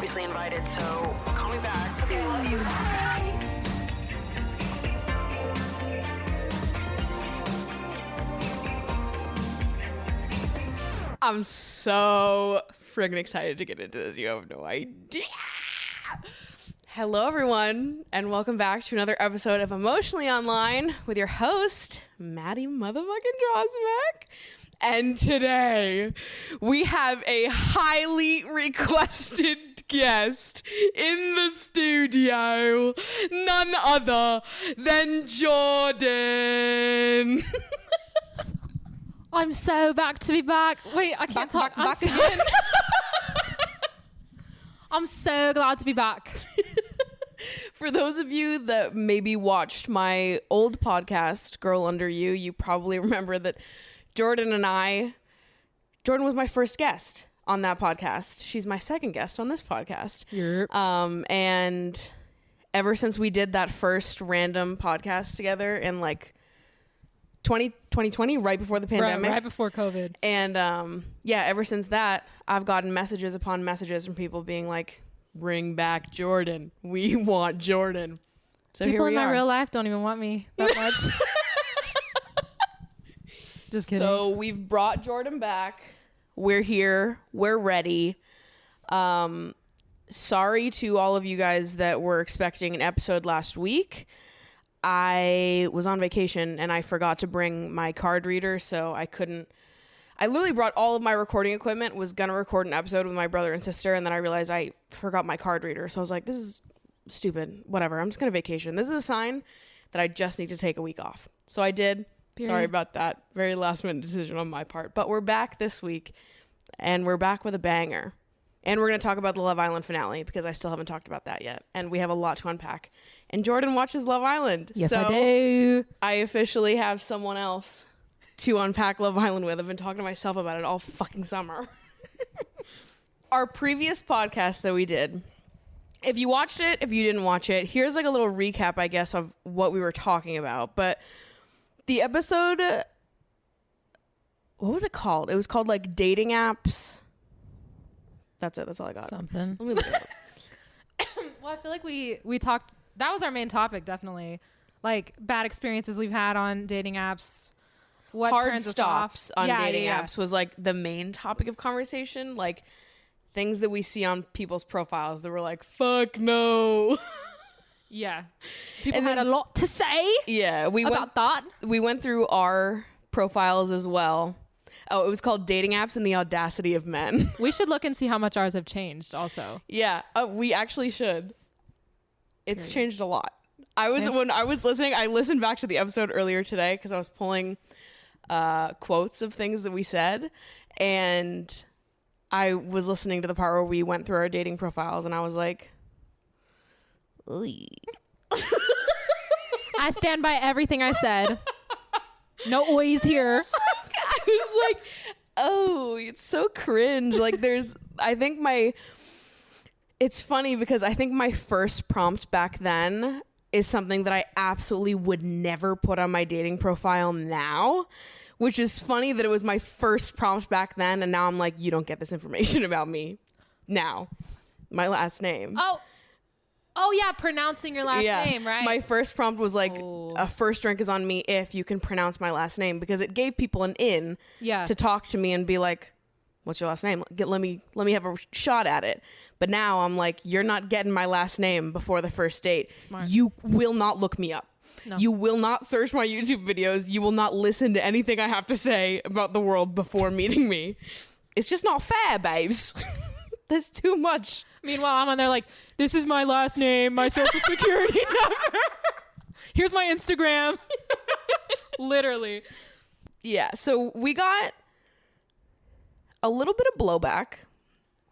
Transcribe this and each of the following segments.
obviously invited, so call me back. Okay, love you. Bye. I'm so friggin' excited to get into this. You have no idea. Hello, everyone, and welcome back to another episode of Emotionally Online with your host, Maddie motherfucking Drosbeck. And today, we have a highly requested guest in the studio, none other than Jordan. I'm so back to be back. Wait, I can't talk. Back again. I'm so glad to be back. For those of you that maybe watched my old podcast, Girl Under You, you probably remember that Jordan was my first guest on that podcast. She's my second guest on this podcast. Yep. And ever since we did that first random podcast together in like 2020, right before the pandemic. Right before COVID. And ever since that, I've gotten messages upon messages from people being like, bring back Jordan. We want Jordan. So people here we in my are. real life don't even want me that much. Just kidding. So we've brought Jordan back. We're here. We're ready. Sorry to all of you guys that were expecting an episode last week. I was on vacation and I forgot to bring my card reader, so I couldn't. I literally brought all of my recording equipment, was going to record an episode with my brother and sister, and then I realized I forgot my card reader. So I was like, this is stupid. Whatever. I'm just going to vacation. This is a sign that I just need to take a week off. So I did. Period. Sorry about that. Very last minute decision on my part. But we're back this week, and we're back with a banger. And we're going to talk about the Love Island finale because I still haven't talked about that yet. And we have a lot to unpack. And Jordan watches Love Island. Yes, so I do. I officially have someone else to unpack Love Island with. I've been talking to myself about it all fucking summer. Our previous podcast that we did, if you watched it, if you didn't watch it, here's like a little recap, I guess, of what we were talking about. But the episode, what was it called? It was called like dating apps. That's it. That's all I got. Something. Let me look it up. Well, I feel like we talked. That was our main topic, definitely. Like bad experiences we've had on dating apps. What Hard turns us stops off. on Yeah, dating yeah. apps was like the main topic of conversation. Like things that we see on people's profiles that were like, fuck no. Yeah. People And had then- a lot to say Yeah, about that. we went through our profiles as well. Oh, it was called Dating Apps and the Audacity of Men. We should look and see how much ours have changed also. Yeah, we actually should. It's Period. changed a lot. Same. When I was listening, I listened back to the episode earlier today because I was pulling quotes of things that we said, and I was listening to the part where we went through our dating profiles, and I was like, "Oy." I stand by everything I said. No oys here. I was like, oh, it's so cringe. Like it's funny because I think my first prompt back then is something that I absolutely would never put on my dating profile now, which is funny that it was my first prompt back then. And now I'm like, you don't get this information about me now. My last name. Oh yeah, pronouncing your last name, right? My first prompt was like, a first drink is on me if you can pronounce my last name, because it gave people an in to talk to me and be like, what's your last name? Let me have a shot at it. But now I'm like, you're not getting my last name before the first date. Smart. You will not look me up. No. You will not search my YouTube videos. You will not listen to anything I have to say about the world before meeting me. It's just not fair, babes. There's too much. Meanwhile, I'm on there like, this is my last name, my social security number. Here's my Instagram. Literally. Yeah, so we got a little bit of blowback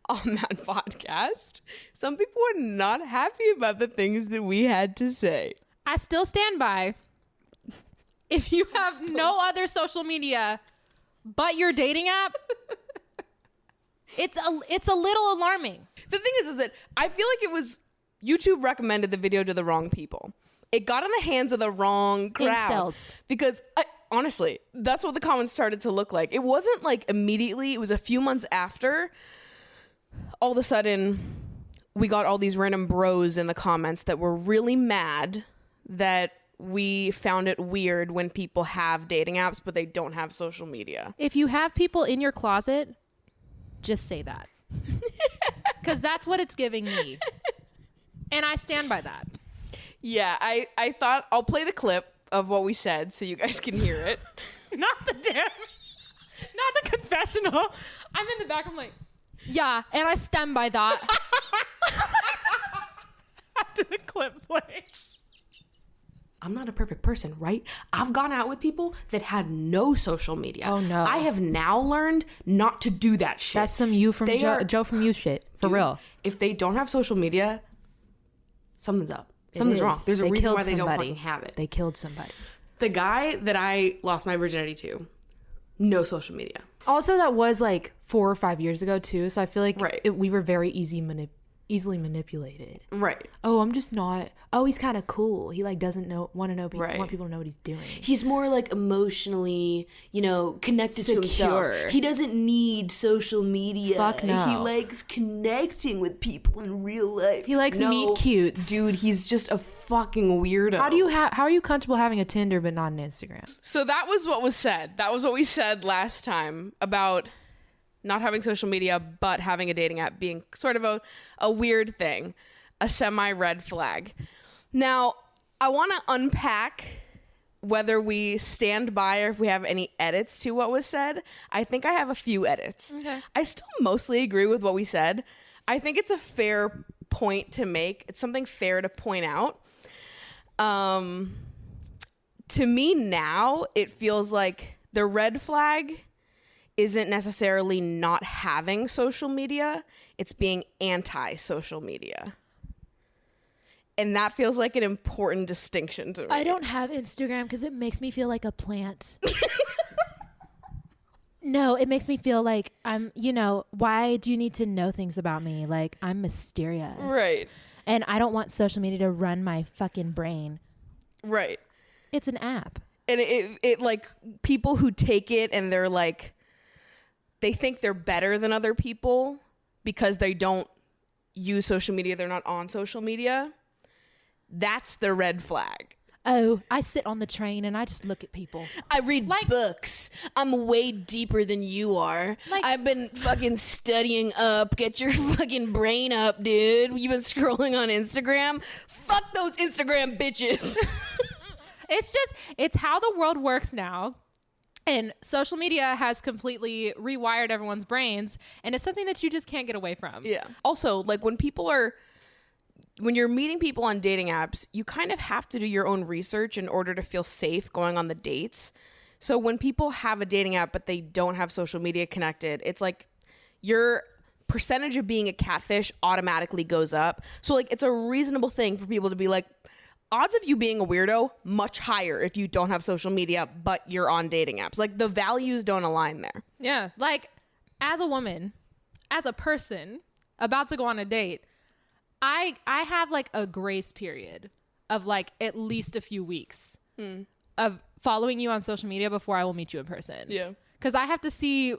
on that podcast. Some people were not happy about the things that we had to say. I still stand by. If you have no other social media but your dating app, it's a little alarming. The thing is that I feel like it was YouTube recommended the video to the wrong people. It got in the hands of the wrong crowd. Incels. Because honestly, that's what the comments started to look like. It wasn't like immediately. It was a few months after. All of a sudden, we got all these random bros in the comments that were really mad that we found it weird when people have dating apps, but they don't have social media. If you have people in your closet, just say that. Because that's what it's giving me. And I stand by that. Yeah, I thought I'll play the clip of what we said so you guys can hear it. Not the confessional. I'm in the back. I'm like, yeah, and I stand by that. After the clip plays. I'm not a perfect person, right? I've gone out with people that had no social media. Oh, no. I have now learned not to do that shit. That's some you from Joe from you shit. For real. If they don't have social media, something's up. Something's wrong. There's a reason why they don't fucking have it. They killed somebody. The guy that I lost my virginity to, no social media. Also, that was like 4 or 5 years ago too. So I feel like Right. we were very easily manipulated. Right. Oh, I'm just not. Oh, he's kind of cool. He like doesn't want Right. people to know what he's doing. He's more like emotionally, connected to Secure. himself. He doesn't need social media. Fuck no. He likes connecting with people in real life. He likes meet cutes. Dude, he's just a fucking weirdo. How are you comfortable having a Tinder but not an Instagram? So that was what was said. That was what we said last time about not having social media but having a dating app being sort of a weird thing, a semi-red flag. Now, I want to unpack whether we stand by or if we have any edits to what was said. I think I have a few edits. Okay. I still mostly agree with what we said. I think it's a fair point to make. It's something fair to point out. To me now, it feels like the red flag isn't necessarily not having social media. It's being anti-social media. And that feels like an important distinction to me. I don't have Instagram because it makes me feel like a plant. No, it makes me feel like I'm, why do you need to know things about me? Like, I'm mysterious. Right. And I don't want social media to run my fucking brain. Right. It's an app. And it like people who take it and they're like, they think they're better than other people because they don't use social media. They're not on social media. That's the red flag. Oh, I sit on the train and I just look at people. I read Like- books. I'm way deeper than you are. Like- I've been fucking studying up. Get your fucking brain up, dude. You've been scrolling on Instagram. Fuck those Instagram bitches. It's how the world works now. And social media has completely rewired everyone's brains. And it's something that you just can't get away from. Yeah. Also, like when you're meeting people on dating apps, you kind of have to do your own research in order to feel safe going on the dates. So when people have a dating app but they don't have social media connected, it's like your percentage of being a catfish automatically goes up. So like it's a reasonable thing for people to be like, odds of you being a weirdo much higher if you don't have social media but you're on dating apps. Like the values don't align there. Yeah. Like, as a woman, as a person about to go on a date, I have like a grace period of like at least a few weeks of following you on social media before I will meet you in person. Yeah. Because I have to see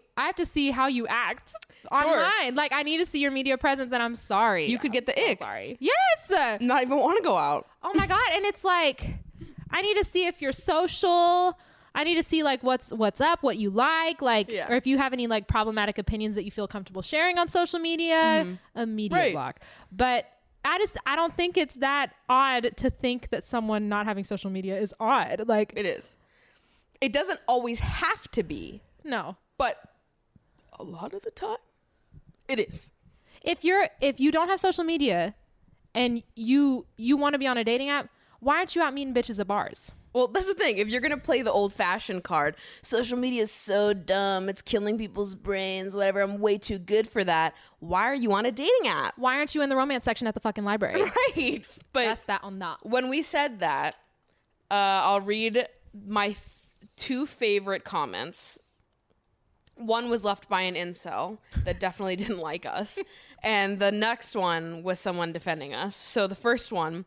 how you act online. Like, I need to see your media presence, and I'm sorry. You could get the I'm so ick. sorry. Yes. Not even want to go out. Oh my God. And it's like, I need to see if you're social. I need to see like what's up, what you like, Yeah. or if you have any like problematic opinions that you feel comfortable sharing on social media, immediate Right. block. But I don't think it's that odd to think that someone not having social media is odd. Like, It is. It doesn't always have to be, no. but a lot of the time, it is. If you don't have social media and you want to be on a dating app, why aren't you out meeting bitches at bars? Well, that's the thing. If you're going to play the old-fashioned card, social media is so dumb. It's killing people's brains, whatever. I'm way too good for that. Why are you on a dating app? Why aren't you in the romance section at the fucking library? Right. But That's that on that. when we said that, I'll read my two favorite comments. One was left by an incel that definitely didn't like us. And the next one was someone defending us. So the first one,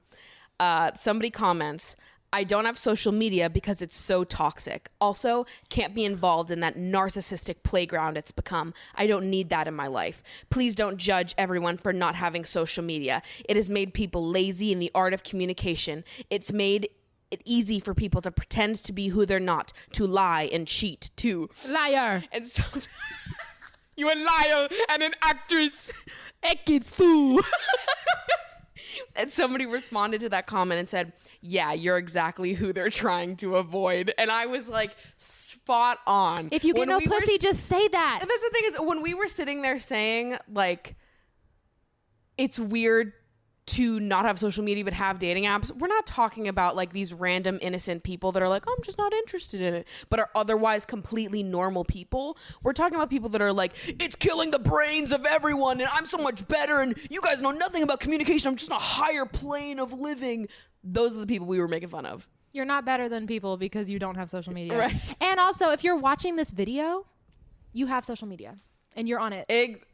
somebody comments, I don't have social media because it's so toxic. Also, can't be involved in that narcissistic playground it's become. I don't need that in my life. Please don't judge everyone for not having social media. It has made people lazy in the art of communication. It's made it easy for people to pretend to be who they're not, to lie and cheat too. Liar. And so you a liar and an actress. Ekitsu. And somebody responded to that comment and said, yeah, you're exactly who they're trying to avoid. And I was like, spot on. If you get When no we were pussy, just say that. And that's the thing is, when we were sitting there saying, like, it's weird to not have social media but have dating apps, we're not talking about like these random innocent people that are like, oh, I'm just not interested in it, but are otherwise completely normal people. We're talking about people that are like, it's killing the brains of everyone and I'm so much better and you guys know nothing about communication. I'm just on a higher plane of living. Those are the people we were making fun of. You're not better than people because you don't have social media. Right. And also, if you're watching this video, you have social media and you're on it.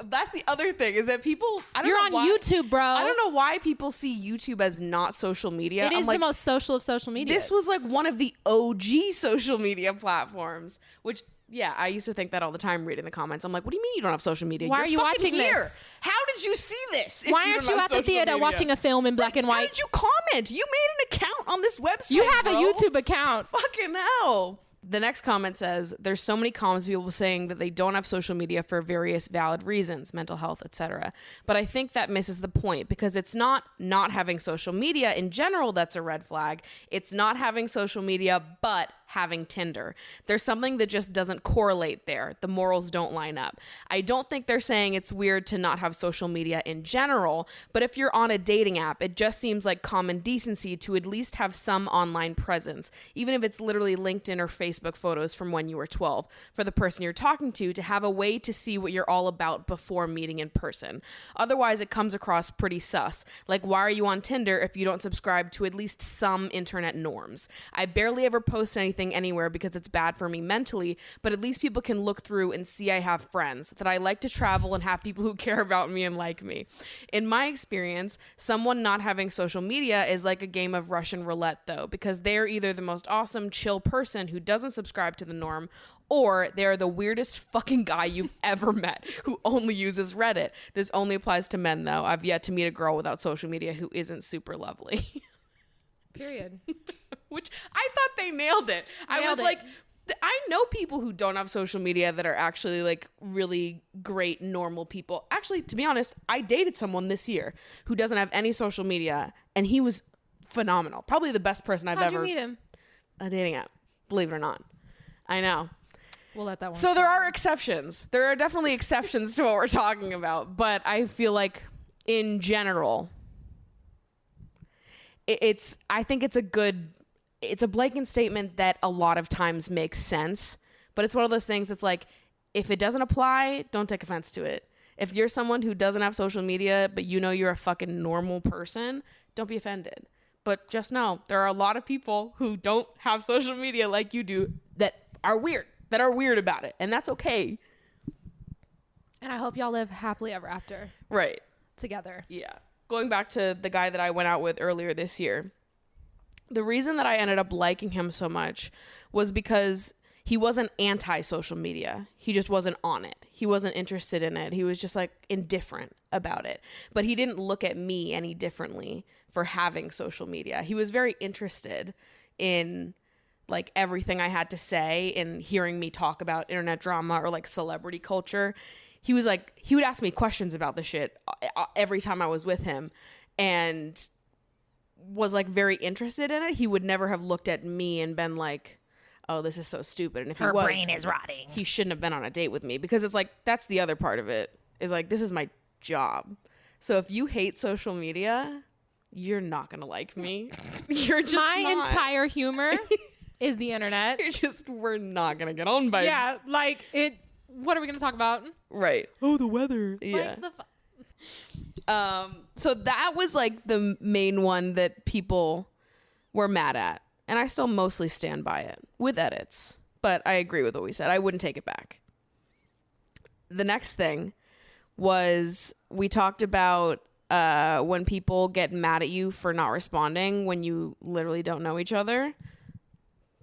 That's the other thing is that people, You're on YouTube, bro. I don't know why people see YouTube as not social media. It is I'm like, the most social of social media. this was like one of the OG social media platforms, which, yeah, I used to think that all the time reading the comments. I'm like, what do you mean you don't have social media? Why You're are you fucking watching here. this? How did you see this? if Why you aren't don't you have at the social theater media? watching a film in black and How white? did you comment? You made an account on this website. You have bro. a YouTube account. Fucking hell. The next comment says, there's so many comments of people saying that they don't have social media for various valid reasons, mental health, etc. But I think that misses the point because it's not having social media in general that's a red flag. It's not having social media, but having Tinder. There's something that just doesn't correlate there. The morals don't line up. I don't think they're saying it's weird to not have social media in general, but if you're on a dating app, it just seems like common decency to at least have some online presence, even if it's literally LinkedIn or Facebook photos from when you were 12, for the person you're talking to have a way to see what you're all about before meeting in person. Otherwise, it comes across pretty sus. Like, why are you on Tinder if you don't subscribe to at least some internet norms? I barely ever post anything anywhere because it's bad for me mentally, but at least people can look through and see I have friends, that I like to travel and have people who care about me and like me. In my experience, someone not having social media is like a game of Russian roulette though, because they're either the most awesome, chill person who doesn't subscribe to the norm, or they're the weirdest fucking guy you've ever met who only uses Reddit. This only applies to men though. I've yet to meet a girl without social media who isn't super lovely. Period. Which I thought they nailed it. I was Nailed it. like, I know people who don't have social media that are actually like really great, normal people. Actually, to be honest, I dated someone this year who doesn't have any social media and he was phenomenal. Probably the best person I've How'd ever. you meet him? A dating app. Believe it or not. I know. We'll let that one. So there are exceptions. There are definitely exceptions to what we're talking about. But I feel like in general, I think it's a blanket statement that a lot of times makes sense, but it's one of those things that's like, if it doesn't apply, don't take offense to it. If you're someone who doesn't have social media, but you know you're a fucking normal person, don't be offended. But just know, there are a lot of people who don't have social media like you do that are weird about it, and that's okay. And I hope y'all live happily ever after Right. together. Yeah. Going back to the guy that I went out with earlier this year, the reason that I ended up liking him so much was because he wasn't anti-social media. He just wasn't on it. He wasn't interested in it. He was just like indifferent about it. But he didn't look at me any differently for having social media. He was very interested in like everything I had to say and hearing me talk about internet drama or like celebrity culture. He was like, he would ask me questions about the shit every time I was with him and was like very interested in it. He would never have looked at me and been like, oh, this is so stupid. And if Her he was, brain is rotting. he shouldn't have been on a date with me, because it's like, that's the other part of it is like, this is my job. So if you hate social media, you're not going to like me. You're just My not. entire humor is the internet. You're just, we're not going to get on, vibes. Yeah, like it. What are we gonna talk about? Right. Oh, the weather. Yeah. Like So that was like the main one that people were mad at. And I still mostly stand by it with edits. But I agree with what we said. I wouldn't take it back. The next thing was we talked about when people get mad at you for not responding when you literally don't know each other.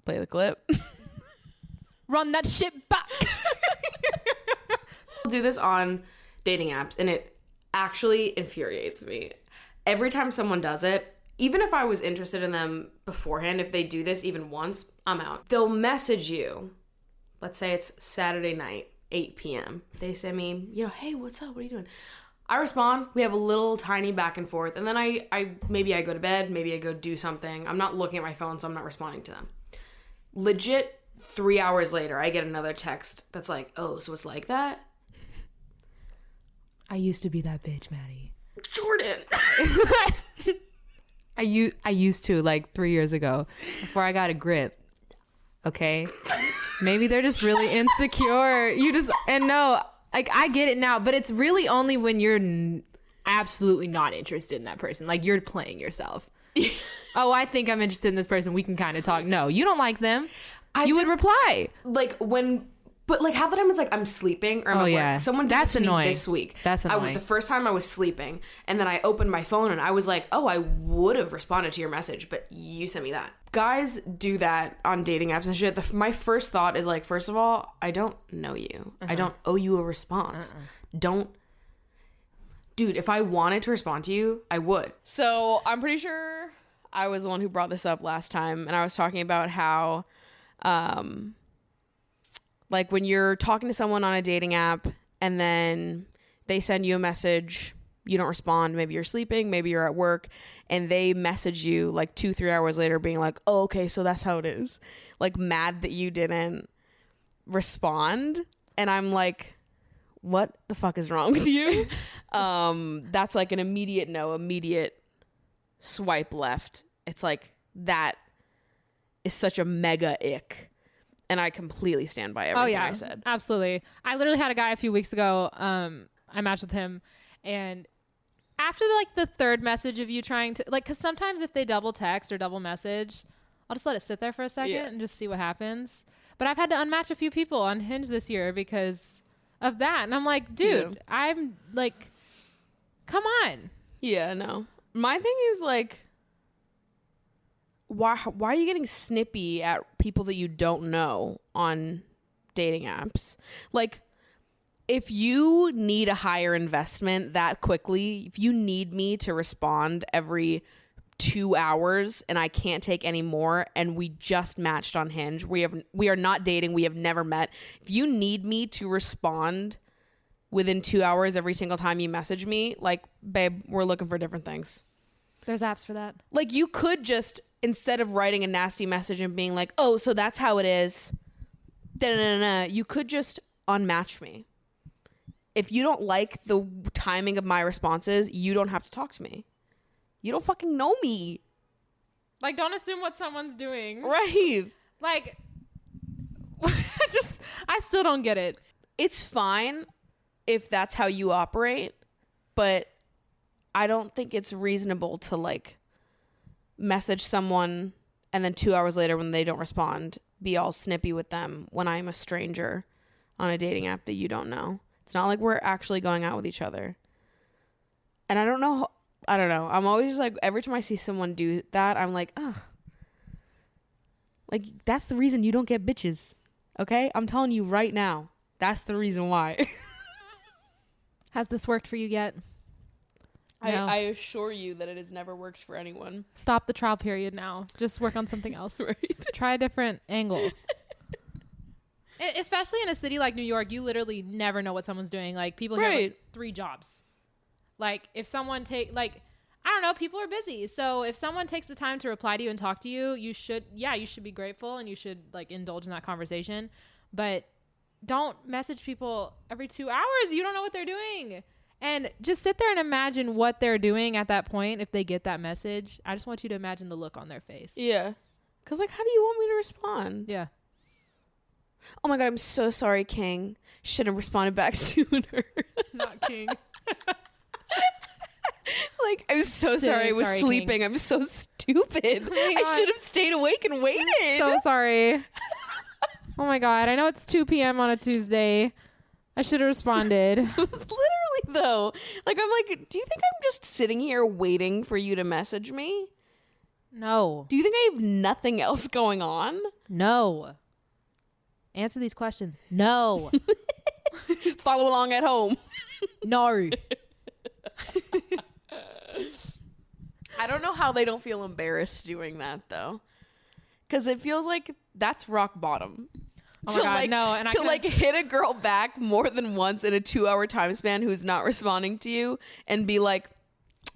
Play the clip. Run that shit back. I'll do this on dating apps, and it actually infuriates me. Every time someone does it, even if I was interested in them beforehand, if they do this even once, I'm out. They'll message you. Let's say it's Saturday night, 8 p.m. They send me, hey, what's up? What are you doing? I respond. We have a little tiny back and forth. And then I maybe I go to bed. Maybe I go do something. I'm not looking at my phone, so I'm not responding to them. Legit, 3 hours later, I get another text that's like, oh, so it's like that? I used to be that bitch, Maddie. Jordan. I used to, like 3 years ago, before I got a grip. Okay? Maybe they're just really insecure. Like, I get it now, but it's really only when you're absolutely not interested in that person. Like, you're playing yourself. Oh, I think I'm interested in this person. We can kind of talk. No, you don't like them. You would reply. But like half the time it's like I'm sleeping or I'm at work. Someone did this to me this week. That's annoying. The first time I was sleeping, and then I opened my phone and I was like, oh, I would have responded to your message, but you sent me that. Guys do that on dating apps and shit. My first thought is like, first of all, I don't know you. I don't owe you a response. Dude, if I wanted to respond to you, I would. So I'm pretty sure I was the one who brought this up last time, and I was talking about how like when you're talking to someone on a dating app and then they send you a message, you don't respond, maybe you're sleeping, maybe you're at work, and they message you like 2-3 hours later being like, oh, okay, so that's how it is. Like mad that you didn't respond. And I'm like, what the fuck is wrong with you? That's like an immediate no, immediate swipe left. It's like, that is such a mega ick. And I completely stand by everything I said. Absolutely. I literally had a guy a few weeks ago. I matched with him, and after the third message of you trying to because sometimes if they double text or double message, I'll just let it sit there for a second and just see what happens. But I've had to unmatch a few people on Hinge this year because of that, and I'm like, dude, I'm like, come on. Yeah, no. My thing is like, why are you getting snippy at people that you don't know on dating apps? Like, if you need a higher investment that quickly, if you need me to respond every 2 hours and I can't take any more, and we just matched on Hinge, we are not dating, we have never met. If you need me to respond within 2 hours every single time you message me, like, babe, we're looking for different things. There's apps for that. Like, you could just, instead of writing a nasty message and being like, oh, so that's how it is, you could just unmatch me. If you don't like the timing of my responses, you don't have to talk to me. You don't fucking know me. Like, don't assume what someone's doing. Right. Like, I still don't get it. It's fine if that's how you operate, but I don't think it's reasonable to like message someone and then 2 hours later when they don't respond, be all snippy with them when I'm a stranger on a dating app that you don't know. It's not like we're actually going out with each other. And I don't know. I'm always like, every time I see someone do that, I'm like, ugh. Like, that's the reason you don't get bitches. Okay? I'm telling you right now. That's the reason why. Has this worked for you yet? No. I assure you that it has never worked for anyone. Stop the trial period now. Just work on something else. Right. Try a different angle. Especially in a city like New York, you literally never know what someone's doing. Like, people have like 3 jobs. Like, if someone I don't know, people are busy. So if someone takes the time to reply to you and talk to you, you should be grateful and you should like indulge in that conversation. But don't message people every 2 hours. You don't know what they're doing. And just sit there and imagine what they're doing at that point if they get that message. I just want you to imagine the look on their face. Yeah. Because, like, how do you want me to respond? Yeah. Oh, my God, I'm so sorry, King. Should have responded back sooner. Not King. Like, I'm so sorry. I was sleeping. King. I'm so stupid. Oh, I should have stayed awake and waited. I'm so sorry. Oh, my God. I know it's 2 p.m. on a Tuesday. I should have responded. Literally. though. Like, I'm like, do you think I'm just sitting here waiting for you to message me? No. Do you think I have nothing else going on? No. Answer these questions. No. Follow along at home. No. I don't know how they don't feel embarrassed doing that, though. Because it feels like that's rock bottom. Oh my God, no, and I to could- like hit a girl back more than once in a 2-hour time span who's not responding to you and be like,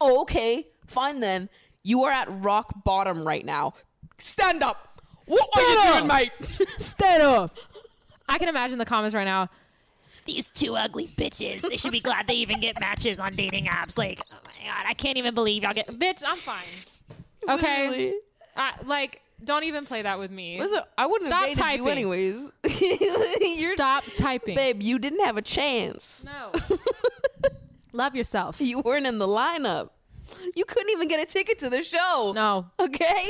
oh, okay, fine then. You are at rock bottom right now. Stand up. What are you doing, mate? Stand up. I can imagine the comments right now. These two ugly bitches. They should be glad they even get matches on dating apps. Like, oh my God, I can't even believe y'all get. Bitch, I'm fine. Okay. Literally. Like, don't even play that with me. Listen, I wouldn't Stop have dated typing. you anyways. Stop typing. Babe, you didn't have a chance. No. Love yourself. You weren't in the lineup. You couldn't even get a ticket to the show. No. Okay?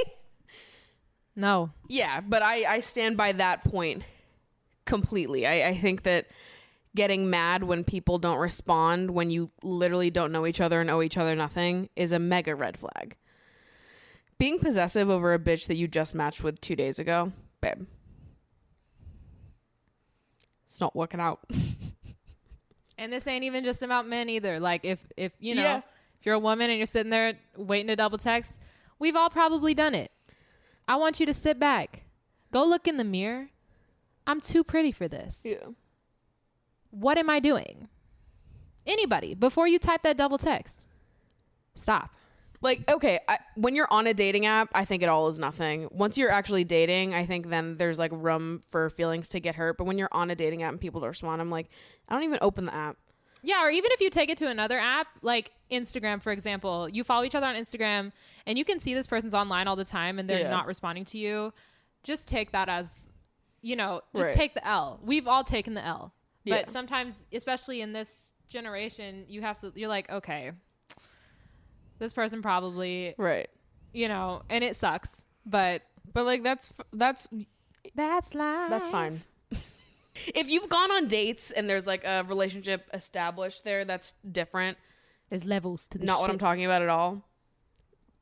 No. Yeah, but I stand by that point completely. I think that getting mad when people don't respond when you literally don't know each other and owe each other nothing is a mega red flag. Being possessive over a bitch that you just matched with 2 days ago, babe, it's not working out. And this ain't even just about men either. Like, if you know, Yeah. if you're a woman and you're sitting there waiting to double text, we've all probably done it. I want you to sit back. Go look in the mirror. I'm too pretty for this. Yeah. What am I doing? Anybody, before you type that double text, stop. Like, okay, when you're on a dating app, I think it all is nothing. Once you're actually dating, I think then there's like room for feelings to get hurt. But when you're on a dating app and people don't respond, I'm like, I don't even open the app. Yeah, or even if you take it to another app, like Instagram, for example, you follow each other on Instagram and you can see this person's online all the time and they're Yeah. not responding to you. Just take that as, you know, just Right. take the L. We've all taken the L. But Yeah. sometimes, especially in this generation, you're like, okay, this person probably, Right. you know, and it sucks, but But like, that's life. That's fine. If you've gone on dates and there's like a relationship established there, that's different. There's levels to this Not shit. what I'm talking about at all.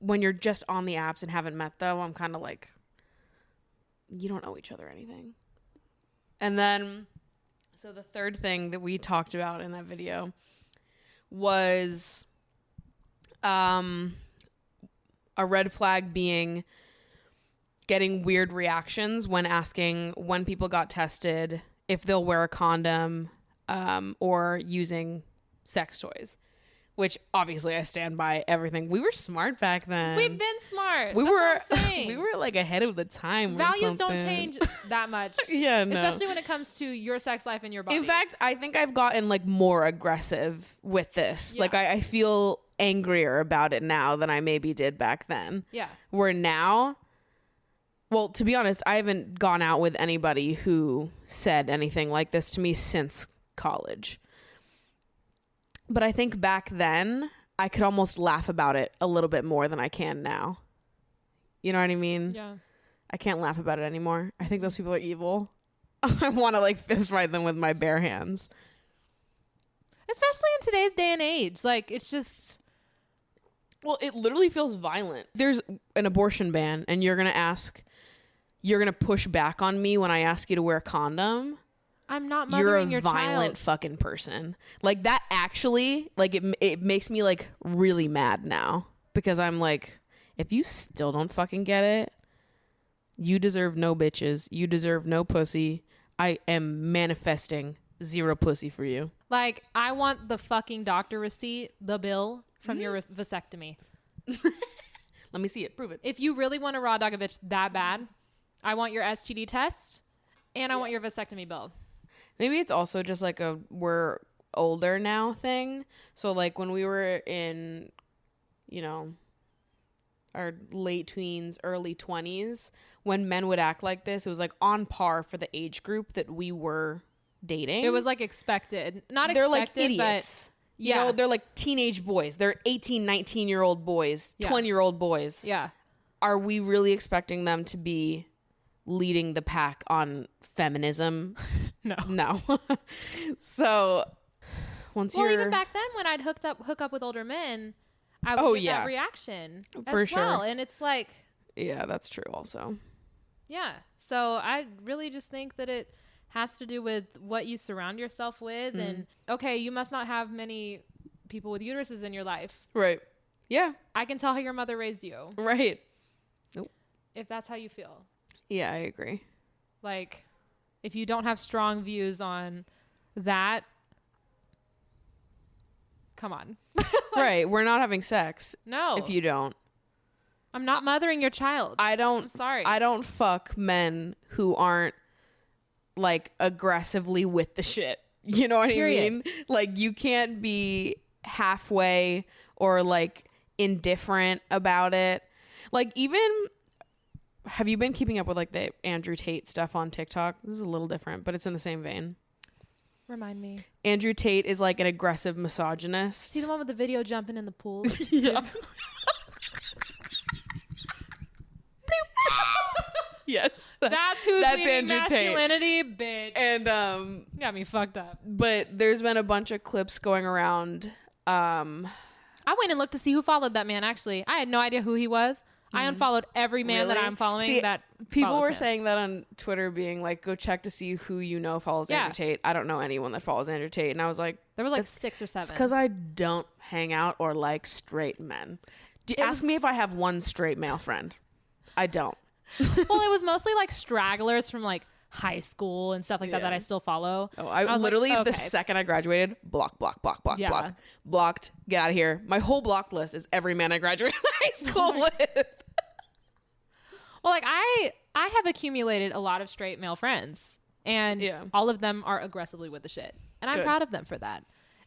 When you're just on the apps and haven't met though, I'm kind of like, you don't know each other anything. And then, so the third thing that we talked about in that video was a red flag being getting weird reactions when asking when people got tested, if they'll wear a condom, or using sex toys, which obviously I stand by everything. We were smart back then. We've been smart. We That's were what I'm saying. we were like ahead of the time. or Values don't something. change that much. Yeah, no. Especially when it comes to your sex life and your body. In fact, I think I've gotten like more aggressive with this. Yeah. Like I feel angrier about it now than I maybe did back then. yeah. Where now, well, to be honest, I haven't gone out with anybody who said anything like this to me since college. But I think back then, I could almost laugh about it a little bit more than I can now. You know what I mean? Yeah. I can't laugh about it anymore. I think those people are evil. I want to like fist fight them with my bare hands. Especially in today's day and age. Like, it's just, Well, it literally feels violent. There's an abortion ban, and you're going to push back on me when I ask you to wear a condom. I'm not You're a mothering your violent child. fucking person. Like that actually, like it makes me like really mad now because I'm like, if you still don't fucking get it, you deserve no bitches. You deserve no pussy. I am manifesting 0 pussy for you. Like, I want the fucking doctor receipt, the bill from your vasectomy. Let me see it. Prove it. If you really want to raw dog a bitch that bad, I want your STD test and I want your vasectomy bill. Maybe it's also just like a we're older now thing. So like when we were in, you know, our late teens, early 20s, when men would act like this, it was like on par for the age group that we were dating. It was like expected. Not they're expected, like idiots. but You know, they're like teenage boys. They're 18, 19-year-old boys, Yeah. 20-year-old boys. yeah. Are we really expecting them to be leading the pack on feminism? No. No. So once Well, you're even back then when I'd hook up with older men, I would Oh, get yeah. that reaction For as well. sure. And it's like, yeah, that's true also. yeah. So I really just think that it has to do with what you surround yourself with. And okay, you must not have many people with uteruses in your life. Right. Yeah. I can tell how your mother raised you Right. if that's how you feel. Yeah, I agree. Like, if you don't have strong views on that, come on. Right. We're not having sex No. if you don't. I'm not mothering your child. I'm sorry. I don't fuck men who aren't like aggressively with the shit. You know what Period. I mean? Like you can't be halfway or like indifferent about it. Like even have you been keeping up with like the Andrew Tate stuff on TikTok? This is a little different, but it's in the same vein. Remind me. Andrew Tate is like an aggressive misogynist. See the one with the video jumping in the pool? Yeah. Yes. That's who's That's leading Andrew Tate. masculinity, bitch. And You got me fucked up. but there's been a bunch of clips going around. I went and looked to see who followed that man, actually. I had no idea who he was. I unfollowed every man that Really? I'm following See, that people follows were him. saying that on Twitter, being like, "Go check to see who you know follows Yeah. Andrew Tate." I don't know anyone that follows Andrew Tate, and I was like, There was like That's- 6 or 7. "It's because I don't hang out or like straight men." Ask me was- if I have one straight male friend. I don't. Well, it was mostly like stragglers from like high school and stuff like that Yeah. that I still follow. Oh, I was like, literally the okay. second I graduated, block, Yeah. blocked. Get out of here. My whole block list is every man I graduated high school with. Well, like I have accumulated a lot of straight male friends, and Yeah. all of them are aggressively with the shit, and I'm Good. proud of them for that.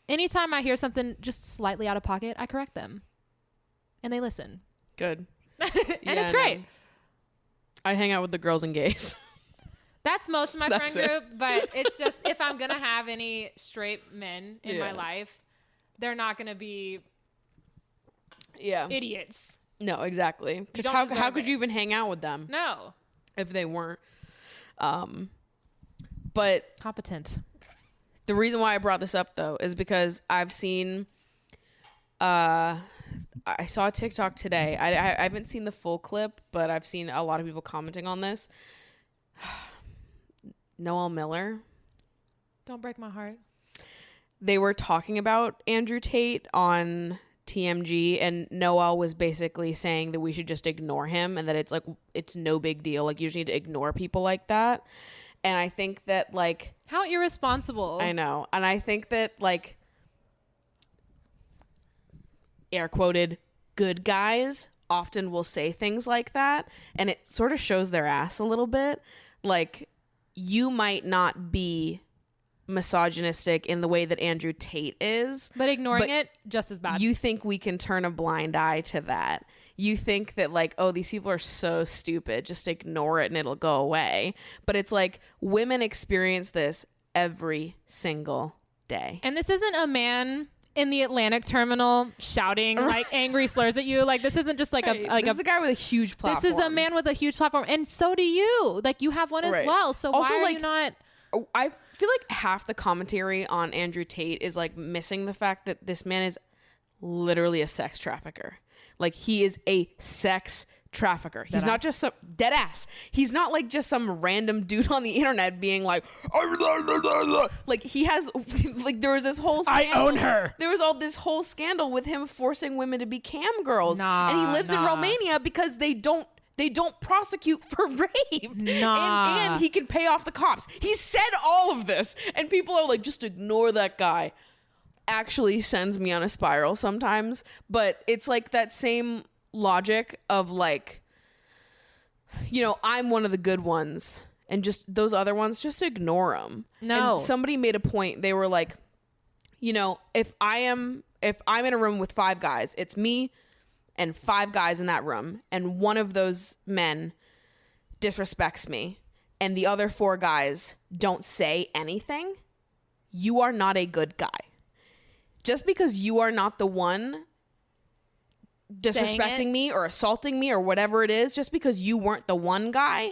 Anytime I hear something just slightly out of pocket, I correct them, and they listen, Good. and Yeah, it's great. no. I hang out with the girls and gays. That's most of my That's friend it. group, but it's just if I'm gonna have any straight men in my Yeah. life, they're not gonna be Yeah. idiots. No, exactly. Because don't how deserve could it. you even hang out with them No, if they weren't? But competent. the reason why I brought this up though is because I've seen. I saw a TikTok today. I haven't seen the full clip, but I've seen a lot of people commenting on this. Noel Miller. Don't break my heart. They were talking about Andrew Tate on TMG, and Noel was basically saying that we should just ignore him and that it's like it's no big deal. Like you just need to ignore people like that. And I think that like How irresponsible. I know. And I think that like air quoted good guys often will say things like that, and it sort of shows their ass a little bit. Like you might not be misogynistic in the way that Andrew Tate is, But ignoring But it, just as bad. you think we can turn a blind eye to that. You think that like, oh, these people are so stupid, just ignore it and it'll go away. But it's like women experience this every single day. And this isn't a man in the Atlantic terminal shouting like angry slurs at you. Like this isn't just like Right. a like This is a guy with a huge platform. This is a man with a huge platform, and so do you. Like you have one as Right. well. So Also, why are like, you not? I feel like half the commentary on Andrew Tate is like missing the fact that this man is literally a sex trafficker. Like he is a sex trafficker. He's not just some dead ass. He's not like just some random dude on the internet being like he has like there was this whole scandal. I own her. There was all this whole scandal with him forcing women to be cam girls. Nah, and he lives in nah. Romania because they don't prosecute for rape. Nah. And he can pay off the cops. He said all of this. And people are like, just ignore that guy. Actually sends me on a spiral sometimes. But it's like that same logic of like, you know, I'm one of the good ones. And just those other ones, just ignore them. No. And somebody made a point. They were like, you know, if I'm in a room with 5 guys, it's me and 5 guys in that room, and one of those men disrespects me and the other 4 guys don't say anything, you are not a good guy. Just because you are not the one disrespecting me or assaulting me or whatever it is, just because you weren't the one guy,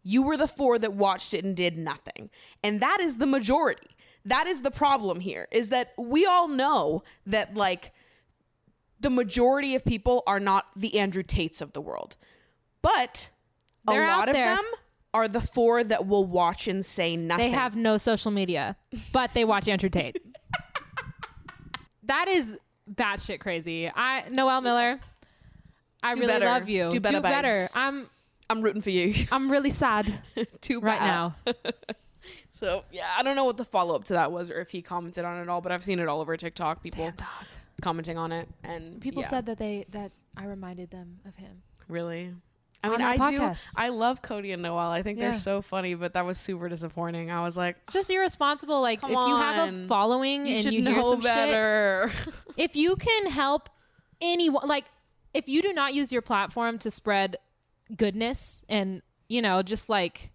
you were the 4 that watched it and did nothing. And that is the majority. that is the problem here, is that we all know that like the majority of people are not the Andrew Tates of the world, but They're a lot out of there. them are the 4 that will watch and say nothing. They have no social media, but they watch Andrew Tate. That is batshit crazy. Noelle Miller, I Do really better. love you. Do better, babes. I'm rooting for you. really sad Too right bad. now. So yeah, I don't know what the follow-up to that was or if he commented on it all, but I've seen it all over TikTok, people commenting on it, and People yeah. said that that I reminded them of him. Really? I On mean, our I do. podcast. I love Cody and Noelle. I think Yeah. they're so funny, but that was super disappointing. I was like, It's just irresponsible. Like Come if you have on. a following you and should you hear know some shit, better. if you can help anyone, like if you do not use your platform to spread goodness and, you know, just like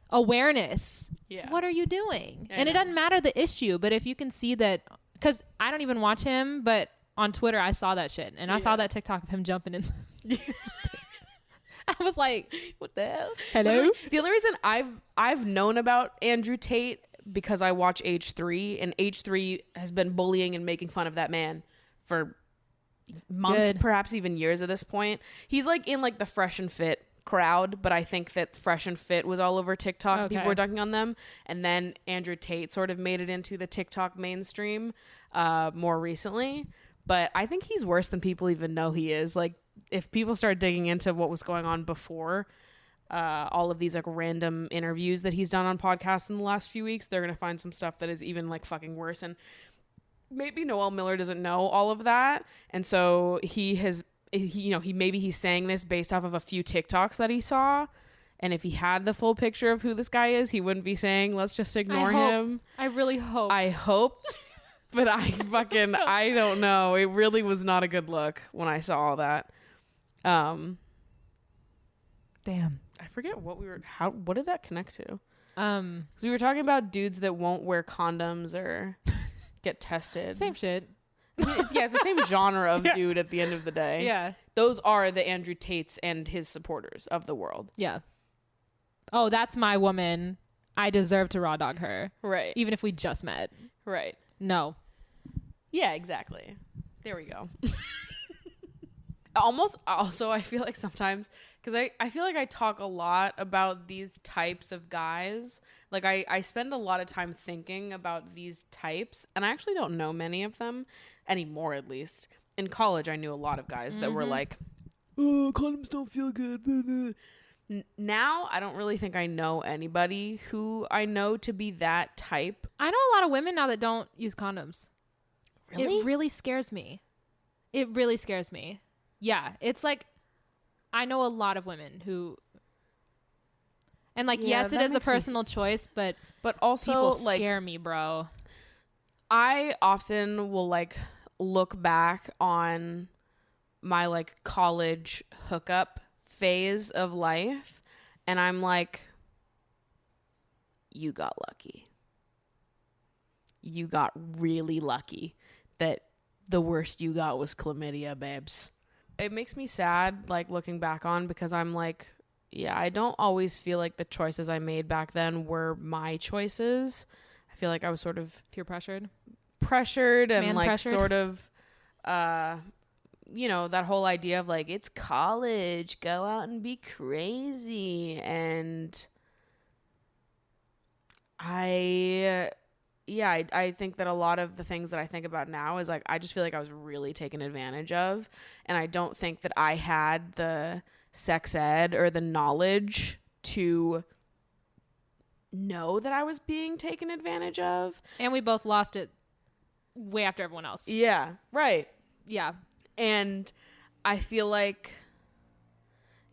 awareness, Yeah. what are you doing? I And it know. doesn't matter the issue, but if you can see that, because I don't even watch him, but on Twitter I saw that shit and I saw that TikTok of him jumping in. I was like, What the hell? Hello? Literally, the only reason I've known about Andrew Tate because I watch H3, and H3 has been bullying and making fun of that man for months, Good. perhaps even years at this point. He's like in like the Fresh and Fit crowd, but I think that Fresh and Fit was all over TikTok. Okay. People were dunking on them, and then Andrew Tate sort of made it into the TikTok mainstream more recently. But I think he's worse than people even know he is. Like, if people start digging into what was going on before all of these like random interviews that he's done on podcasts in the last few weeks, they're gonna find some stuff that is even like fucking worse. And maybe Noelle Miller doesn't know all of that, and so he's saying this based off of a few TikToks that he saw. And if he had the full picture of who this guy is, he wouldn't be saying, let's just ignore him. I really hope. I hope, but I don't know. It really was not a good look when I saw all that. Damn. I forget what what did that connect to? Um, Because we were talking about dudes that won't wear condoms or get tested. same shit. I mean, it's the same genre of dude at the end of the day. Yeah. Those are the Andrew Tates and his supporters of the world. Yeah. Oh, that's my woman. I deserve to raw dog her, Right. even if we just met. Right. No. Yeah, exactly. There we go. Almost also, I feel like sometimes, because I feel like I talk a lot about these types of guys. Like I spend a lot of time thinking about these types, and I actually don't know many of them anymore, at least. In college, I knew a lot of guys that were like, oh, condoms don't feel good. Now, I don't really think I know anybody who I know to be that type. I know a lot of women now that don't use condoms. Really? It really scares me. It really scares me. Yeah. It's like, I know a lot of women who, and like, Yeah, yes, it that is a makes me- personal choice, but But also, people like, scare me, bro. I often will like look back on my like college hookup phase of life, and I'm like, you got lucky. You got really lucky that the worst you got was chlamydia, babes. It makes me sad, like looking back on, because I'm like, yeah, I don't always feel like the choices I made back then were my choices. I feel like I was sort of Peer pressured. pressured and Man like pressured. sort of that whole idea of like, it's college, go out and be crazy. And I think that a lot of the things that I think about now is like, I just feel like I was really taken advantage of, and I don't think that I had the sex ed or the knowledge to know that I was being taken advantage of. And we both lost it way after everyone else. Yeah, right. Yeah. And I feel like,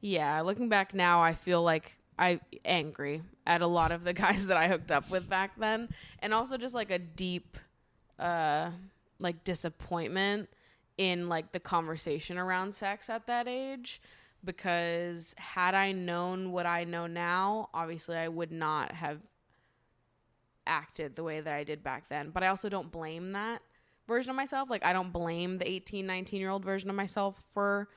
yeah, looking back now, I feel like I'm angry at a lot of the guys that I hooked up with back then. And also just like a deep, like disappointment in like the conversation around sex at that age. Because had I known what I know now, obviously I would not have acted the way that I did back then. But I also don't blame that version of myself. Like, I don't blame the 18, 19-year-old version of myself for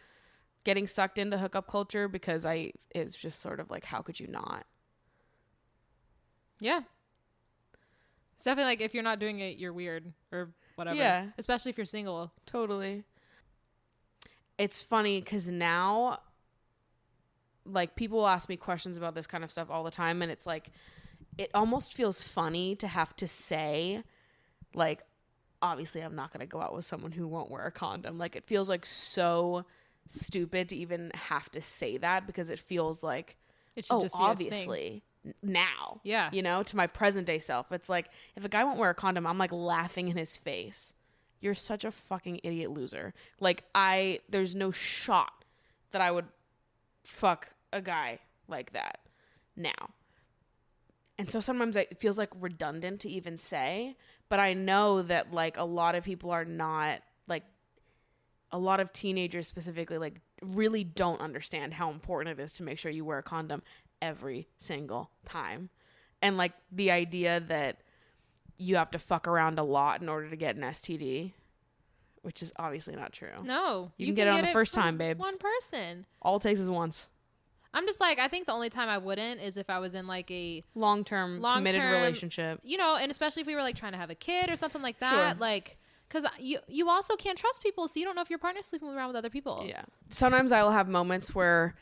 getting sucked into hookup culture, because it's just sort of like, how could you not? Yeah. It's definitely like if you're not doing it, you're weird or whatever. Yeah. Especially if you're single. Totally. It's funny because now, like, people ask me questions about this kind of stuff all the time, and it's like, it almost feels funny to have to say, like, obviously I'm not going to go out with someone who won't wear a condom. Like, it feels like so stupid to even have to say that because it feels like, It should just be a thing. obviously now. Yeah. You know, to my present day self. It's like, if a guy won't wear a condom, I'm like laughing in his face. You're such a fucking idiot loser. Like, there's no shot that I would fuck a guy like that now. And so sometimes it feels like redundant to even say, but I know that like a lot of people are not, like a lot of teenagers specifically, like really don't understand how important it is to make sure you wear a condom every single time. And like the idea that you have to fuck around a lot in order to get an STD, which is obviously not true. No. You can get it on the first from time, babes. One person. All it takes is once. I'm just like, I think the only time I wouldn't is if I was in like a Long-term committed relationship. You know, and especially if we were like trying to have a kid or something like that. Sure. Like, because you also can't trust people, so you don't know if your partner's sleeping around with other people. Yeah. Sometimes I will have moments where,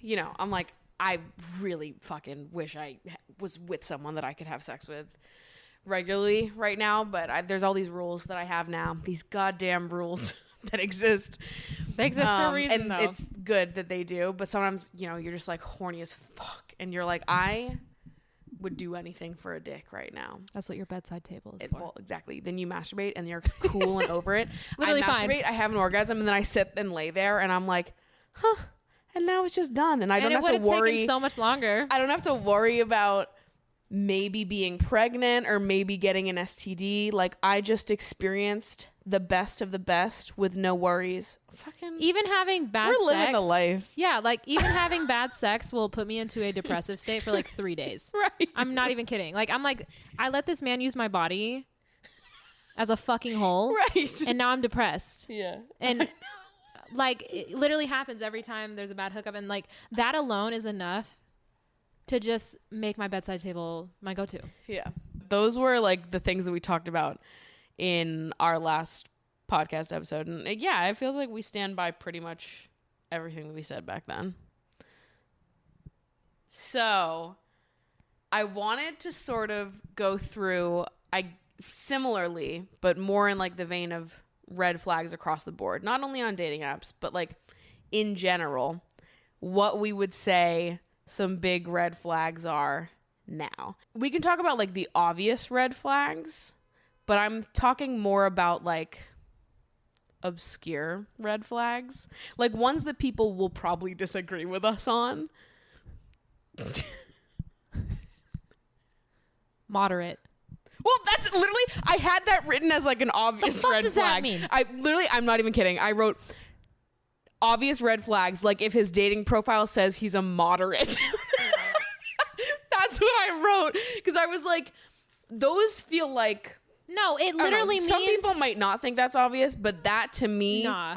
you know, I'm like, I really fucking wish I was with someone that I could have sex with regularly right now. But there's all these rules that I have now. These goddamn rules that exist. They exist for a reason, and though. it's good that they do. But sometimes, you know, you're just like horny as fuck. And you're like, I would do anything for a dick right now. That's what your bedside table is for. Well, exactly. Then you masturbate and you're cool and over it. Literally I fine. masturbate, I have an orgasm, and then I sit and lay there and I'm like, huh. And now it's just done. And I don't and have it to would have worry. taken so much longer. I don't have to worry about maybe being pregnant or maybe getting an STD. Like, I just experienced the best of the best with no worries. Fucking Even having bad we're living sex. the life. Yeah, like even having bad sex will put me into a depressive state for like 3 days. Right. I'm not even kidding. Like, I let this man use my body as a fucking hole. Right. And now I'm depressed. Yeah. And like it literally happens every time there's a bad hookup, and like that alone is enough to just make my bedside table my go-to. Yeah. Those were like the things that we talked about in our last podcast episode. And yeah, it feels like we stand by pretty much everything that we said back then. So I wanted to sort of go through, similarly, but more in like the vein of red flags across the board, not only on dating apps, but like in general, what we would say some big red flags are now. We can talk about like the obvious red flags, but I'm talking more about like obscure red flags, like ones that people will probably disagree with us on. Moderate. Well, that's literally, I had that written as like an obvious fuck red does that flag. mean? I'm not even kidding. I wrote obvious red flags, like if his dating profile says he's a moderate. That's what I wrote. Because I was like, those feel like, No, it I don't know, literally means some people might not think that's obvious, but that to me Nah.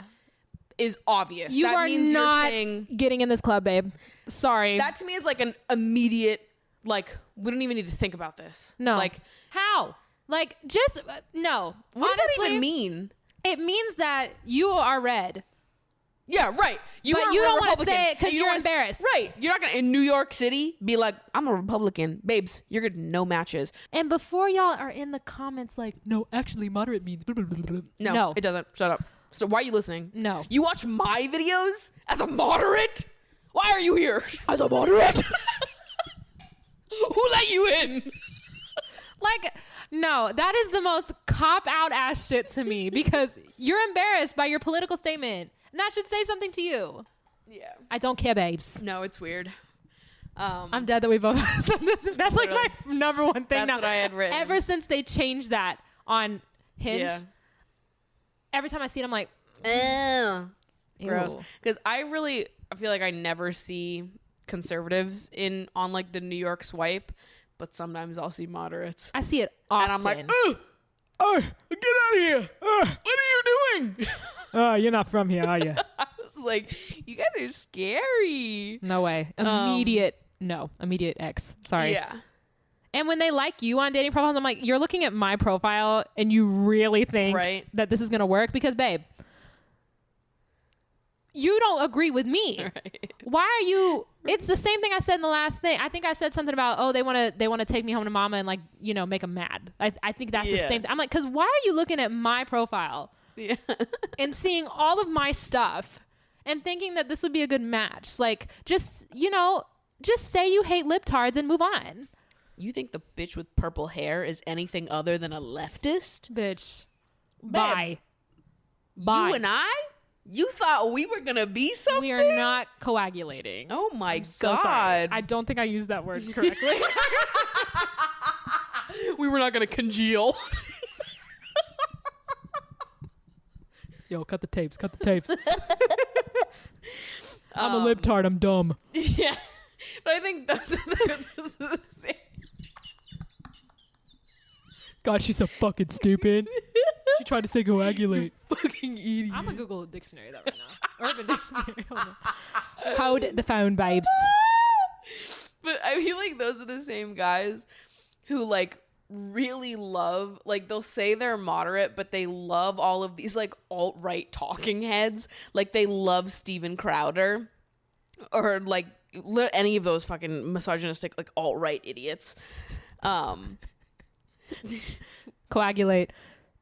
is obvious. You that are means not you're saying, getting in this club, babe. Sorry. that to me is like an immediate, like, we don't even need to think about this. No. Like, How? Like, just no. what does that Honestly, even mean? It means that you are red. Yeah, right. But are you a don't wanna Republican, say it 'cause and you you're don't wanna embarrassed. Right. You're not going to, in New York City, be like, I'm a Republican. Babes, you're getting no matches. And before y'all are in the comments like, No, actually, moderate means blah, blah, blah, blah. No, No. it doesn't. Shut up. So why are you listening? No. You watch my videos as a moderate? Why are you here? As a moderate? Who let you in? like, no, that is the most cop out ass shit to me because you're embarrassed by your political statement. And that should say something to you. Yeah. I don't care, babes. No, it's weird. I'm dead that we both said this. That's like my number one thing That's now. what I had written. Ever since they changed that on Hinge, Yeah. every time I see it, I'm like, Gross. ew. Because I feel like I never see conservatives on like the New York swipe, but sometimes I'll see moderates. I see it often. And I'm like, oh, get out of here. What are you doing? Oh, you're not from here, are you? I was like, you guys are scary. no way. Immediate X. Sorry. Yeah. And when they like you on dating profiles, I'm like, you're looking at my profile and you really think Right. that this is going to work? Because, babe, you don't agree with me. Right. Why are you? It's the same thing I said in the last thing. I think I said something about, oh, they want to take me home to mama and, like, you know, make them mad. I think that's the Yeah. same thing. I'm like, because why are you looking at my profile Yeah. and seeing all of my stuff and thinking that this would be a good match? Like, just, you know, just say you hate libtards and move on. You think the bitch with purple hair is anything other than a leftist? Bitch. Babe, Bye. Bye. You and I? You thought we were gonna be something? We are not coagulating. Oh my So god! sorry. I don't think I used that word correctly. We were not gonna congeal. Yo, cut the tapes. Cut the tapes. I'm a libtard. I'm dumb. Yeah, but I think those are the same. God, she's so fucking stupid. She tried to say coagulate. Fucking idiot. I'm gonna Google a dictionary that right now. Urban Dictionary. Hold on. Hold the phone, babes. But I feel like those are the same guys who like really love, like they'll say they're moderate, but they love all of these like alt-right talking heads. Like they love Steven Crowder or like any of those fucking misogynistic like alt-right idiots. Coagulate.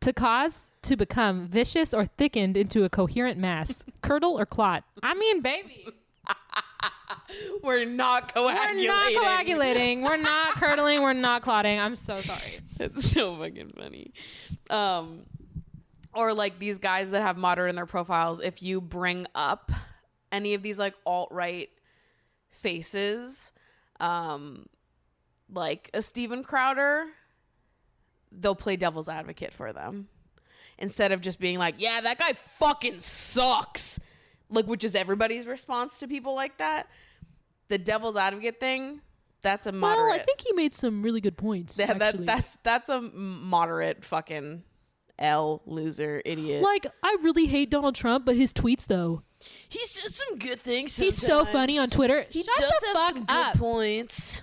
To cause, to become vicious or thickened into a coherent mass. Curdle or clot. I mean, baby. We're not coagulating. We're not coagulating. We're not curdling. We're not clotting. I'm so sorry. It's so fucking funny. Or like these guys that have moderate in their profiles, if you bring up any of these like alt-right faces, like a Steven Crowder, they'll play devil's advocate for them. Instead of just being like, yeah, that guy fucking sucks. Like, which is everybody's response to people like that. The devil's advocate thing, that's a moderate. Well, I think he made some really good points. Actually. That's a moderate fucking L loser idiot. Like, I really hate Donald Trump, but his tweets, though. He says some good things. He's so funny on Twitter. He Shut does the have fuck some up. good points.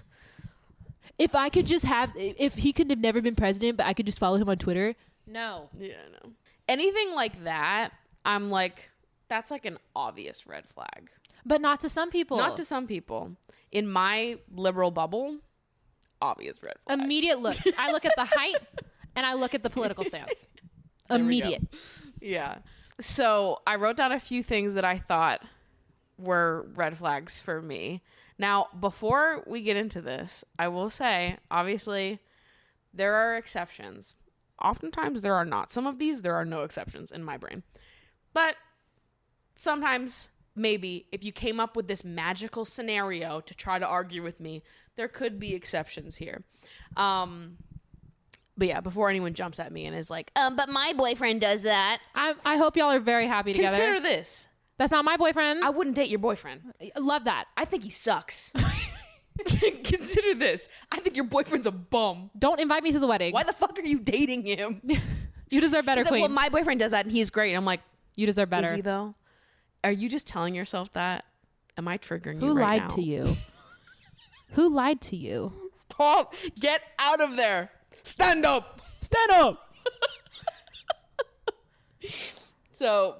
If I could just have, if he could have never been president, but I could just follow him on Twitter. No. Yeah, no. Anything like that, I'm like, that's like an obvious red flag. But not to some people. Not to some people. In my liberal bubble, obvious red flag. Immediate looks. I look at the height and I look at the political stance. There we Immediate. go. Yeah. So I wrote down a few things that I thought were red flags for me. Now, before we get into this, I will say, obviously, there are exceptions. Oftentimes, there are not. Some of these, there are no exceptions in my brain. But sometimes, maybe, if you came up with this magical scenario to try to argue with me, there could be exceptions here. But yeah, before anyone jumps at me and is like, but my boyfriend does that. I hope y'all are very happy together. Consider this. That's not my boyfriend. I wouldn't date your boyfriend. I love that. I think he sucks. Consider this. I think your boyfriend's a bum. Don't invite me to the wedding. Why the fuck are you dating him? You deserve better, He's like, queen. well, my boyfriend does that and he's great. I'm like, You deserve better. is he though? Are you just telling yourself that? Am I triggering you Who right lied now? to you? Who lied to you? Stop. Get out of there. Stand up. Stand up. So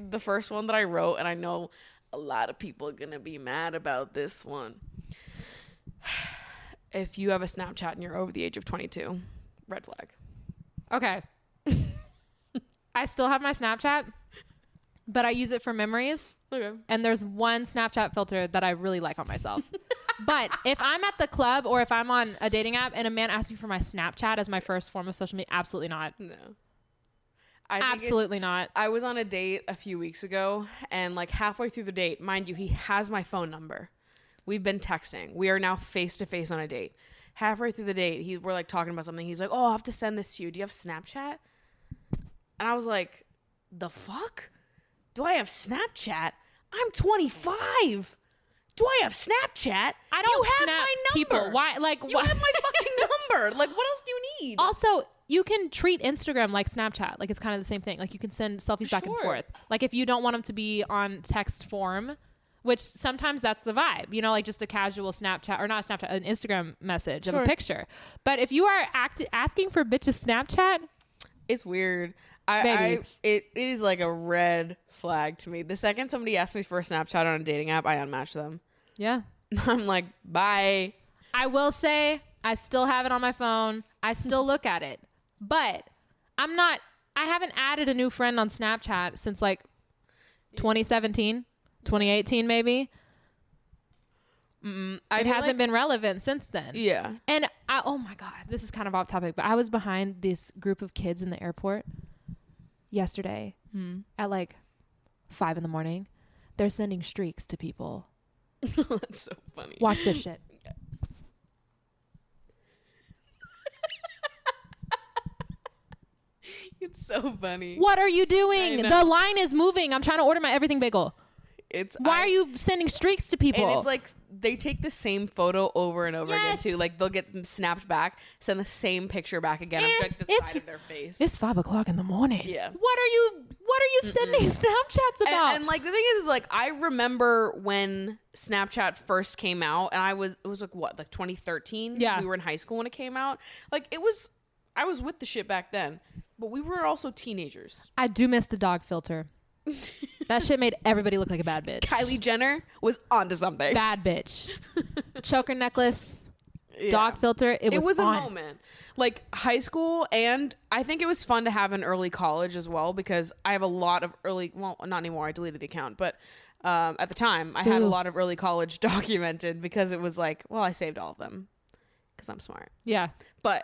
the first one that I wrote, and I know a lot of people are gonna be mad about this one. If you have a Snapchat and you're over the age of 22, red flag. Okay. I still have my Snapchat, but I use it for memories. Okay. And there's one Snapchat filter that I really like on myself. But if I'm at the club or if I'm on a dating app and a man asks me for my Snapchat as my first form of social media, absolutely not. No. I think Absolutely not. I was on a date a few weeks ago, and like halfway through the date, mind you, he has my phone number. We've been texting. We are now face to face on a date. Halfway through the date, we're like talking about something. He's like, "Oh, I'll have to send this to you. Do you have Snapchat?" And I was like, "The fuck? Do I have Snapchat? I'm 25. Do I have Snapchat? I don't You have snap my number. people. Why? Like, You why? have my fucking number. Like, what else do you need?" Also, you can treat Instagram like Snapchat. Like, it's kind of the same thing. Like, you can send selfies back and Sure. forth. Like, if you don't want them to be on text form, which sometimes that's the vibe, you know, like just a casual Snapchat or not Snapchat, an Instagram message of a picture. But if you are asking for bitches Snapchat, It's weird. It is like a red flag to me. The second somebody asks me for a Snapchat on a dating app, I unmatch them. yeah. I'm like, bye. I will say I still have it on my phone. I still look at it, but I haven't added a new friend on Snapchat since like 2017, 2018 maybe. It hasn't been relevant since then. Yeah. And oh my God, this is kind of off topic, but I was behind this group of kids in the airport yesterday at like 5 a.m. They're sending streaks to people. That's so funny. Watch this shit. It's so funny. What are you doing? The line is moving. I'm trying to order my everything bagel. Why are you sending streaks to people? And it's like they take the same photo over and over again too. Like they'll get them snapped back, send the same picture back again of like the side of their face. It's 5 o'clock in the morning. Yeah. What are you sending Snapchats about? And like the thing is like I remember when Snapchat first came out, and it was like what, like 2013? Yeah. We were in high school when it came out. Like I was with the shit back then, but we were also teenagers. I do miss the dog filter. That shit made everybody look like a bad bitch. Kylie Jenner was onto something. Bad bitch. Choker necklace, Yeah. dog filter. It was a on. moment. Like high school, and I think it was fun to have in early college as well, because I have a lot of well, not anymore. I deleted the account, but at the time I had a lot of early college documented because it was like, well, I saved all of them because I'm smart. Yeah. But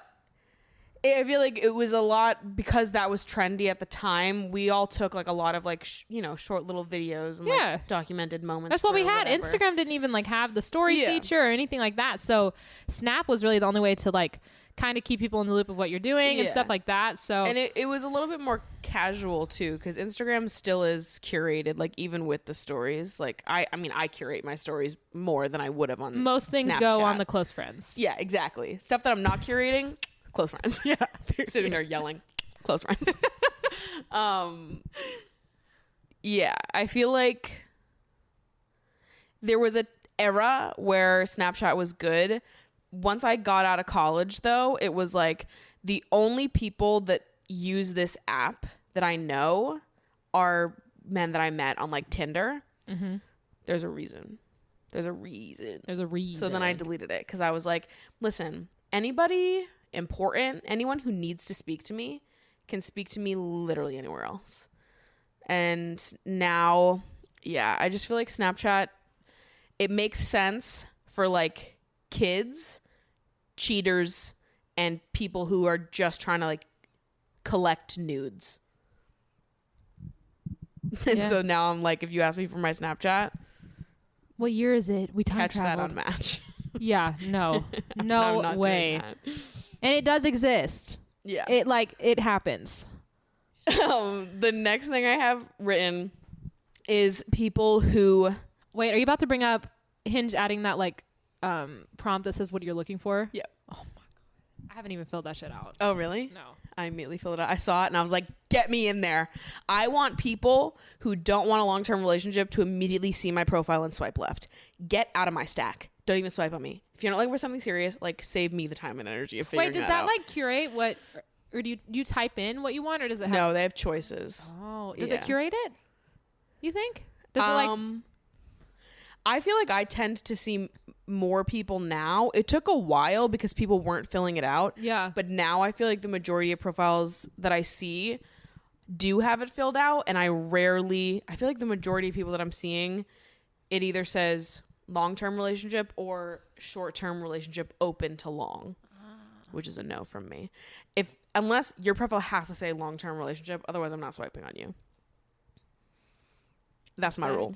I feel like it was a lot because that was trendy at the time. We all took like a lot of like, short little videos and like documented moments. That's what we for had. whatever. Instagram didn't even like have the story feature or anything like that. So Snap was really the only way to like kind of keep people in the loop of what you're doing and stuff like that. So and it was a little bit more casual too, because Instagram still is curated, like even with the stories. Like I mean I curate my stories more than I would have on most things Snapchat. go on the close friends. Yeah, exactly. Stuff that I'm not curating, close friends. Yeah. Sitting there yelling, close friends. Yeah, I feel like there was an era where Snapchat was good. Once I got out of college, though, it was like the only people that use this app that I know are men that I met on like Tinder. Mm-hmm. There's a reason. There's a reason. So then I deleted it because I was like, listen, anybody important, anyone who needs to speak to me can speak to me literally anywhere else. And now, yeah, I just feel like Snapchat, it makes sense for like kids, cheaters, and people who are just trying to like collect nudes. And so now I'm like, if you ask me for my Snapchat, What year is it? We time catch traveled. that on Match. Yeah, no. I'm No not way. doing And it does exist. Yeah. It happens. The next thing I have written is people who... Wait, are you about to bring up Hinge adding that like prompt that says what you're looking for? Yeah. Oh my God. I haven't even filled that shit out. Oh, really? No. I immediately filled it out. I saw it and I was like, get me in there. I want people who don't want a long-term relationship to immediately see my profile and swipe left. Get out of my stack. Don't even swipe on me. If you're not looking for something serious, like save me the time and energy of figuring Wait, does that that out. like curate what, or do you type in what you want, or does it have? No, they have choices. Oh, does Yeah. it curate it? You think? Does it like? I feel like I tend to see more people now. It took a while because people weren't filling it out. Yeah. But now I feel like the majority of profiles that I see do have it filled out. And I feel like the majority of people that I'm seeing, it either says long-term relationship or short-term relationship open to long, which is a no from me. Unless your profile has to say long-term relationship, otherwise I'm not swiping on you. That's my rule.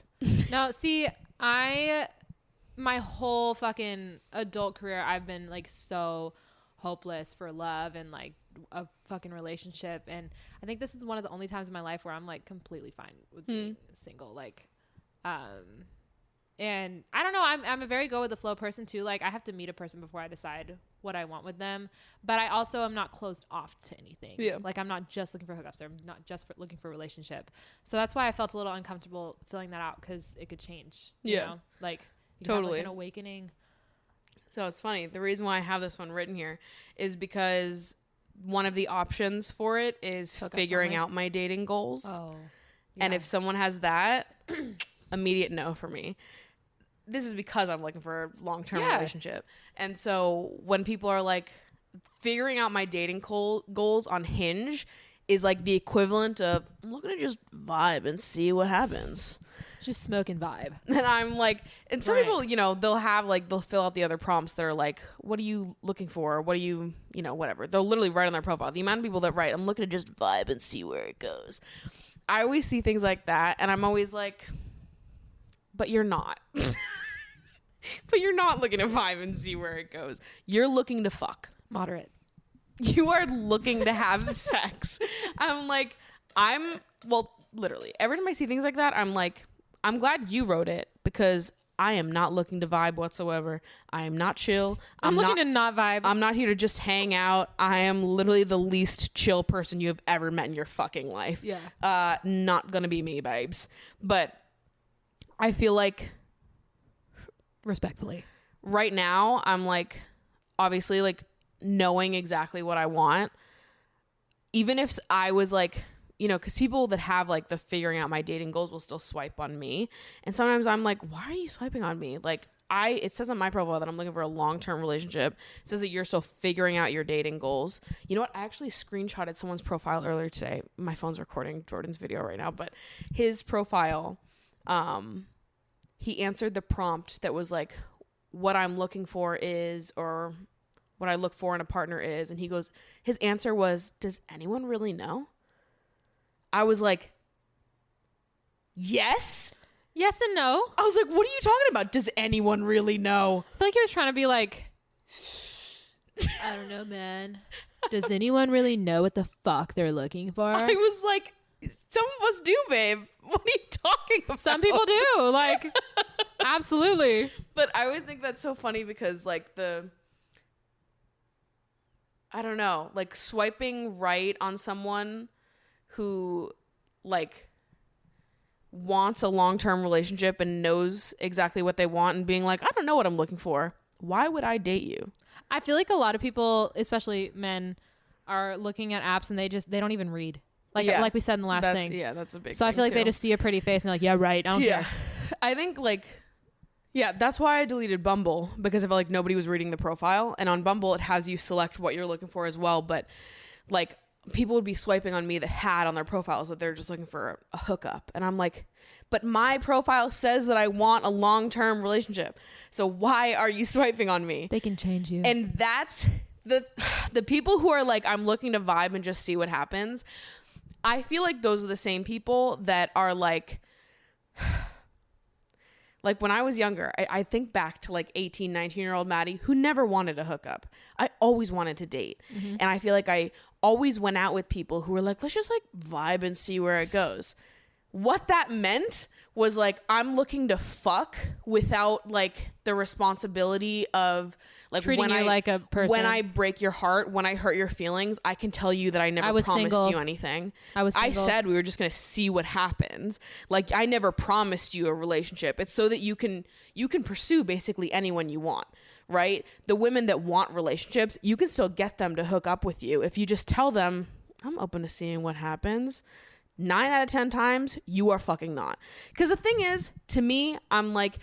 No, see, my whole fucking adult career, I've been like so hopeless for love and like a fucking relationship. And I think this is one of the only times in my life where I'm like completely fine with being single. Like, and I don't know, I'm a very go with the flow person too. Like I have to meet a person before I decide what I want with them. But I also am not closed off to anything. Yeah. Like I'm not just looking for hookups, or I'm not just looking for a relationship. So that's why I felt a little uncomfortable filling that out, because it could change. You Yeah. know? Like you can have, Totally. like, an awakening. So it's funny. The reason why I have this one written here is because one of the options for it is Hookups figuring only? out my dating goals. Oh. And if someone has that, immediate no for me. This is because I'm looking for a long-term Yeah. relationship. And so when people are like, figuring out my dating goals on Hinge is like the equivalent of, I'm looking to just vibe and see what happens. just smoke and vibe. And I'm like, and some Right. people, you know, they'll fill out the other prompts that are like, what are you looking for? What are you, you know, whatever. They'll literally write on their profile. The amount of people that write, I'm looking to just vibe and see where it goes. I always see things like that, and I'm always like, but you're not. But you're not looking to vibe and see where it goes. You're looking to fuck. Moderate. You are looking to have sex. I'm like, literally, every time I see things like that, I'm like, I'm glad you wrote it, because I am not looking to vibe whatsoever. I am not chill. I'm looking to not vibe. I'm not here to just hang out. I am literally the least chill person you have ever met in your fucking life. Yeah. Not gonna be me, babes. But I feel like Respectfully. right now I'm like, obviously, like, knowing exactly what I want. Even if I was like, you know, because people that have like the figuring out my dating goals will still swipe on me, and sometimes I'm like, why are you swiping on me? Like, it says on my profile that I'm looking for a long-term relationship. It says that you're still figuring out your dating goals. You know what? I actually screenshotted someone's profile earlier today. My phone's recording Jordan's video right now, but his profile, he answered the prompt that was like, what I'm looking for is, or what I look for in a partner is, and his answer was, does anyone really know? I was like, yes. Yes and no. I was like, what are you talking about? Does anyone really know? I feel like he was trying to be like, I don't know, man. Does anyone really know what the fuck they're looking for? I was like, some of us do, babe. What are you talking about? some people do. Like, absolutely. But I always think that's so funny because, like, I don't know, like, swiping right on someone who, like, wants a long-term relationship and knows exactly what they want and being like, I don't know what I'm looking for. Why would I date you? I feel like a lot of people, especially men, are looking at apps and they don't even read. Like, Yeah. like we said in the last thing. Yeah, that's a big So I thing, feel like they too. just see a pretty face and they're like, yeah, right. I don't care. I think, like, yeah, that's why I deleted Bumble, because I felt like nobody was reading the profile. And on Bumble, it has you select what you're looking for as well. But, like, people would be swiping on me that had on their profiles that they're just looking for a hookup. And I'm like, but my profile says that I want a long-term relationship. So why are you swiping on me? They can change you. And that's the people who are like, I'm looking to vibe and just see what happens. I feel like those are the same people that are like when I was younger, I think back to like 18, 19-year-old Maddie who never wanted a hookup. I always wanted to date. Mm-hmm. And I feel like I always went out with people who were like, let's just like vibe and see where it goes. What that meant was like, I'm looking to fuck without like the responsibility of like Treating you like a person. When I break your heart, when I hurt your feelings, I can tell you that I never was promised single. you anything. I was I single. said we were just going to see what happens. Like, I never promised you a relationship. It's so that you can pursue basically anyone you want, right? The women that want relationships, you can still get them to hook up with you if you just tell them, I'm open to seeing what happens. 9 out of 10 times, you are fucking not. Because the thing is, to me, I'm like,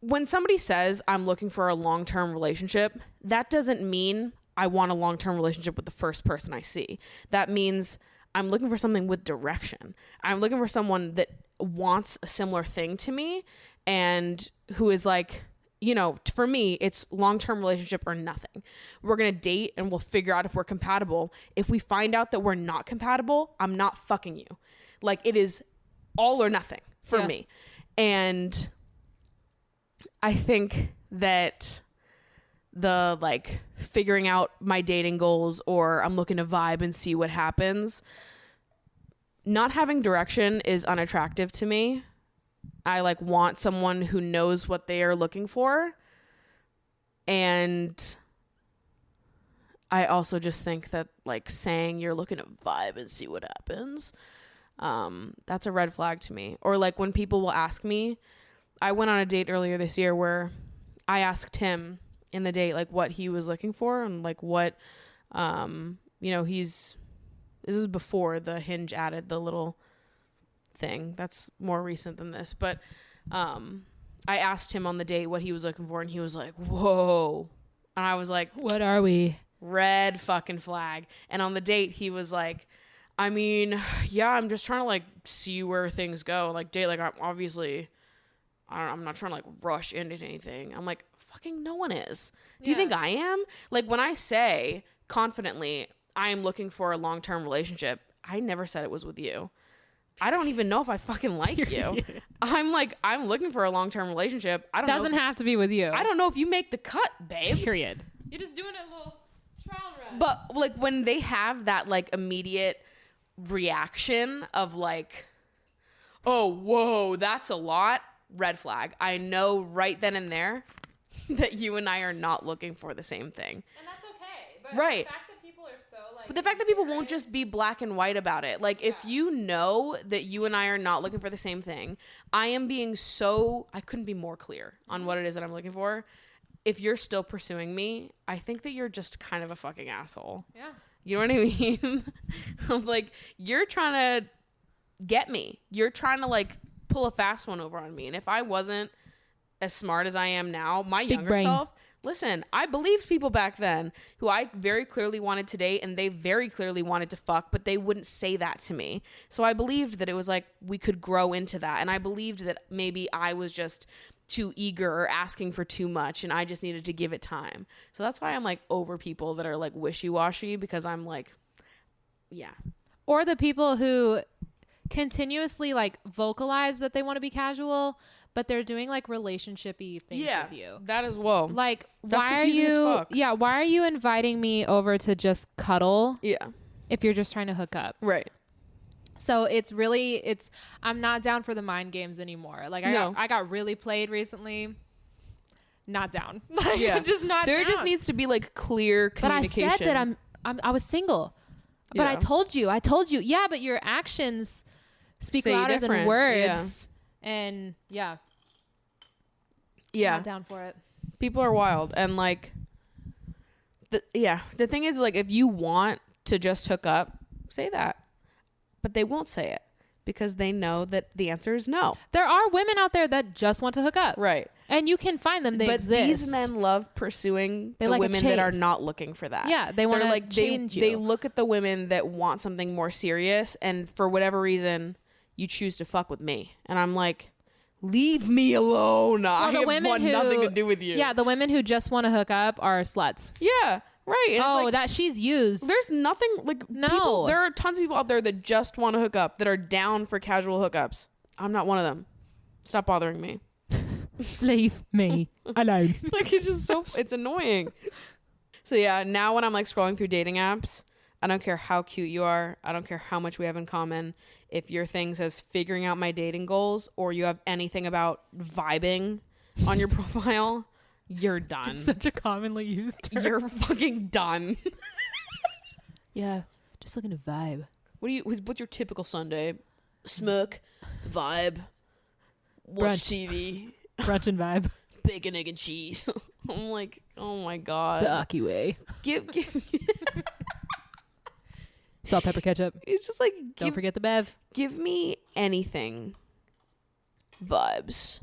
when somebody says I'm looking for a long-term relationship, that doesn't mean I want a long-term relationship with the first person I see. That means I'm looking for something with direction. I'm looking for someone that wants a similar thing to me and who is like, you know, for me, it's long-term relationship or nothing. We're going to date and we'll figure out if we're compatible. If we find out that we're not compatible, I'm not fucking you. Like, it is all or nothing for me. And I think that the like figuring out my dating goals or I'm looking to vibe and see what happens, not having direction is unattractive to me. I like want someone who knows what they are looking for. And I also just think that like saying you're looking to vibe and see what happens, that's a red flag to me. Or like when people will ask me, I went on a date earlier this year where I asked him in the date like what he was looking for and like what, this is before the Hinge added the little thing. That's more recent than this. But I asked him on the date what he was looking for, and he was like, whoa. And I was like, What are we? red fucking flag. And on the date, he was like, I mean, yeah, I'm just trying to like see where things go. Like date, like I'm not trying to like rush into anything. I'm like, fucking no one is. Do you think I am? Like when I say confidently, I am looking for a long-term relationship, I never said it was with you. I don't even know if I fucking like you. I'm like, I'm looking for a long-term relationship. I don't know. Doesn't have to be with you. I don't know if you make the cut, babe. Period. You're just doing a little trial run. But like when they have that like immediate reaction of like, oh, whoa, that's a lot, red flag. I know right then and there that you and I are not looking for the same thing. And that's okay. But Right. the fact that people are so like, But the fact that people won't just be black and white about it. Like if you know that you and I are not looking for the same thing, I am being I couldn't be more clear on what it is that I'm looking for. If you're still pursuing me, I think that you're just kind of a fucking asshole. Yeah. You know what I mean? I'm like, you're trying to get me. You're trying to like pull a fast one over on me. And if I wasn't as smart as I am now, my younger brain. self, listen, I believed people back then who I very clearly wanted to date and they very clearly wanted to fuck, but they wouldn't say that to me. So I believed that it was like we could grow into that. And I believed that maybe I was just too eager or asking for too much and I just needed to give it time. So that's why I'm like over people that are like wishy-washy, because I'm like, yeah. Or the people who continuously like vocalize that they want to be casual, but they're doing like relationship-y things with you. That as well. Like, That's why are confusing as you? fuck. Yeah, why are you inviting me over to just cuddle Yeah. if you're just trying to hook up? Right. So I'm not down for the mind games anymore. Like I got really played recently. Not down. Like, Yeah. just not. There down. just needs to be like clear But I communication. said that I was single. But I Yeah. told you. Yeah, but your actions speak Say louder different. than words. And yeah, Yeah. not down for it. People are wild. And like, the thing is like, if you want to just hook up, say that. But they won't say it because they know that the answer is no. There are women out there that just want to hook up. Right. And you can find them. They But exist. these men love pursuing They the like a women that are chase. not looking for that. Yeah, they They're wanna like change they you. look at the women that want something more serious, and for whatever reason, you choose to fuck with me, and I'm like, leave me alone. I have want nothing to do with you. Yeah, the women who just want to hook up are sluts. Yeah. Right. And it's Oh, like, that she's used. there's nothing like No. there are tons of people out there that just want to hook up, that are down for casual hookups. I'm not one of them. Stop bothering me. Leave me alone. Like it's just it's annoying. So yeah, now when I'm like scrolling through dating apps, I don't care how cute you are. I don't care how much we have in common. If your thing says figuring out my dating goals, or you have anything about vibing on your profile, you're done. Such a commonly used term. You're fucking done. Yeah, just looking to vibe. What's your typical Sunday? Smoke, vibe, watch Brunch. TV, Brunch and vibe. bacon, egg, and cheese. I'm like, oh my god. The Aki way. Give Salt, pepper, ketchup. it's just like Don't forget the bev. give me anything. Vibes.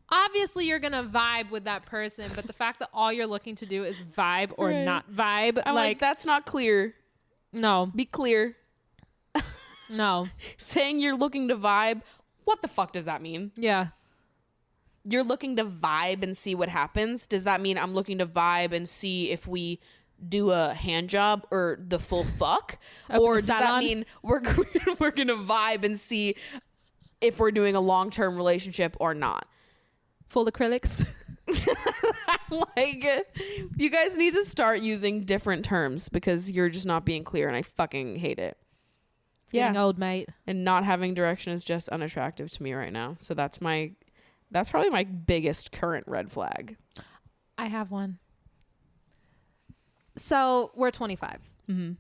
Obviously, you're gonna vibe with that person, but the fact that all you're looking to do is vibe or Right. not vibe, I'm like, that's not clear. no, Be clear. no, Saying you're looking to vibe, what the fuck does that mean? yeah. You're looking to vibe and see what happens? Does that mean I'm looking to vibe and see if we do a hand job or the full fuck? Or the does that salon? mean we're going to vibe and see if we're doing a long-term relationship or not? Full acrylics. Like, you guys need to start using different terms because you're just not being clear, and I fucking hate it. It's getting old, mate. And not having direction is just unattractive to me right now. So that's probably my biggest current red flag. I have one. So we're 25. Mm-hmm.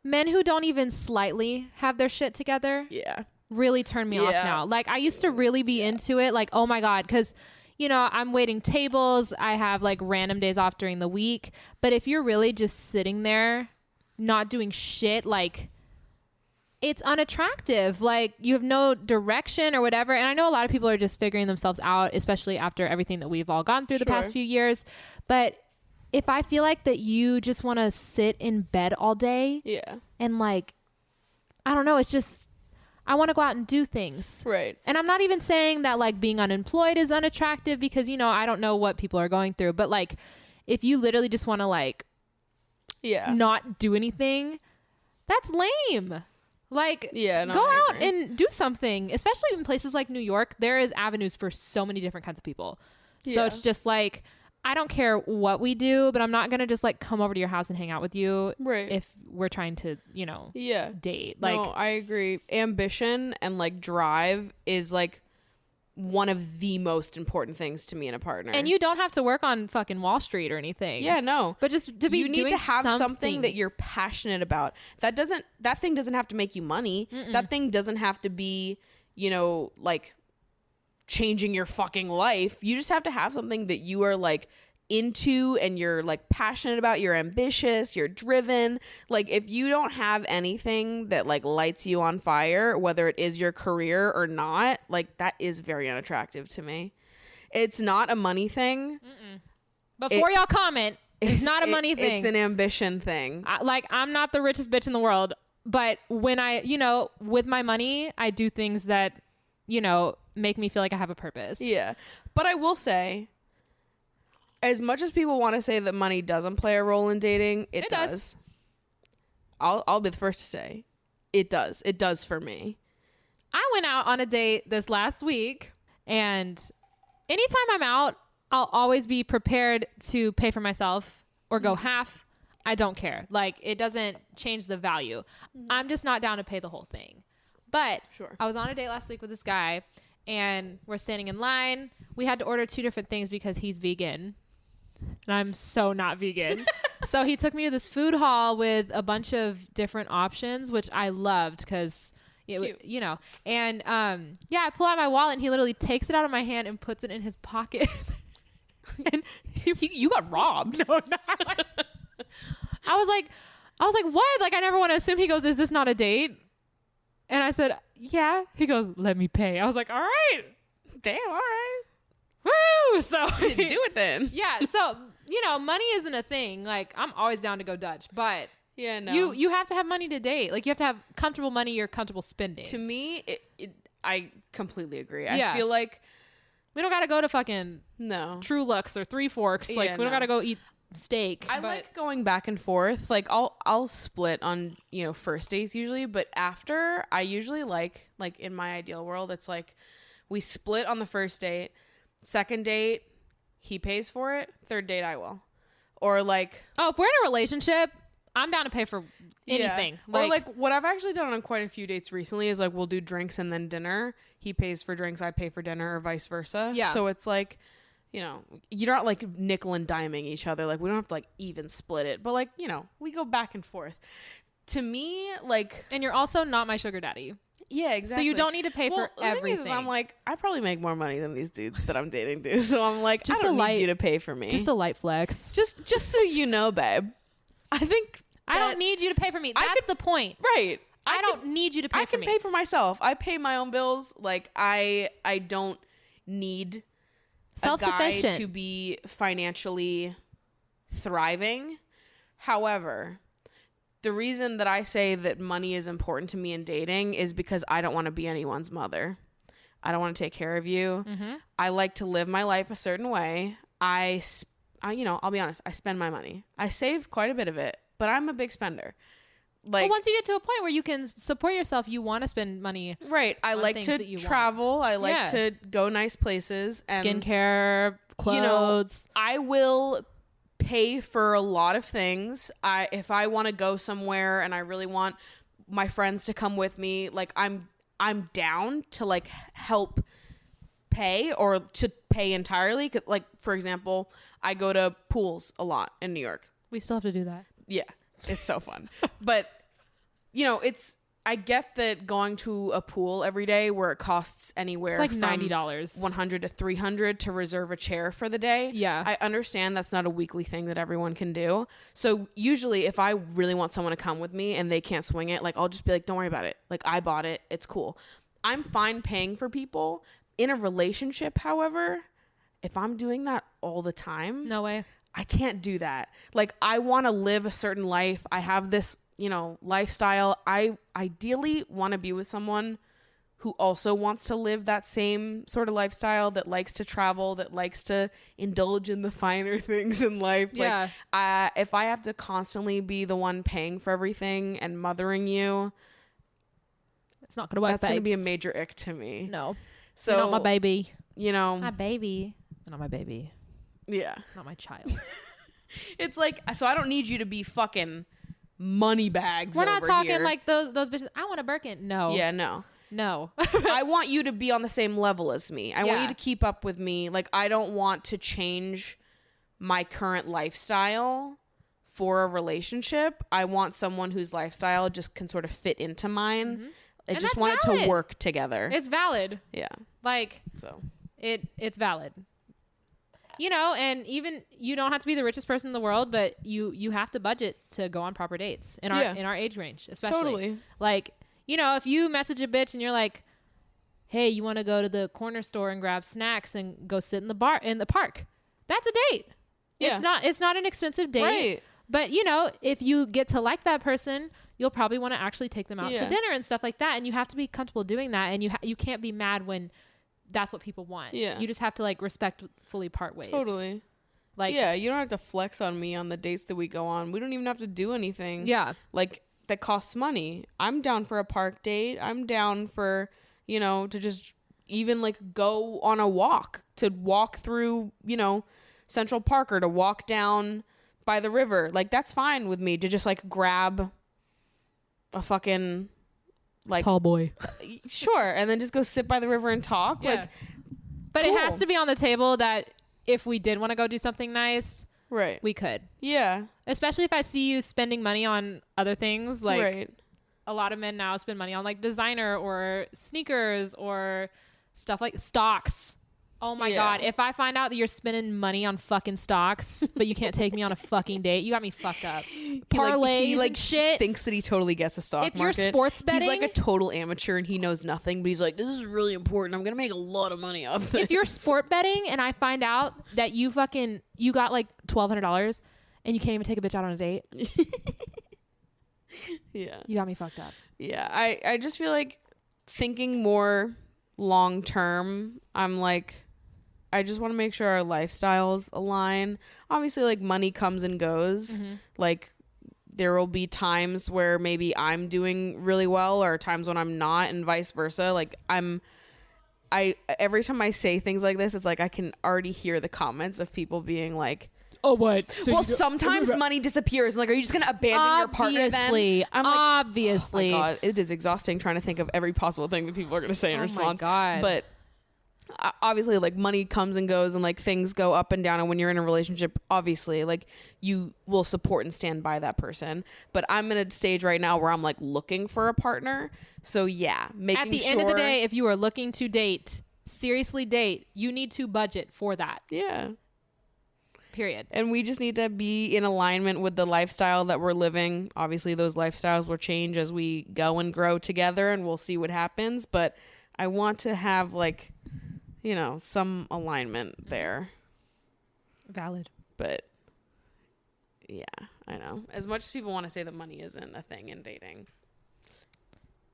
Men who don't even slightly have their shit together Yeah. really turn me off Yeah. now. Like I used to really be into it. Like, oh my God. Cause you know, I'm waiting tables. I have like random days off during the week. But if you're really just sitting there, not doing shit, like it's unattractive. Like you have no direction or whatever. And I know a lot of people are just figuring themselves out, especially after everything that we've all gone through the past few years. But if I feel like that you just want to sit in bed all day Yeah. and like, I don't know, it's just, I want to go out and do things. Right. And I'm not even saying that like being unemployed is unattractive because, you know, I don't know what people are going through. But like, if you literally just want to like Yeah. not do anything, that's lame. Like, Yeah, no, go I out agree. and do something, especially in places like New York. There is avenues for so many different kinds of people. So Yeah. it's just like, I don't care what we do, but I'm not going to just like come over to your house and hang out with you Right. if we're trying to, you know, Yeah. date. Like, No, I agree. Ambition and like drive is like one of the most important things to me in a partner. and you don't have to work on fucking Wall Street or anything. Yeah, no. But just to be you need doing to have something something that you're passionate about. That thing doesn't have to make you money. That thing doesn't have to be, you know, like changing your fucking life. You just have to have something that you are like into and you're like passionate about. You're ambitious, you're driven. Like if you don't have anything that like lights you on fire, whether it is your career or not, like that is very unattractive to me. It's not a money thing. Before y'all comment, it's not a money thing. It's an ambition thing. Like, I'm not the richest bitch in the world, but when I, you know, with my money, I do things that, you know, make me feel like I have a purpose. Yeah. But I will say, as much as people want to say that money doesn't play a role in dating, it does. does. I'll be the first to say it does. It does for me. I went out on a date this last week, and anytime I'm out, I'll always be prepared to pay for myself or go half. I don't care. Like, it doesn't change the value. I'm just not down to pay the whole thing. But Sure. I was on a date last week with this guy, and we're standing in line. We had to order 2 different things because he's vegan. And I'm so not vegan. So he took me to this food hall with a bunch of different options, which I loved because, you know. And yeah, I pull out my wallet and he literally takes it out of my hand and puts it in his pocket. And You got robbed. I was like, what? Like, I never want to assume. He goes, is this not a date? And I said, yeah. He goes, let me pay. I was like, all right. Damn, all right. Woo! So Do it then. yeah. So, you know, money isn't a thing. Like, I'm always down to go Dutch, but Yeah, no. you have to have money to date. Like, you have to have comfortable money you're comfortable spending. To me, I completely agree. Yeah. I feel like We don't got to go to fucking no. True Looks or Three Forks. Like, Yeah, we don't no. got to go eat steak. I but like going back and forth. Like I'll split on, you know, first dates usually, but after I usually like in my ideal world, it's like we split on the first date, second date, he pays for it, third date I will. Or like oh, if we're in a relationship, I'm down to pay for anything. Yeah. Or like what I've actually done on quite a few dates recently is like we'll do drinks and then dinner. He pays for drinks, I pay for dinner, or vice versa. Yeah. So it's like, you know, you're not like nickel and diming each other. Like we don't have to like even split it, but like, you know, we go back and forth. To me, like, and you're also not my sugar daddy. yeah, exactly. So you don't need to pay Well, for the thing everything. is, I'm like, I probably make more money than these dudes that I'm dating do. So I'm like, Just I don't a need light- you to pay for me. just a light flex. just so you know, babe. I think I don't need you to pay for me. I That's could- the point. right. I don't need you to pay I for can me. pay for myself. I pay my own bills. Like I don't need a guy Self-sufficient. to be financially thriving. However, the reason that I say that money is important to me in dating is because I don't want to be anyone's mother. I don't want to take care of you. Mm-hmm. I like to live my life a certain way. You know, I'll be honest. I spend my money. I save quite a bit of it, but I'm a big spender. Like, But once you get to a point where you can support yourself, you want to spend money. right. I on like things to that you want. travel. I like Yeah. to go nice places. And Skincare, you know, clothes. I will pay for a lot of things. If I want to go somewhere and I really want my friends to come with me, like I'm down to like help pay or to pay entirely. 'Cause, like, for example, I go to pools a lot in New York. We still have to do that. Yeah, it's so fun. But, you know, I get that going to a pool every day where it costs anywhere It's like from $90. $100 to $300 to reserve a chair for the day. Yeah. I understand that's not a weekly thing that everyone can do. So usually if I really want someone to come with me and they can't swing it, like, I'll just be like, don't worry about it. Like, I bought it. It's cool. I'm fine paying for people. In a relationship, however, if I'm doing that all the time, No way. I can't do that. Like, I want to live a certain life. I have this, you know, lifestyle. I ideally want to be with someone who also wants to live that same sort of lifestyle, that likes to travel, that likes to indulge in the finer things in life. Yeah. Like, if I have to constantly be the one paying for everything and mothering you, It's not gonna work. that's going to be a babes. major ick to me. No. So, You're not my baby. you know, My baby. Not my baby. yeah. Not my child. It's like, so I don't need you to be fucking money bags. We're not over talking here. like those bitches. I want a Birkin. No. Yeah, no. No. I want you to be on the same level as me. I want Yeah. you to keep up with me. Like, I don't want to change my current lifestyle for a relationship. I want someone whose lifestyle just can sort of fit into mine. I And just that's want it to valid. work together. It's valid. Yeah. Like So, it's valid. You know, and even you don't have to be the richest person in the world, but you have to budget to go on proper dates in our Yeah. in our age range, especially. Totally. Like, you know, if you message a bitch and you're like, "Hey, you want to go to the corner store and grab snacks and go sit in the park?" That's a date. Yeah. It's not an expensive date. Right. But, you know, if you get to like that person, you'll probably want to actually take them out Yeah. to dinner and stuff like that, and you have to be comfortable doing that, and you can't be mad when that's what people want. Yeah. You just have to like respectfully part ways. totally. Like, Yeah, you don't have to flex on me on the dates that we go on. We don't even have to do anything. yeah. Like, that costs money. I'm down for a park date. I'm down for, you know, to just even like go on a walk, to walk through, you know, Central Park, or to walk down by the river. Like, that's fine with me, to just like grab a fucking like Tall boy. sure, and then just go sit by the river and talk. Yeah. Like, But it cool. has to be on the table that if we did want to go do something nice, right. we could. Yeah. Especially if I see you spending money on other things. Like, right. a lot of men now spend money on like designer or sneakers or stuff like stocks. Oh my Yeah. God. If I find out that you're spending money on fucking stocks, but you can't take me on a fucking date, you got me fucked up. Parlays and shit. Thinks that he totally gets a stock If you're market. sports he's like betting- a total amateur and he knows nothing, but he's like, this is really important. I'm gonna make a lot of money off this. If you're sport betting and I find out that you got like $1,200 and you can't even take a bitch out on a date, yeah, you got me fucked up. yeah. I just feel like thinking more long term. I'm like, I just want to make sure our lifestyles align. Obviously, like, money comes and goes. Like, there will be times where maybe I'm doing really well, or times when I'm not, and vice versa. Like, every time I say things like this, it's like I can already hear the comments of people being like, Oh, what? So well, sometimes money disappears. Like, are you just going to abandon your partner then? I'm like, obviously. oh my God, it is exhausting trying to think of every possible thing that people are going to say in Oh my response. God. But obviously, like, money comes and goes, and like things go up and down. And when you're in a relationship, obviously, like, you will support and stand by that person. But I'm in a stage right now where I'm like looking for a partner. So yeah, making At the sure, end of the day, if you are looking to date, seriously date, you need to budget for that. yeah. Period. And we just need to be in alignment with the lifestyle that we're living. Obviously, those lifestyles will change as we go and grow together, and we'll see what happens. But I want to have, like, you know, some alignment there. Valid. But yeah, I know. As much as people want to say that money isn't a thing in dating,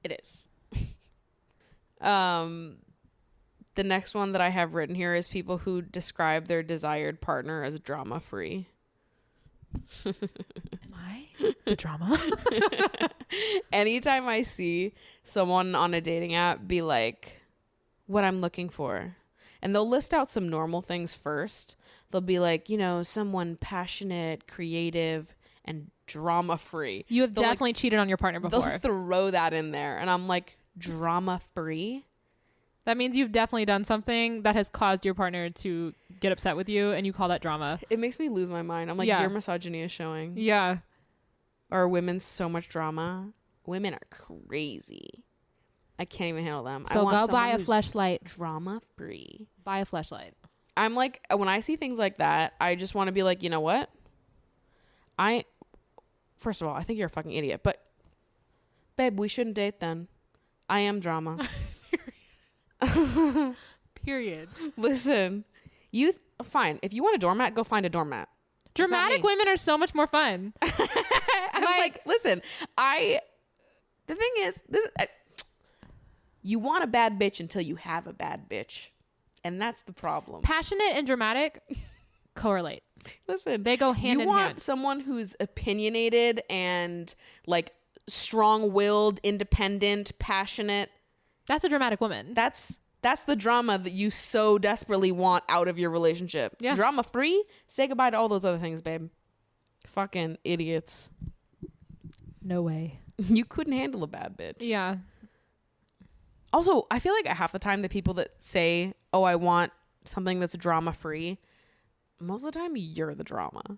it is. The next one that I have written here is people who describe their desired partner as drama free. Am I the drama? Anytime I see someone on a dating app be like, what I'm looking for, and they'll list out some normal things first. They'll be like, you know, someone passionate, creative, and drama free. You have They'll, like, definitely cheated on your partner before. They'll throw that in there, and I'm like, drama free? That means you've definitely done something that has caused your partner to get upset with you, and you call that drama. It makes me lose my mind. I'm like, Yeah. your misogyny is showing. Yeah. Are women so much drama? Women are crazy. I can't even handle them. I So want go someone buy a who's fleshlight. drama free. Buy a fleshlight. I'm like, when I see things like that, I just want to be like, you know what? First of all, I think you're a fucking idiot, but babe, we shouldn't date then. I am drama. Period. Listen, fine. If you want a doormat, go find a doormat. Dramatic me. women are so much more fun. I'm like, listen, the thing is, you want a bad bitch until you have a bad bitch. And that's the problem. Passionate and dramatic correlate. Listen, They go hand you in want hand. someone who's opinionated and like strong-willed, independent, passionate. That's a dramatic woman. That's the drama that you so desperately want out of your relationship. Yeah. Drama free, say goodbye to all those other things, babe. Fucking idiots. No way. You couldn't handle a bad bitch. Yeah. Also, I feel like half the time the people that say, oh, I want something that's drama free, most of the time you're the drama.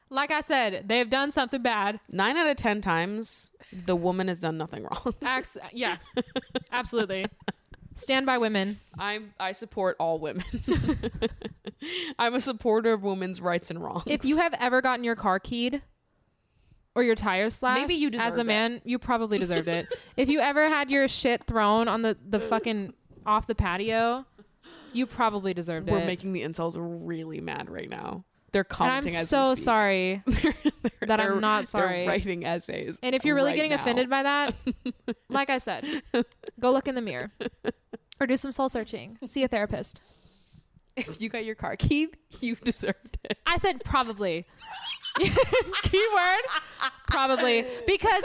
Like I said, they've done something bad. 9 out of 10 times, the woman has done nothing wrong. Yeah, absolutely. Stand by women. I support all women. I'm a supporter of women's rights and wrongs. If you have ever gotten your car keyed or your tires slashed, Maybe you as deserved a it. man, you probably deserved it. If you ever had your shit thrown on the fucking off the patio, you probably deserved We're it. making the incels really mad right now. They're And I'm commenting as so we speak. sorry that I'm not They're sorry. writing essays. And if you're really right getting now. offended by that, like I said, go look in the mirror or do some soul searching. See a therapist. If you got your car keyed, you deserved it. I said probably. Keyword probably, because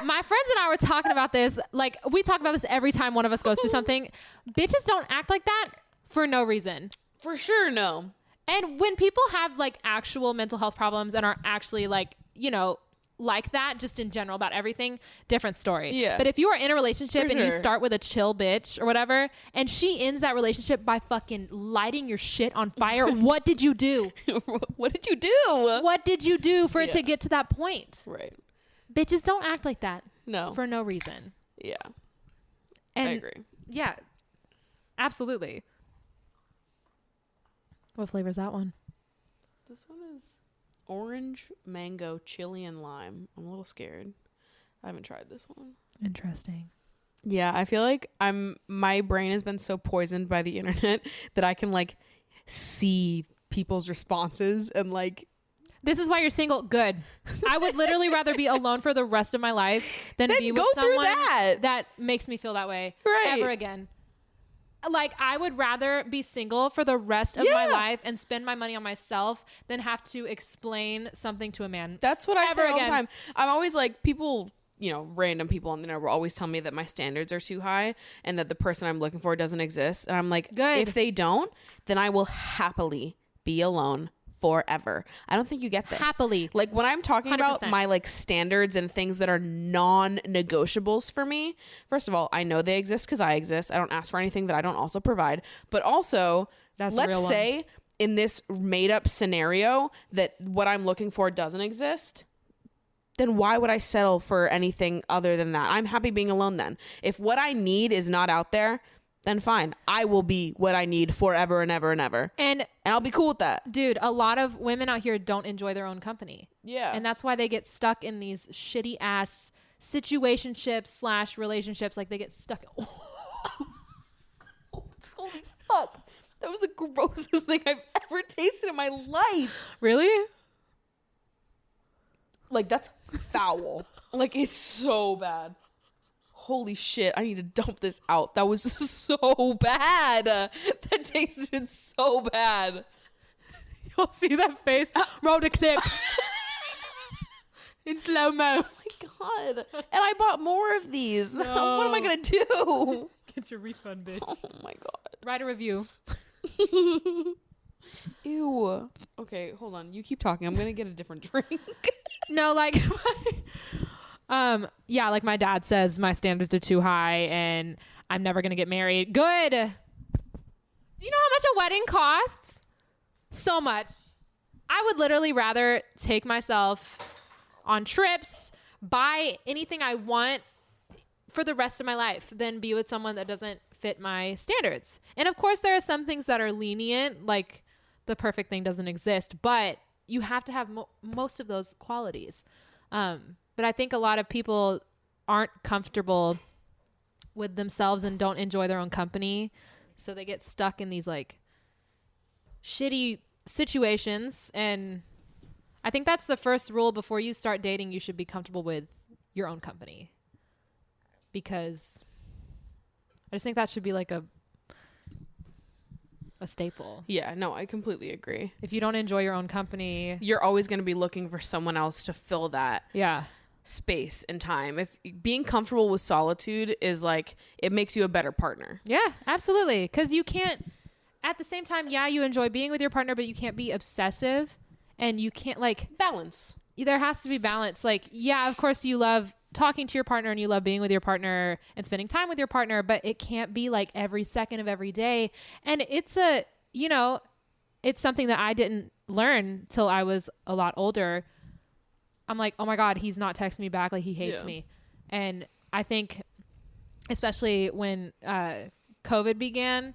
my friends and I were talking about this. Like, we talk about this every time one of us goes to something. Bitches don't act like that for no reason. For sure, no. And when people have like actual mental health problems and are actually like, like that, just in general about everything, different story. Yeah. But if you are in a relationship For and you sure. start with a chill bitch or whatever, and she ends that relationship by fucking lighting your shit on fire, what did you do? What did you do? What did you do for it to Yeah. get to that point? Right. Bitches don't act like that No. for no reason. Yeah. And I agree. yeah, absolutely. What flavor is that one? This one is orange, mango, chili, and lime. I'm a little scared. I haven't tried this one. Interesting. Yeah, I feel like my brain has been so poisoned by the internet that I can like see people's responses and like This is why you're single. Good. I would literally rather be alone for the rest of my life than Then be with go through someone that. makes me feel that way Right. ever again. Like, I would rather be single for the rest of my Yeah. life and spend my money on myself than have to explain something to a man. That's what I Ever say all the again. time. I'm always like, people, random people on the internet will always tell me that my standards are too high and that the person I'm looking for doesn't exist. And I'm like, Good. if they don't, then I will happily be alone forever. I don't think you get this. Happily. Like when I'm talking about 100%. my like standards and things that are non-negotiables for me, first of all, I know they exist because I exist. I don't ask for anything that I don't also provide. But also, That's a let's real one. say in this made up scenario that what I'm looking for doesn't exist, then why would I settle for anything other than that? I'm happy being alone then. If what I need is not out there, then fine. I will be what I need forever and ever and ever. And And I'll be cool with that. dude, a lot of women out here don't enjoy their own company. Yeah. And that's why they get stuck in these shitty ass situationships / relationships. Like, they get stuck. Holy fuck. That was the grossest thing I've ever tasted in my life. Really? Like, that's foul. Like, it's so bad. Holy shit, I need to dump this out. That was so bad. That tasted so bad. You'll see that face. Roll the clip. In slow-mo. Oh my god. And I bought more of these. What am I going to do? Get your refund, bitch. Oh my god. Write a review. Ew. Okay, hold on. You keep talking. I'm going to get a different drink. No, like, yeah, like my dad says my standards are too high, and I'm never going to get married. Good. Do you know how much a wedding costs? So much. I would literally rather take myself on trips, buy anything I want for the rest of my life than be with someone that doesn't fit my standards. And of course, there are some things that are lenient, like the perfect thing doesn't exist, but you have to have most of those qualities. But I think a lot of people aren't comfortable with themselves and don't enjoy their own company. So they get stuck in these like shitty situations. And I think that's the first rule before you start dating. You should be comfortable with your own company, because I just think that should be like a staple. Yeah, no, I completely agree. If you don't enjoy your own company, You're always going to be looking for someone else to fill that yeah. space and time. If being comfortable with solitude is like, it makes you a better partner. Yeah, absolutely. Because you can't, at the same time, yeah, you enjoy being with your partner, but you can't be obsessive, and you can't like, Balance. there has to be balance. Like, yeah, of course you love talking to your partner and you love being with your partner and spending time with your partner, but it can't be like every second of every day. And it's it's something that I didn't learn till I was a lot older. I'm like, oh my God, he's not texting me back. Like, he hates me. And I think especially when COVID began,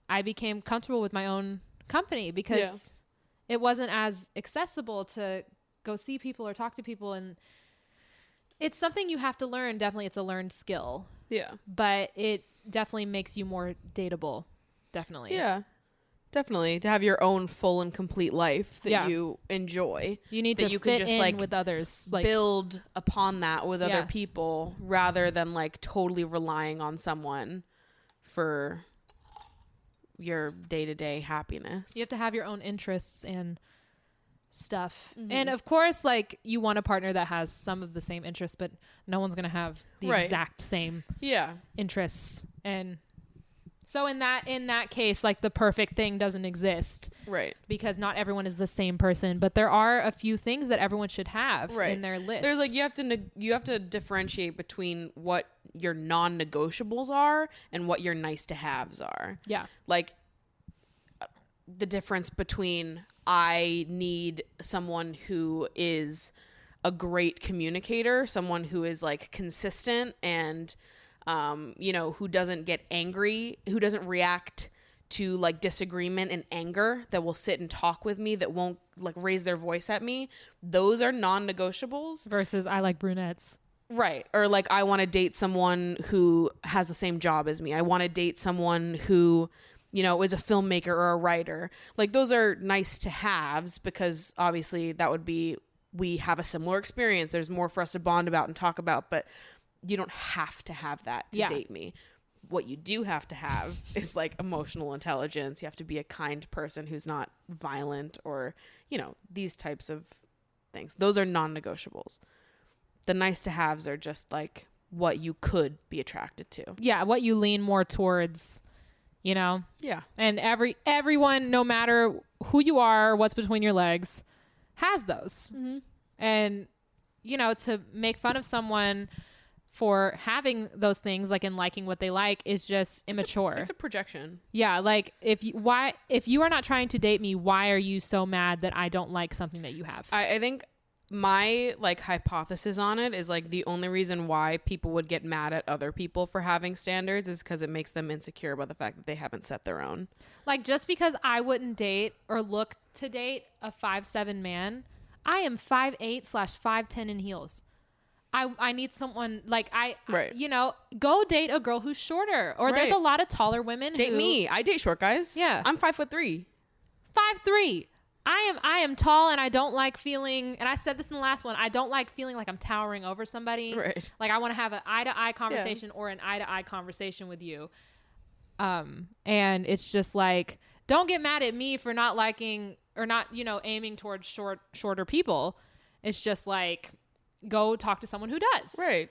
I became comfortable with my own company because it wasn't as accessible to go see people or talk to people. And it's something you have to learn. Definitely, it's a learned skill. Yeah. But it definitely makes you more dateable. Definitely. Yeah. Definitely. To have your own full and complete life that you enjoy. You need that to you fit can just in like with others. Like, build upon that with other Yeah. people rather than like totally relying on someone for your day-to-day happiness. you have to have your own interests and stuff. And of course, like, you want a partner that has some of the same interests, but no one's going to have the Right. exact same Yeah. interests. And so in that case, like, the perfect thing doesn't exist Right. because not everyone is the same person, but there are a few things that everyone should have Right. in their list. There's like you have to differentiate between what your non-negotiables are and what your nice to haves are. yeah. Like the difference between I need someone who is a great communicator, someone who is like consistent and who doesn't get angry, who doesn't react to like disagreement and anger, that will sit and talk with me, that won't like raise their voice at me. Those are non-negotiables. Versus I like brunettes. Right. Or like I want to date someone who has the same job as me. I want to date someone who, is a filmmaker or a writer. Like those are nice to haves because obviously that would be, we have a similar experience. There's more for us to bond about and talk about, but you don't have to have that to date me. What you do have to have is like emotional intelligence. You have to be a kind person who's not violent or, these types of things. Those are non-negotiables. The nice to haves are just like what you could be attracted to. Yeah. What you lean more towards, Yeah. and everyone, no matter who you are, what's between your legs, has those. Mm-hmm. And, to make fun of someone for having those things, like, and liking what they like, is just immature. It's a projection. Yeah. Like, if you are not trying to date me, why are you so mad that I don't like something that you have? I think my like hypothesis on it is like the only reason why people would get mad at other people for having standards is because it makes them insecure about the fact that they haven't set their own. Like, just because I wouldn't date or look to date a 5'7" man, I am 5'8/5'10" in heels. I need someone like Right. go date a girl who's shorter, or there's Right. a lot of taller women. Date me. I date short guys. Yeah. I'm 5'3". 5'3". I am tall, and I don't like feeling, and I said this in the last one, I don't like feeling like I'm towering over somebody. Right. Like, I want to have an eye-to-eye conversation or an eye-to-eye conversation with you. And it's just like, don't get mad at me for not liking or not, aiming towards shorter people. It's just like, go talk to someone who does. Right.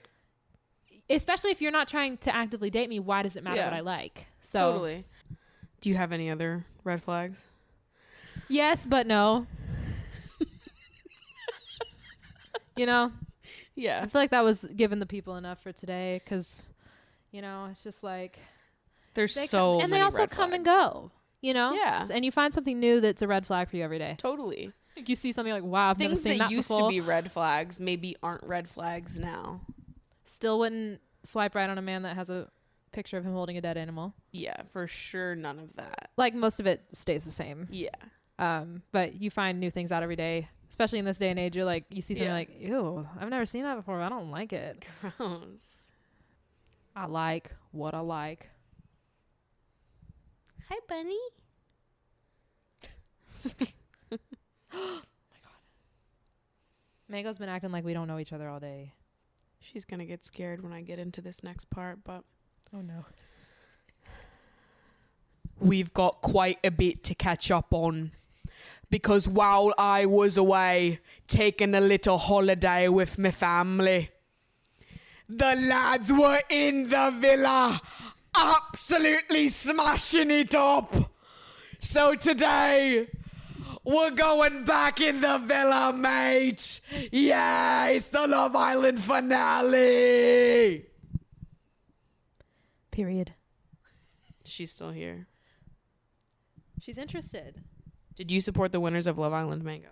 Especially if you're not trying to actively date me, why does it matter Yeah. what I like? So Totally. Do you have any other red flags? yes, but no. I Yeah. feel like that was giving the people enough for today because, You know, it's just like There's they so and many they also red come and flags. go. You know, Yeah. and you find something new that's a red flag for you every day. Totally. Like you see something like, wow, I've never Things seen that that used before. to be red flags maybe aren't red flags now. Still wouldn't swipe right on a man that has a picture of him holding a dead animal. Yeah, for sure. None of that. Like most of it stays the same. Yeah. But you find new things out every day, especially in this day and age. You're like, you see something Yeah. like, ew, I've never seen that before. I don't like it. Gross. I like what I like. Hi, bunny. Mango's been acting like we don't know each other all day. She's gonna get scared when I get into this next part, but Oh no. we've got quite a bit to catch up on. Because while I was away taking a little holiday with my family, the lads were in the villa, absolutely smashing it up. So today, we're going back in the villa, mate. Yeah, it's the Love Island finale. Period. She's still here. She's interested. Did you support the winners of Love Island, Mango?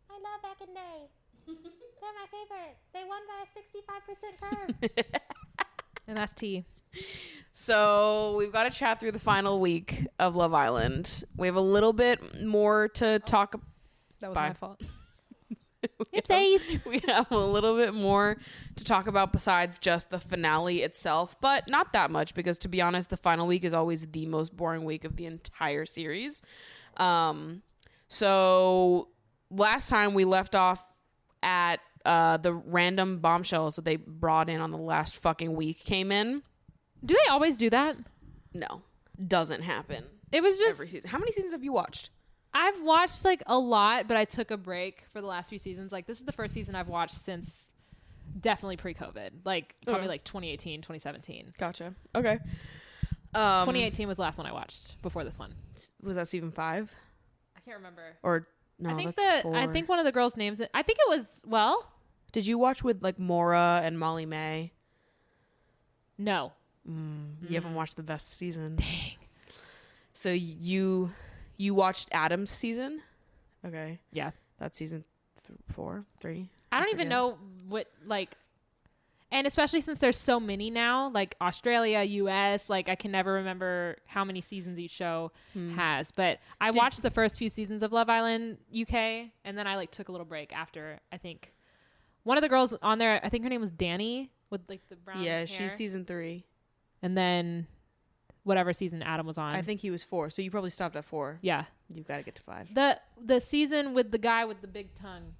I love Back in Day. They're my favorite. They won by a 65% curve. And that's T. So we've got to chat through the final week of Love Island. We have a little bit more to talk. That was Bye. my fault. Oopsies. We have a little bit more to talk about besides just the finale itself, but not that much because, to be honest, the final week is always the most boring week of the entire series. So last time we left off at the random bombshells that they brought in on the last fucking week came in. Do they always do that? No, doesn't happen It was just every season. How many seasons have you watched? I've watched like a lot, but I took a break for the last few seasons. Like this is the first season I've watched since definitely pre-COVID. Like probably Okay. like 2018, 2017. Gotcha. Okay. 2018 was the last one I watched before this one. Was that season 5 I can't remember. or no? I think that's 4. I think one of the girls' names. I think it was Did you watch with like Maura and Molly May? No. You haven't watched the best season. Dang. So you watched Adam's season? Okay. Yeah. That's season 4, 3. I don't even forget. know what like, and especially since there's so many now, like Australia, US, like I can never remember how many seasons each show has. But I watched the first few seasons of Love Island UK, and then I like took a little break after. I think one of the girls on there, I think her name was Danny with like the brown Yeah, hair. she's season 3. And then whatever season Adam was on. I think he was 4. So you probably stopped at 4. Yeah. You've got to get to 5. The season with the guy with the big tongue.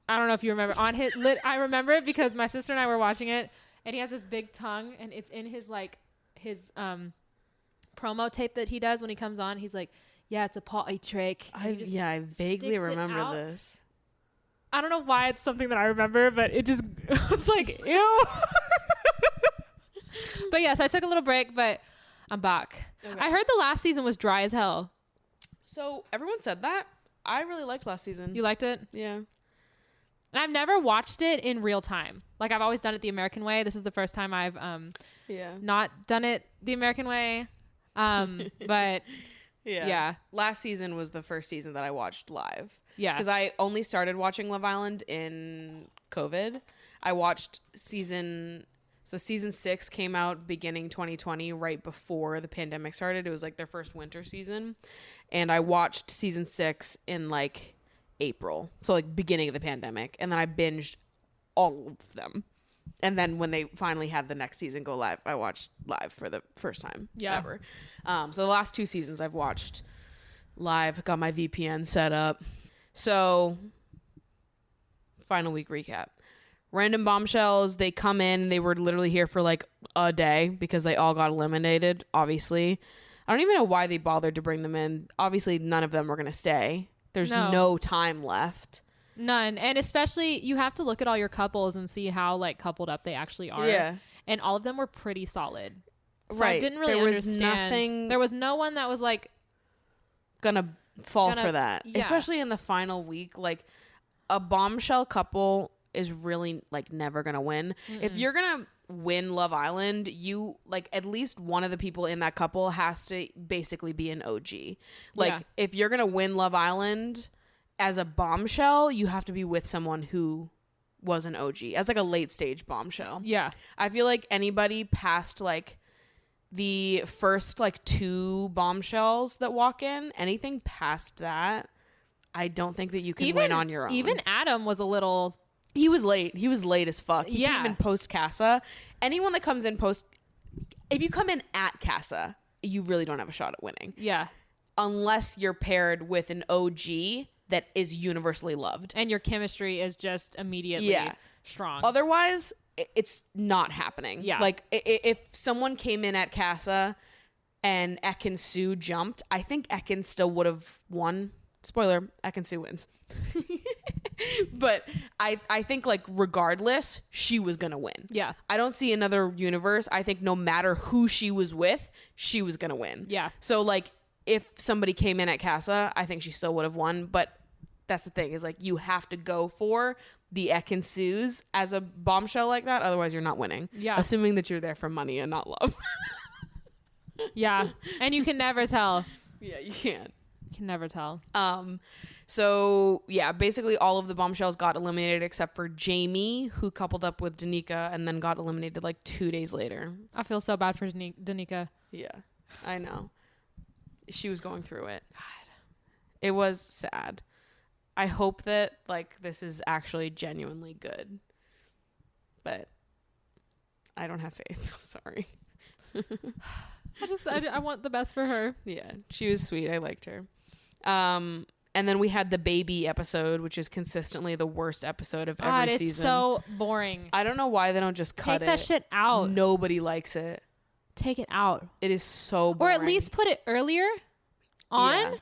I don't know if you remember on his I remember it because my sister and I were watching it and he has this big tongue and it's in his like his promo tape that he does when he comes on. He's like, yeah, it's a potty trick. And he just I vaguely sticks it remember out. this. I don't know why it's something that I remember, but it just I was like, ew. But yes, I took a little break, but I'm back. Okay. I heard the last season was dry as hell. So everyone said that. I really liked last season. You liked it? Yeah. And I've never watched it in real time. Like I've always done it the American way. This is the first time I've Yeah. not done it the American way. But yeah. Last season was the first season that I watched live. yeah. Because I only started watching Love Island in COVID. I watched season 6 came out beginning 2020, right before the pandemic started. It was like their first winter season. And I watched season 6 in like April. So like beginning of the pandemic. And then I binged all of them. And then when they finally had the next season go live, I watched live for the first time ever. So the last 2 seasons I've watched live, got my VPN set up. So final week recap. Random bombshells, they come in, they were literally here for like a day because they all got eliminated, obviously. I don't even know why they bothered to bring them in. Obviously, none of them were going to stay. There's no time left. None. And especially you have to look at all your couples and see how like coupled up they actually are. Yeah. And all of them were pretty solid. So Right. I didn't really There was understand. nothing- There was no one that was like Gonna fall Gonna- for that. yeah. Especially in the final week. Like, a bombshell couple is really like never gonna win. If you're gonna win Love Island, you like at least one of the people in that couple has to basically be an OG. Like Yeah. if you're gonna win Love Island as a bombshell, you have to be with someone who was an OG as like a late stage bombshell. Yeah. I feel like anybody past like the first like 2 bombshells that walk in, anything past that, I don't think that you can win on your own. Even Adam was a little. He was late. He was late as fuck. He Yeah. came in post Casa. Anyone that comes in post, if you come in at Casa, you really don't have a shot at winning Yeah. unless you're paired with an OG that is universally loved. And your chemistry is just immediately Yeah. strong. Otherwise, it's not happening. Yeah. Like if someone came in at Casa and Ekin Su jumped, I think Ekin still would have won. Spoiler, Ekin Su wins. But I think like regardless, she was going to win. Yeah. I don't see another universe. I think no matter who she was with, she was going to win. Yeah. So like if somebody came in at Casa, I think she still would have won. But that's the thing is like you have to go for the Ekin Su's as a bombshell like that. Otherwise, you're not winning. Yeah. Assuming that you're there for money and not love. Yeah. And you can never tell. Yeah, you can't. You can never tell. So yeah, basically all of the bombshells got eliminated except for Jamie, who coupled up with Danica and then got eliminated like 2 days later. I feel so bad for Danica. Yeah, I know. She was going through it. God. It was sad. I hope that like this is actually genuinely good. But I don't have faith. Sorry. I want the best for her. Yeah, she was sweet. I liked her. And then we had the baby episode, which is consistently the worst episode of every God, it's season. so boring. I don't know why they don't just cut Take that it. shit out. Nobody likes it. Take it out. It is so Or boring. at least put it earlier on. Yeah.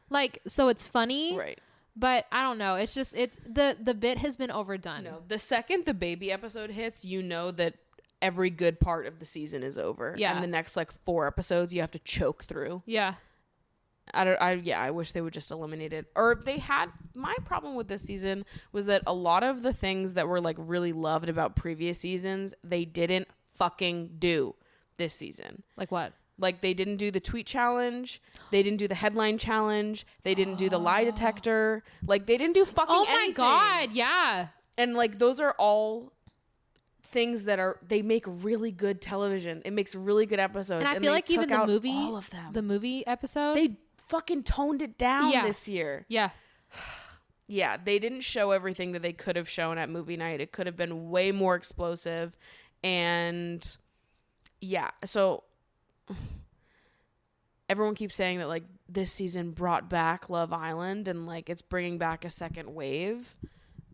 Like, so it's funny. Right. But I don't know. It's just, the bit has been overdone. No, the second the baby episode hits, you know that every good part of the season is over. Yeah. And the next like 4 episodes you have to choke through. Yeah. I wish they would just eliminate it. Or they had, my problem with this season was that a lot of the things that were like really loved about previous seasons, they didn't fucking do this season. Like what? Like they didn't do the tweet challenge. They didn't do the headline challenge. They didn't do the lie detector. Like they didn't do fucking Oh anything. my God. Yeah. And like those are all things that they make really good television. It makes really good episodes. And I feel they like even took the out movie, all of them. the movie episode. They fucking toned it down Yeah. this year. Yeah. Yeah, they didn't show everything that they could have shown at movie night. It could have been way more explosive. And yeah, so everyone keeps saying that like this season brought back Love Island and like it's bringing back a second wave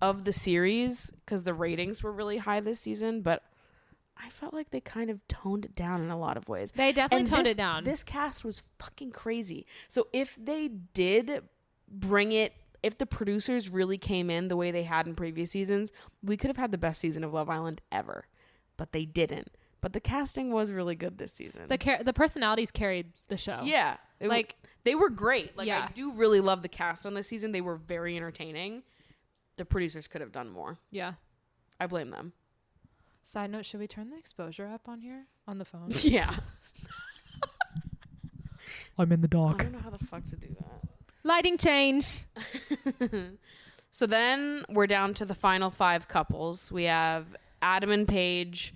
of the series because the ratings were really high this season, but I felt like they kind of toned it down in a lot of ways. They definitely And toned this- it down. This cast was fucking crazy. So if they did bring it, if the producers really came in the way they had in previous seasons, we could have had the best season of Love Island ever. But they didn't. But the casting was really good this season. The personalities carried the show. Yeah. Like- they were great. Like Yeah. I do really love the cast on this season. They were very entertaining. The producers could have done more. Yeah. I blame them. Side note, should we turn the exposure up on here? On the phone? Yeah. I'm in the I dark. don't know how the fuck to do that. Lighting change. So then we're down to the final 5 couples. We have Adam and Paige,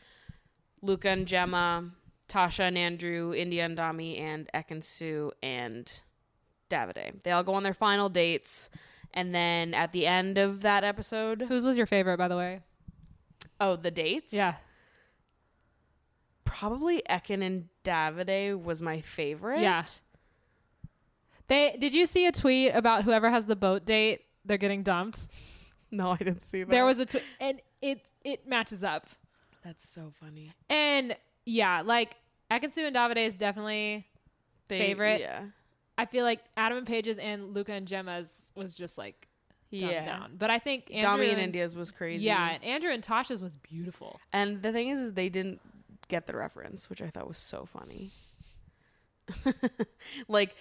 Luca and Gemma, Tasha and Andrew, India and Dami, and Ekin Su and Davide. They all go on their final dates. And then at the end of that episode... Whose was your favorite, by the way? Oh, the dates? Yeah. Probably Ekin and Davide was my favorite. Yeah. Did you see a tweet about whoever has the boat date, they're getting dumped? No, I didn't see that. There was a tweet, and it matches up. That's so funny. And yeah, like Ekin-Su and Davide is definitely favorite. Yeah. I feel like Adam and Paige's and Luca and Gemma's was just like dumbed Yeah. down. But I think Andrew Dami and India's was crazy. Yeah, and Andrew and Tasha's was beautiful. And the thing is they didn't get the reference, which I thought was so funny. Like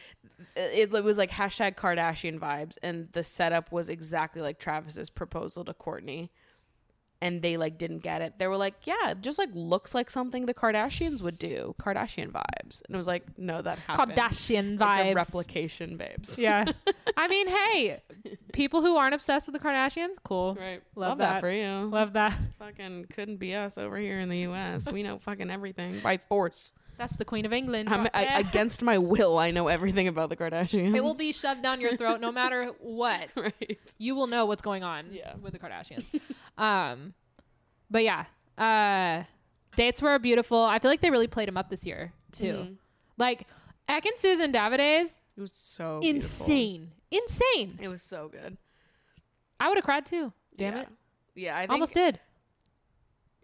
it was like hashtag Kardashian vibes, and the setup was exactly like Travis's proposal to Courtney. and they like didn't get it. They were like, yeah, it just like looks like something the Kardashians would do. Kardashian vibes. And it was like, no, that happened. Kardashian It's a vibes. replication, babes. Yeah. I mean, hey, people who aren't obsessed with the Kardashians, cool. Right. Love Love that. that for you. Love that. Fucking couldn't be us over here in the US. We know fucking everything by force. That's the Queen of England. Against my will, I know everything about the Kardashians. It will be shoved down your throat no matter what. right. You will know what's going on Yeah. with the Kardashians. But yeah, dates were beautiful. I feel like they really played them up this year too. Mhm. Like Ekin-Su's and Davide's, It was so insane. beautiful. It was so good. I would have cried too. Damn yeah. it. Yeah, I think Almost did.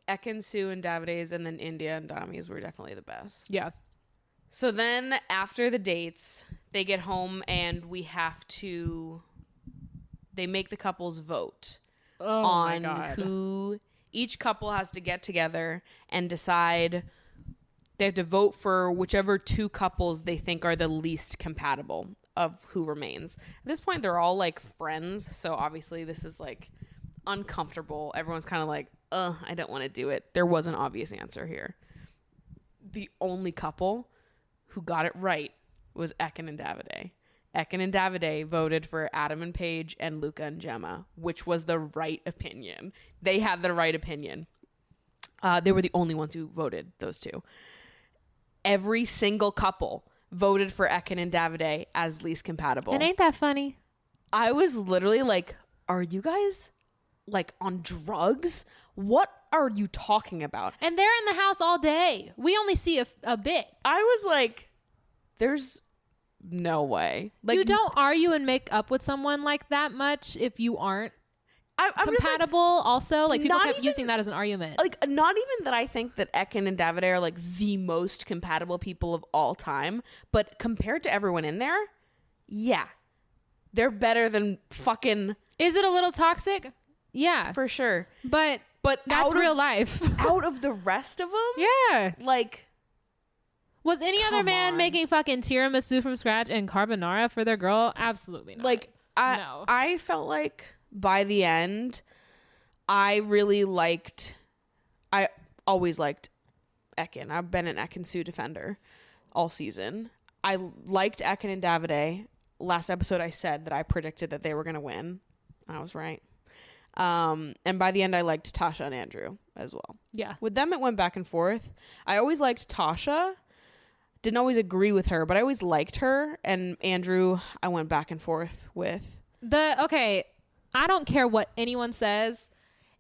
Ekin-Su and Davide's and then India and Dami's were definitely the best. Yeah. So then after the dates, they get home and they make the couples vote on who each couple has to get together and decide. They have to vote for whichever two couples they think are the least compatible of who remains. At this point, they're all like friends. So obviously this is like uncomfortable. Everyone's kind of like, I don't want to do it. There was an obvious answer here. The only couple who got it right was Ekin and Davide. Ekin and Davide voted for Adam and Paige and Luca and Gemma, which was the right opinion. They had the right opinion. They were the only ones who voted, those two. Every single couple voted for Ekin and Davide as least compatible. And ain't that funny? I was literally like, are you guys like on drugs? What are you talking about? And they're in the house all day. We only see a bit. I was like, there's no way. Like, You don't argue and make up with someone like that much if you aren't I'm just like, compatible. Also, like people not kept even- using that as an argument. like not even that I think that Ekin and Davide are like the most compatible people of all time, but compared to everyone in there, yeah, they're better than fucking Is it a little toxic? Yeah, for sure. but that's out of- real life. Out of the rest of them, Yeah. like Was any other Come man on. making fucking tiramisu from scratch and carbonara for their girl? Absolutely not. like No. I felt like by the end, I always liked Ekin. I've been an Ekin-Su defender all season. I liked Ekin and Davide. Last episode, I said that I predicted that they were going to win. I was right. And by the end, I liked Tasha and Andrew as well. yeah. With them, it went back and forth. I always liked Tasha. Didn't always agree with her, but I always liked her. And Andrew, I went back and forth with. I don't care what anyone says.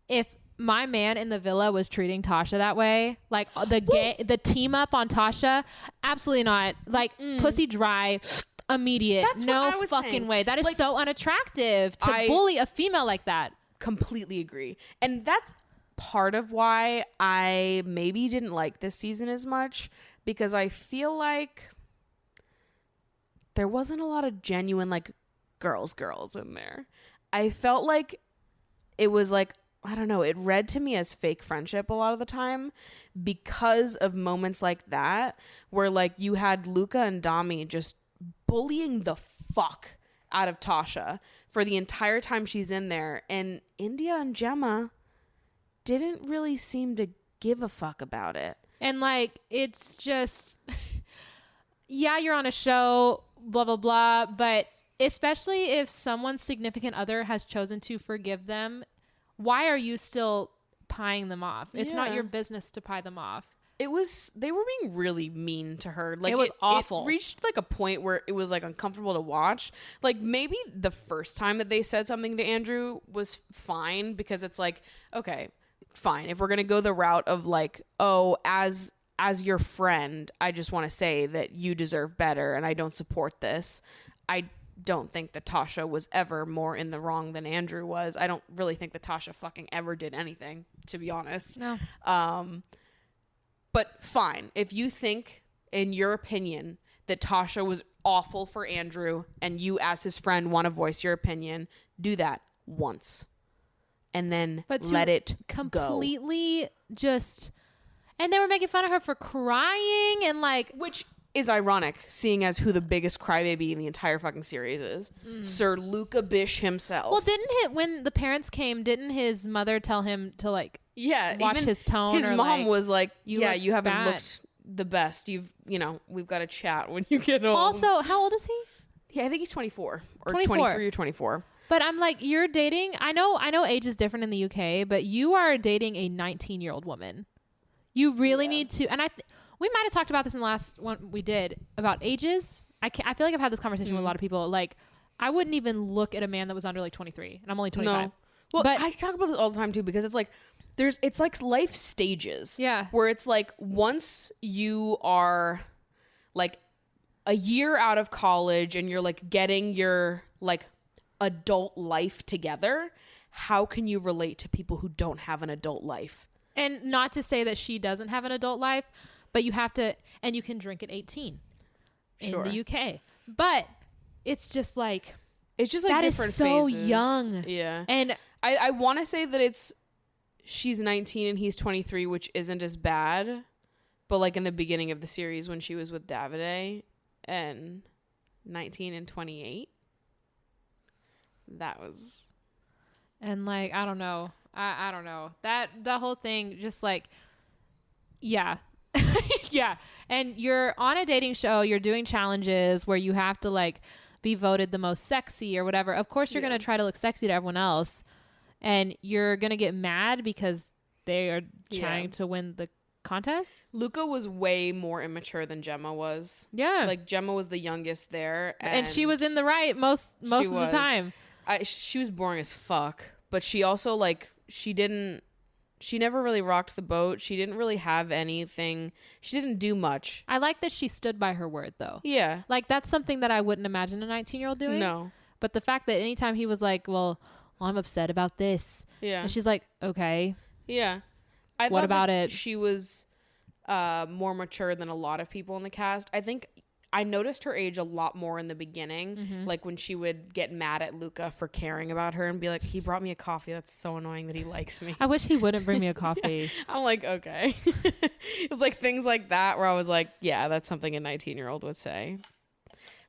If my man in the villa was treating Tasha that way, like the team up on Tasha, absolutely not. Like pussy dry, immediate. That's what no I was fucking saying. way. That is Like, so unattractive to bully a female like that. Completely agree. And that's part of why I maybe didn't like this season as much, because I feel like there wasn't a lot of genuine like girls in there. I felt like it was like, I don't know, it read to me as fake friendship a lot of the time because of moments like that where like you had Luca and Dami just bullying the fuck out of Tasha for the entire time she's in there, and India and Gemma didn't really seem to give a fuck about it. And like, it's just, yeah, you're on a show, blah, blah, blah. But especially if someone's significant other has chosen to forgive them, why are you still pieing them off? It's not Yeah. your business to pie them off. They were being really mean to her. Like It was awful. It reached like a point where it was like uncomfortable to watch. Like maybe the first time that they said something to Andrew was fine because it's like, okay, fine. If we're going to go the route of like, oh, as your friend, I just want to say that you deserve better and I don't support this. I don't think that Tasha was ever more in the wrong than Andrew was. I don't really think that Tasha fucking ever did anything, to be honest. No. But fine. If you think, in your opinion, that Tasha was awful for Andrew and you as his friend want to voice your opinion, do that once. And then But to let it go. completely just, and they were making fun of her for crying and like, Which is ironic, seeing as who the biggest crybaby in the entire fucking series is. Sir Luca Bish himself. Well, when the parents came, didn't his mother tell him to like watch even his tone? His or, mom like, was like, you yeah, look you haven't bad." looked the best. We've got to chat when you get home. Also, how old is he? Yeah, I think he's 24 or 24. 23 or 24. But I'm like, you're dating. I know age is different in the UK, but you are dating a 19-year-old woman. You really need to. And we might have talked about this in the last one we did about ages. I feel like I've had this conversation with a lot of people. Like, I wouldn't even look at a man that was under like 23, and I'm only 25. No. Well, but I talk about this all the time too, because it's like it's like life stages. Yeah. Where it's like once you are like a year out of college and you're like getting your like adult life together, how can you relate to people who don't have an adult life? and not to say that she doesn't have an adult life, but you have to, and you can drink at 18 Sure. in the UK. But it's just like It's just like that is different so phases. young. Yeah. And I want to say that she's 19 and he's 23, which isn't as bad. But like in the beginning of the series when she was with Davide and 19 and 28, that was... And like, I don't know. I don't know. That the whole thing just like, yeah. Yeah. And you're on a dating show, you're doing challenges where you have to like be voted the most sexy or whatever. Of course you're going to try to look sexy to everyone else, and you're going to get mad because they are trying to win the contest. Luca was way more immature than Gemma was. Yeah. Like Gemma was the youngest there. And she was in the right most of the time. She was boring as fuck, but she also like she never really rocked the boat. She didn't really have anything. She didn't do much. I like that she stood by her word though. Yeah. Like that's something that I wouldn't imagine a 19-year-old doing. No. But the fact that anytime he was like, well, I'm upset about this. Yeah. And she's like, okay. Yeah. I What thought about that it? She was more mature than a lot of people in the cast. I think I noticed her age a lot more in the beginning, like when she would get mad at Luca for caring about her and be like, he brought me a coffee. That's so annoying that he likes me. I wish he wouldn't bring me a coffee. I'm like, okay. It was like things like that where I was like, yeah, that's something a 19-year-old would say.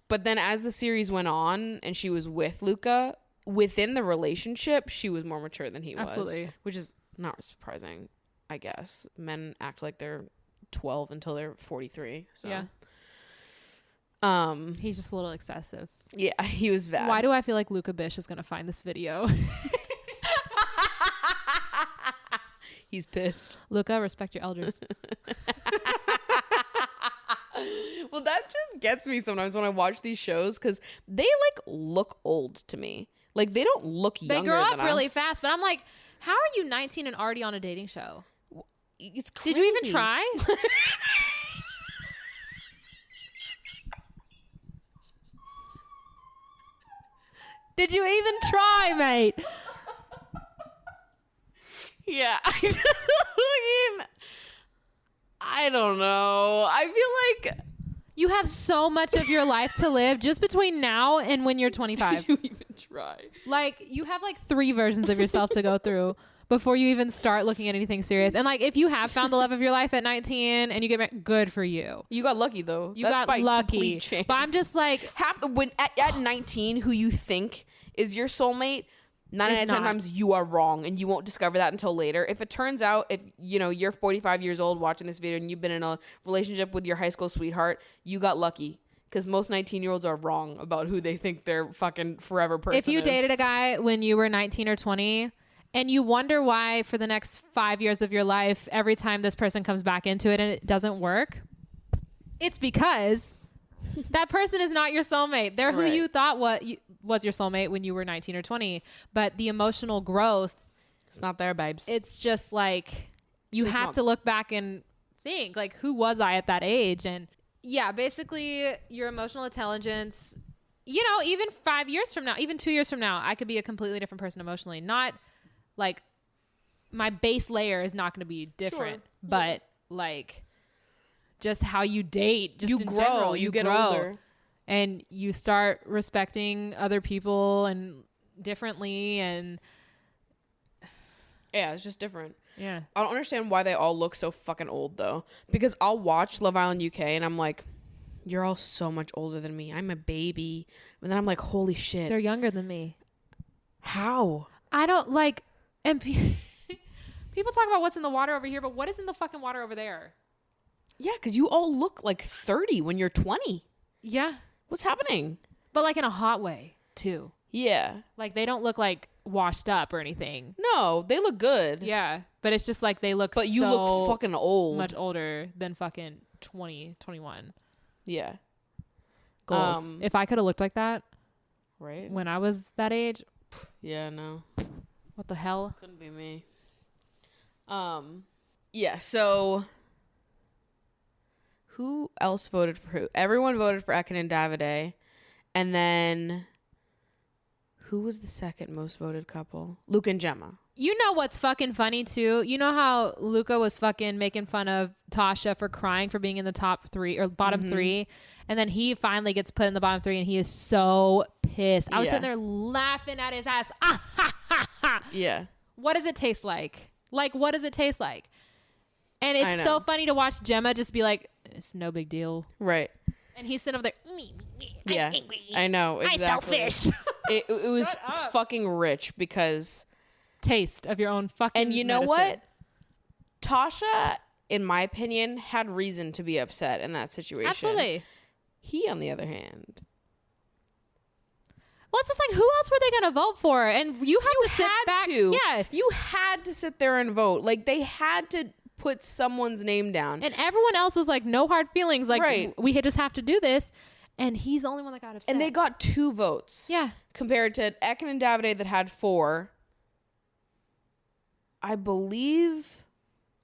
But then as the series went on and she was with Luca, within the relationship, she was more mature than he was. Absolutely. Which is not surprising, I guess. Men act like they're 12 until they're 43. So. Yeah. He's just a little excessive. Yeah, he was bad. Why do I feel like Luca Bish is going to find this video? He's pissed. Luca, respect your elders. Well, that just gets me sometimes when I watch these shows because they like look old to me. Like they don't look They younger grow up than really us. fast, but I'm like, how are you 19 and already on a dating show? It's crazy. Did you even try? Did you even try, mate? Yeah. I don't know. I feel like... You have so much of your life to live just between now and when you're 25. Did you even try? Like, you have like 3 versions of yourself to go through before you even start looking at anything serious. And like, if you have found the love of your life at 19 and you get married, good for you. You got lucky though. You That's got by lucky. complete chance. But I'm just like, when at 19, who you think is your soulmate, 9 out of 10 not. times you are wrong, and you won't discover that until later. If it turns out, if you're 45 years old watching this video and you've been in a relationship with your high school sweetheart, you got lucky. Because most 19-year-olds are wrong about who they think their fucking forever person is. if you dated a guy when you were 19 or 20 and you wonder why for the next 5 years of your life, every time this person comes back into it and it doesn't work, it's because that person is not your soulmate. They're who Right. you thought was your soulmate when you were 19 or 20. But the emotional growth, It's not there, babes. it's just like you just have not- to look back and think, like, who was I at that age? And yeah, basically your emotional intelligence, even 5 years from now, even 2 years from now, I could be a completely different person emotionally. Not like my base layer is not going to be different, but like just how you date, just you in grow. general, You get grow. older. And you start respecting other people and differently, and Yeah, it's just different. yeah. I don't understand why they all look so fucking old though. Because I'll watch Love Island UK and I'm like, you're all so much older than me. I'm a baby. And then I'm like, holy shit. They're younger than me. How? I don't like, and people talk about what's in the water over here, but what is in the fucking water over there? Yeah, because you all look like 30 when you're 20. Yeah. What's happening? But like in a hot way too. Yeah. Like they don't look like washed up or anything. No, they look good. Yeah. But it's just like they look But you so look fucking old. much older than fucking 20, 21. Yeah. Goals. If I could have looked like that Right? when I was that age, Yeah, no. what the hell? Couldn't be me. Yeah, so who else voted for who? Everyone voted for Ekin and Davide. And then who was the second most voted couple? Luke and Gemma. You know what's fucking funny too? You know how Luca was fucking making fun of Tasha for crying for being in the top 3 or bottom 3, and then he finally gets put in the bottom 3 and he is so pissed. I was Yeah. sitting there laughing at his ass. Ah, ha, ha, ha. Yeah. What does it taste like? Like, what does it taste like? And I it's know. so funny to watch Gemma just be like, it's no big deal. Right. And he's sitting over there. Yeah. I know. I Exactly. selfish. It was fucking rich because... Taste of your own fucking And you know medicine. what? Tasha, in my opinion, had reason to be upset in that situation. Absolutely. He, on the other hand, Well, it's just like, who else were they going to vote for? And you have to sit back. Yeah. You had to sit there and vote. Like, they had to put someone's name down. And everyone else was like, no hard feelings. Like, Right. we just have to do this. And he's the only one that got upset. And they got 2 votes. Yeah. Compared to Ekin and Davide that had 4. I believe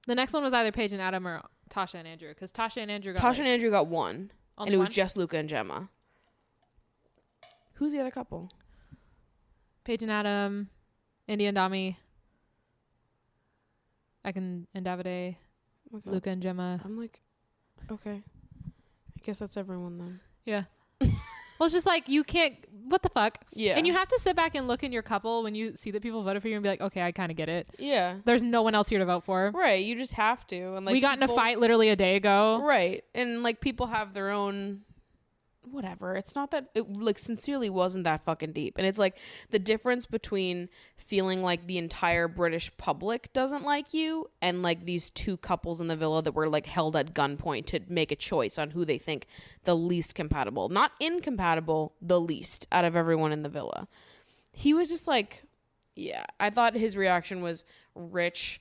The next one was either Paige and Adam or Tasha and Andrew. Because Tasha and Andrew got Tasha and Andrew got 1. Only And it was one? just Luca and Gemma. Who's the other couple? Paige and Adam, India and Dami, Ekin and Davide, Oh my God. Luca and Gemma. I'm like, okay. I guess that's everyone then. Yeah. Well, it's just like, you can't, what the fuck? Yeah. And you have to sit back and look in your couple when you see that people voted for you and be like, okay, I kind of get it. Yeah. There's no one else here to vote for. Right. You just have to. And like we got in a people- fight literally a day ago. Right. And like people have their own whatever. It's not that it like sincerely wasn't that fucking deep. And it's like the difference between feeling like the entire British public doesn't like you and like these 2 couples in the villa that were like held at gunpoint to make a choice on who they think the least compatible, not incompatible, the least out of everyone in the villa. He was just like, yeah, I thought his reaction was rich,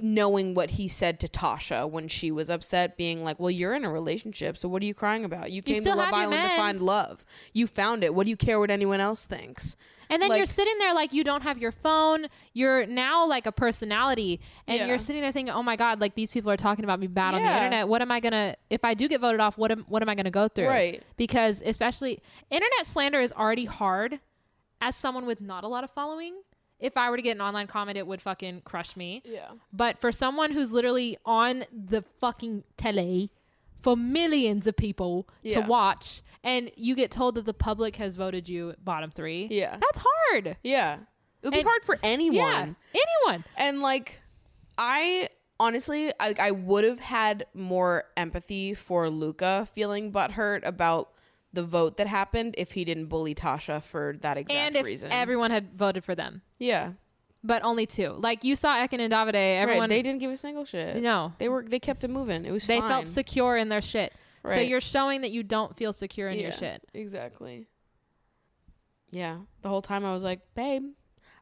knowing what he said to Tasha when she was upset, being like, well, you're in a relationship, so what are you crying about? You came to still Love have your Island to men. find love. You found it. What do you care what anyone else thinks? And then Like- you're sitting there like you don't have your phone. You're now like a personality. And Yeah. you're sitting there thinking, oh my God, like these people are talking about me bad on the Yeah. internet. What am I going to, if I do get voted off, what am I going to go through? Right. Because especially internet slander is already hard as someone with not a lot of following. If I were to get an online comment, it would fucking crush me. Yeah. But for someone who's literally on the fucking tele for millions of people to Yeah. watch, and you get told that the public has voted you bottom 3, Yeah. that's hard. Yeah. It would be And- hard for anyone. Yeah, anyone. And like, I honestly, I would have had more empathy for Luca feeling butthurt about the vote that happened if he didn't bully Tasha for that exact And if reason. everyone had voted for them, Yeah. but only 2. Like you saw Ekin and Davide, everyone Right. They didn't give a single shit. no, They kept it moving. It was they fine. felt secure in their shit. So Right. you're showing that you don't feel secure in your Yeah, shit. Exactly. Yeah. The whole time I was like, babe,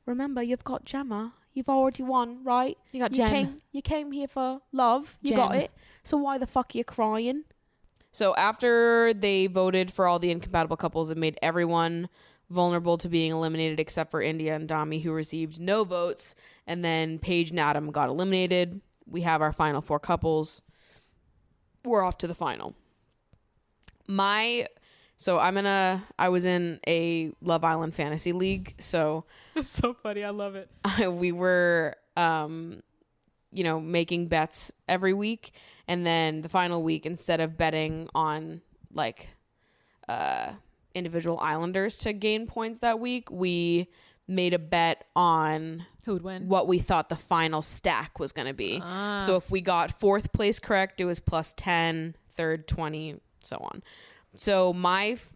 remember you've got Gemma. You've already won, right? You got Gem. You came here for love. You got Gem. it. So why the fuck are you crying? So after they voted for all the incompatible couples, it made everyone vulnerable to being eliminated except for India and Dami, who received no votes. And then Paige and Adam got eliminated. We have our final 4 couples. We're off to the final. I was in a Love Island fantasy league. So It's so funny. I love it. we were, making bets every week. And then the final week, instead of betting on like individual islanders to gain points that week, we made a bet on Who would win? what we thought the final stack was going to be. So if we got 4th place correct, it was plus 10, third 20, so on. So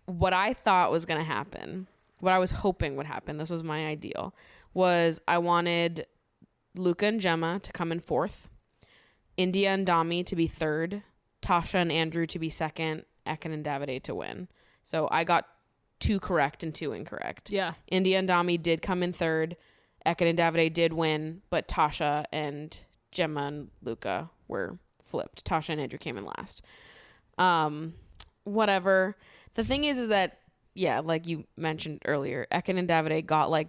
what I thought was going to happen, what I was hoping would happen, this was my ideal, was I wanted Luca and Gemma to come in 4th, India and Dami to be 3rd, Tasha and Andrew to be 2nd, Ekin and Davide to win. So I got 2 correct and 2 incorrect. Yeah. India and Dami did come in 3rd, Ekin and Davide did win, but Tasha and Gemma and Luca were flipped. Tasha and Andrew came in last. Whatever. The thing is that, yeah, like you mentioned earlier, Ekin and Davide got like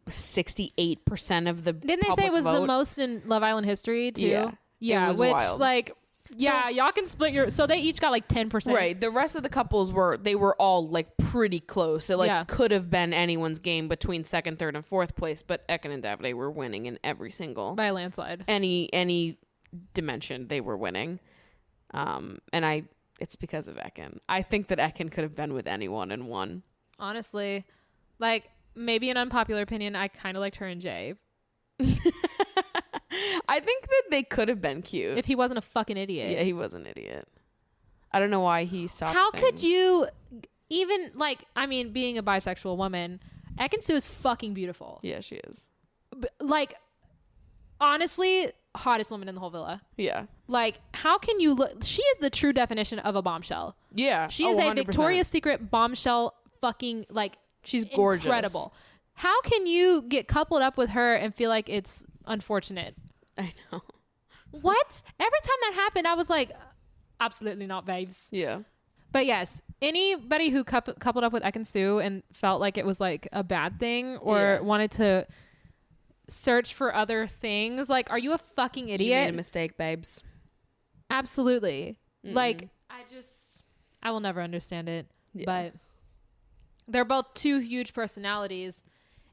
68% of the Didn't they say it was vote. the most in Love Island history too? Yeah. Yeah, It was which wild. like yeah, y'all can split your. So they each got like 10%. Right. The rest of the couples were all like pretty close. It like Yeah. could have been anyone's game between 2nd, 3rd, and 4th place, but Ekin and Davide were winning in every single by a landslide. any dimension they were winning. And it's because of Ekin. I think that Ekin could have been with anyone and won. Honestly, like maybe an unpopular opinion, I kind of liked her and Jay. I think that they could have been cute. If he wasn't a fucking idiot. Yeah, he was an idiot. I don't know why he stopped. How could things. you even like? I mean, being a bisexual woman, Ekin Su is fucking beautiful. Yeah, she is. Like, honestly, hottest woman in the whole villa. Yeah. Like, how can you look? She is the true definition of a bombshell. Yeah. She is a 100%. Victoria's Secret bombshell. Fucking like, She's gorgeous. incredible. How can you get coupled up with her and feel like it's unfortunate? I know. What? Every time that happened, I was like, absolutely not, babes. Yeah. But yes, anybody who coupled up with Ekin Su and felt like it was like a bad thing or Yeah. wanted to search for other things, like, are you a fucking You idiot? made a mistake, babes. Absolutely. Like, I will never understand it. Yeah. But they're both 2 huge personalities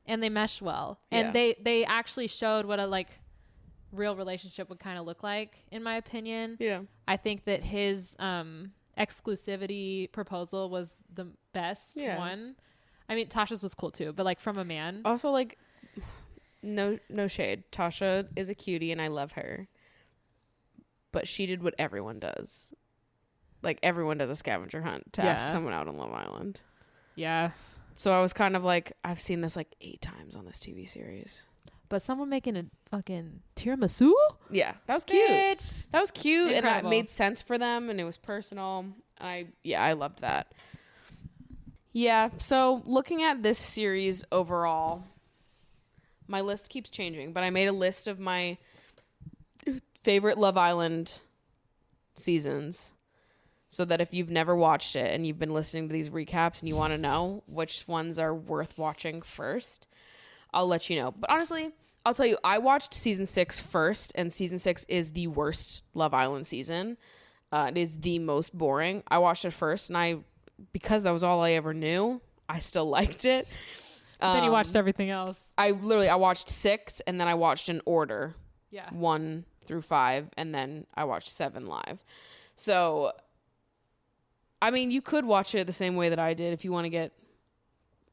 and they mesh well. And Yeah. they actually showed what a like real relationship would kind of look like, in my opinion. Yeah. I think that his exclusivity proposal was the best one. I mean, Tasha's was cool too, but like from a man. Also, like, no shade. Tasha is a cutie and I love her. But she did what everyone does. Like, everyone does a scavenger hunt to ask someone out on Love Island. Yeah. So I was kind of like, I've seen this like 8 times on this TV series. But someone making a fucking tiramisu? Yeah, that was cute. Bitch. That was cute, and that Incredible. made sense for them, and it was personal. I loved that. Yeah, so looking at this series overall, my list keeps changing, but I made a list of my favorite Love Island seasons, so that if you've never watched it and you've been listening to these recaps and you want to know which ones are worth watching first, I'll let you know. But honestly, I'll tell you, I watched season 6 first, and season 6 is the worst Love Island season. It is the most boring. I watched it first, and because that was all I ever knew, I still liked it. Then you watched everything else. I watched 6, and then I watched in order. Yeah. 1 through 5, and then I watched 7 live. So, I mean, you could watch it the same way that I did if you want to get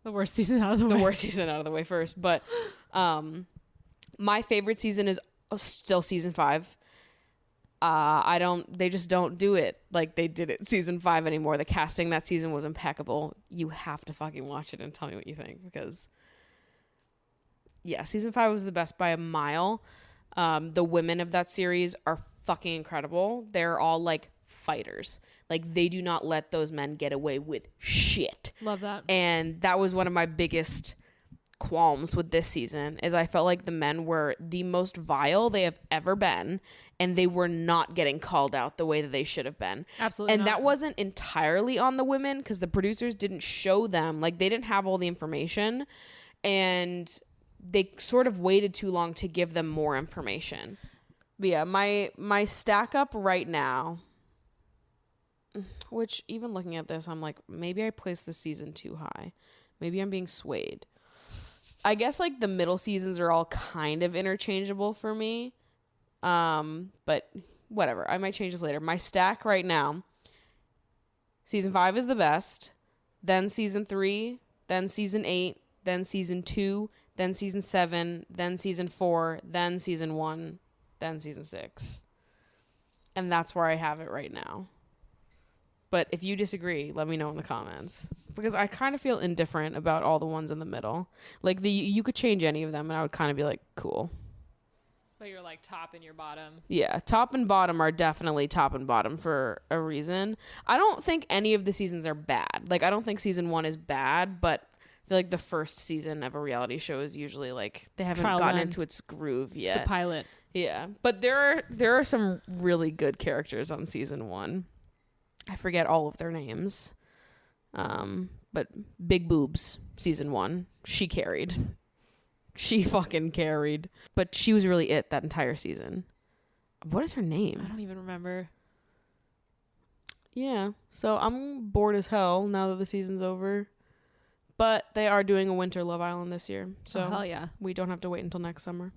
The worst season out of the the way. worst season out of the way first. But my favorite season is still season 5. They just don't do it like they did it season 5 anymore. The casting that season was impeccable. You have to fucking watch it and tell me what you think, because yeah, season 5 was the best by a mile. The women of that series are fucking incredible. They're all like fighters. Like, they do not let those men get away with shit. Love that. And that was one of my biggest qualms with this season, is I felt like the men were the most vile they have ever been, and they were not getting called out the way that they should have been. Absolutely And not. that wasn't entirely on the women, because the producers didn't show them, like, they didn't have all the information, and they sort of waited too long to give them more information. But yeah, my stack up right now, which even looking at this, I'm like, maybe I placed the season too high. Maybe I'm being swayed. I guess like the middle seasons are all kind of interchangeable for me. But whatever. I might change this later. My stack right now, season 5 is the best, then season 3, then season 8, then season 2, then season 7, then season 4, then season 1, then season 6. And that's where I have it right now. But if you disagree, let me know in the comments. Because I kind of feel indifferent about all the ones in the middle. Like, you could change any of them, and I would kind of be like, cool. But you're like top and your bottom. Yeah, top and bottom are definitely top and bottom for a reason. I don't think any of the seasons are bad. Like, I don't think season 1 is bad, but I feel like the first season of a reality show is usually like they haven't Trial gotten run. into its groove It's yet. the pilot. Yeah, but there are some really good characters on season 1. I forget all of their names. But Big Boobs, season 1, she carried. She fucking carried. But she was really it that entire season. What is her I name? don't even remember. Yeah, so I'm bored as hell now that the season's over. But they are doing a winter Love Island this year. So Oh, hell yeah. we don't have to wait until next summer.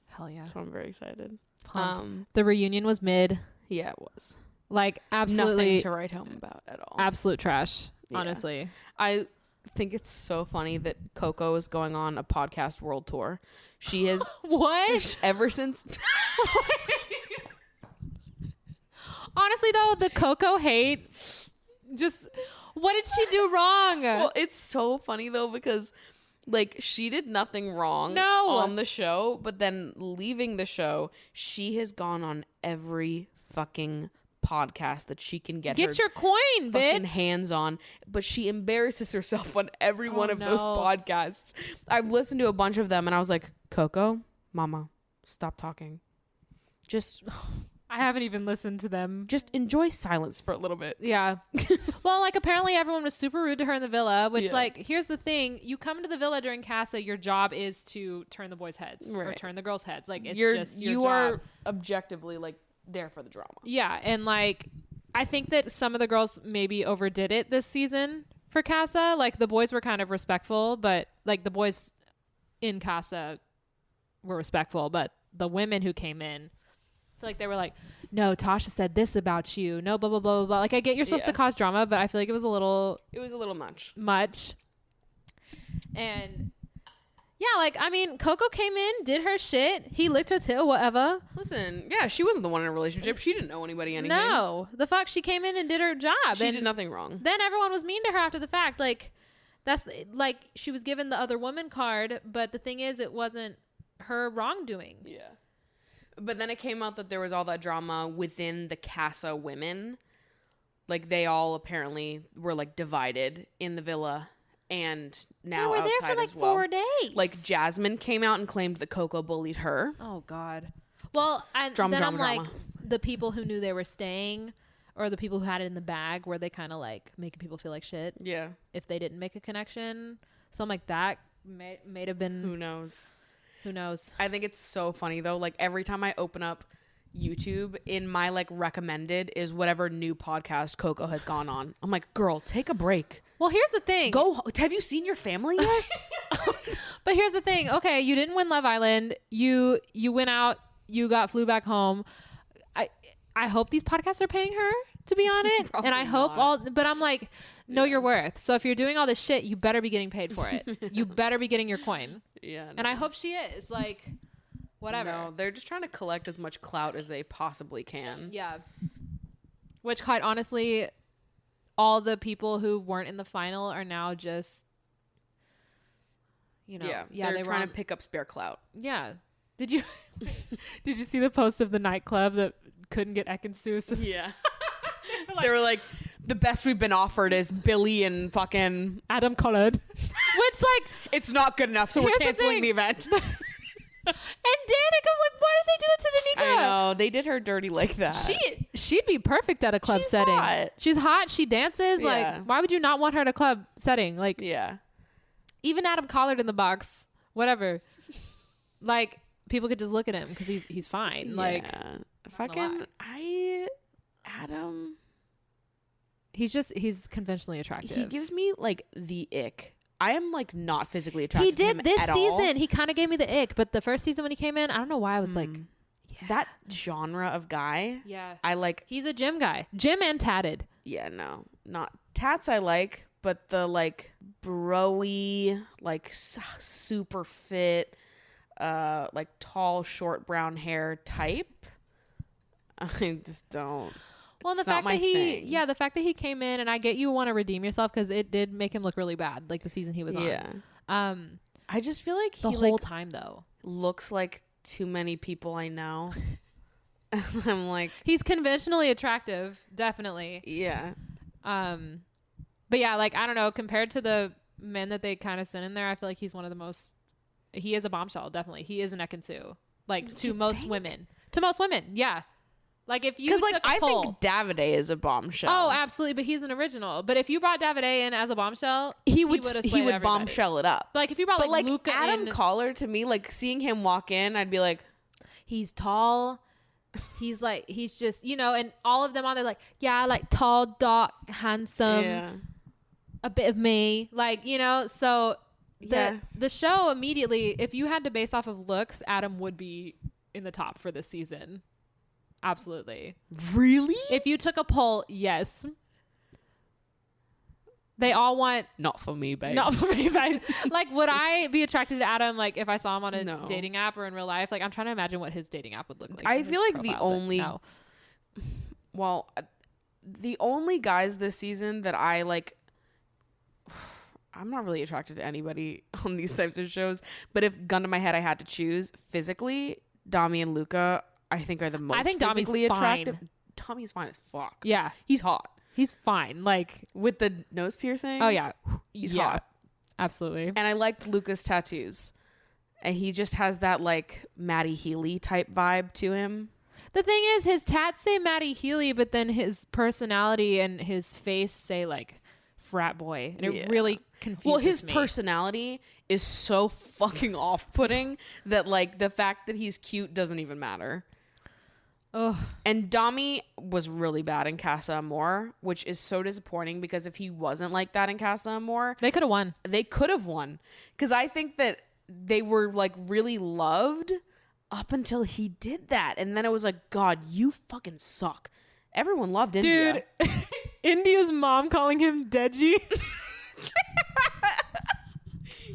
Hell yeah. So I'm very excited. Pumped. The reunion was mid. Yeah, it was. Like, absolutely. Nothing to write home about at all. Absolute trash. Yeah. Honestly. I think it's so funny that Coco is going on a podcast world tour. She has What? ever since Honestly, though, the Coco hate, just, what did she do wrong? well, it's so funny though because like she did nothing wrong No. on the show, but then leaving the show, she has gone on every fucking podcast that she can get her Get your coin, fucking bitch. hands on, but she embarrasses herself on every one of those no. podcasts. I've listened to a bunch of them and I was like, Coco, mama, stop talking. Just I haven't even listened to them. just enjoy silence for a little bit. Yeah. Well, like, apparently everyone was super rude to her in the villa, which, Yeah. like, here's the thing. You come to the villa during Casa, your job is to turn the boys' heads or Right. turn the girls' heads. Like, it's You're just your you job. are objectively like there for the drama. Yeah, and like I think that some of the girls maybe overdid it this season for Casa. Like, the boys were kind of respectful, but like the boys in Casa were respectful, but the women who came in, I feel like they were like, no, Tasha said this about you. No, blah, blah, blah, blah, blah. Like, I get you're supposed Yeah. to cause drama, but I feel like it was a little It was a little much. much. And yeah, like, I mean, Coco came in, did her shit. He licked her tail, whatever. Listen, yeah, she wasn't the one in a relationship. She didn't owe anybody anything. No, the fuck, she came in and did her job. She and did nothing wrong. then everyone was mean to her after the fact. Like, that's like she was given the other woman card, but the thing is, it wasn't her wrongdoing. Yeah. But then it came out that there was all that drama within the Casa women. Like, they all apparently were like divided in the villa and now They were outside there for like as well. 4 days. Like, Jasmine came out and claimed that Coco bullied her. oh god. Well, Drama, then drama, I'm like, drama. the people who knew they were staying, or the people who had it in the bag, were they kind of like making people feel like shit Yeah. if they didn't make a connection? Something like that may have been. Who knows? Who knows? I think it's so funny though. Like, every time I open up YouTube, in my like recommended is whatever new podcast Coco has gone on. I'm like, girl, take a break. Well, here's the thing. Have you seen your family yet? But here's the thing. Okay, you didn't win Love Island. You went out. You flew back home. I hope these podcasts are paying her to be on it, and I hope not. But I'm like, know your worth. So if you're doing all this shit, you better be getting paid for it. You better be getting your coin. Yeah. And I hope she is. Like, whatever. No, they're just trying to collect as much clout as they possibly can. Yeah. Which, quite honestly, all the people who weren't in the final are now just, you know, Yeah, they're they trying were to pick up spare clout. Yeah. Did you see the post of the nightclub that couldn't get Ekansus? Yeah. They were like, the best we've been offered is Billy and fucking... Adam Collard. Which, like, It's not good enough, so we're Here's the canceling thing. the event. and Danica, I'm like, why did they do that to Danica? I know. They did her dirty like that. She'd be perfect at a club She's setting. hot. She's hot. She dances. Yeah. Like, why would you not want her at a club setting? Like, Yeah. even Adam Collard in the box, whatever. Like, people could just look at him because he's fine. Like, yeah. gonna Fucking... Adam... he's conventionally attractive. He gives me, like, the ick. I am, like, not physically attracted He to him did this at season. all. He kind of gave me the ick, but the first season when he came in, I don't know why I was like, That genre of guy, yeah, I like... he's a gym guy, gym and tatted. Yeah, no. Not... Tats I like, but the, like, bro-y, like, super fit, like, tall, short brown hair type, I just don't... Well, the It's not fact my that thing. the fact that he came in, and I get you want to redeem yourself because it did make him look really bad, like the season he was Yeah. on. I just feel like The he whole like time though, looks like too many people I know. I'm like, he's conventionally attractive, definitely. yeah. But yeah, like I don't know, compared to the men that they kind of sent in there, I feel like he's one of the most. He is a bombshell, definitely. He is an Ekin-Su, like to most women. To most women, yeah. Like if you Because like took a I poll, think Davide is a bombshell. oh, absolutely, but he's an original. But if you brought Davide in as a bombshell, he would would've he swayed would everybody. bombshell it up. Like if you brought But like Luca Adam in, Collar, to me, like seeing him walk in, I'd be like, he's tall. He's like he's just and all of them on there like like tall, dark, handsome, yeah, a bit of me, like So Yeah. the show immediately, if you had to base off of looks, Adam would be in the top for this season. Absolutely. really? If you took a poll, yes. They all want Not for me, babe. not for me, but like, would I be attracted to Adam? Like, if I saw him on a No. dating app or in real life, like, I'm trying to imagine what his dating app would look like. I his feel like the profile, but only- no. Well, the only guys this season that I like, I'm not really attracted to anybody on these types of shows. But if gun to my head, I had to choose physically, Dami and Luca, I think are the most. I think Dami's physically attractive. fine. Tommy's fine as fuck. Yeah, He's hot he's fine. Like, with the nose piercings. oh yeah, he's yeah, hot. absolutely. And I liked Luca's tattoos, and he just has that like Maddie Healy type vibe to him. The thing is, his tats say Matty Healy, but then his personality and his face say like frat boy, and it Yeah. really confuses Well, his me. personality is so fucking off-putting that like the fact that he's cute doesn't even matter. Ugh. And Dami was really bad in Casa Amor, which is so disappointing because if he wasn't like that in Casa Amor, They could have won. they could have won. Because I think that they were like really loved up until he did that. And then it was like, God, you fucking suck. Everyone loved India. Dude, India's mom calling him Deji.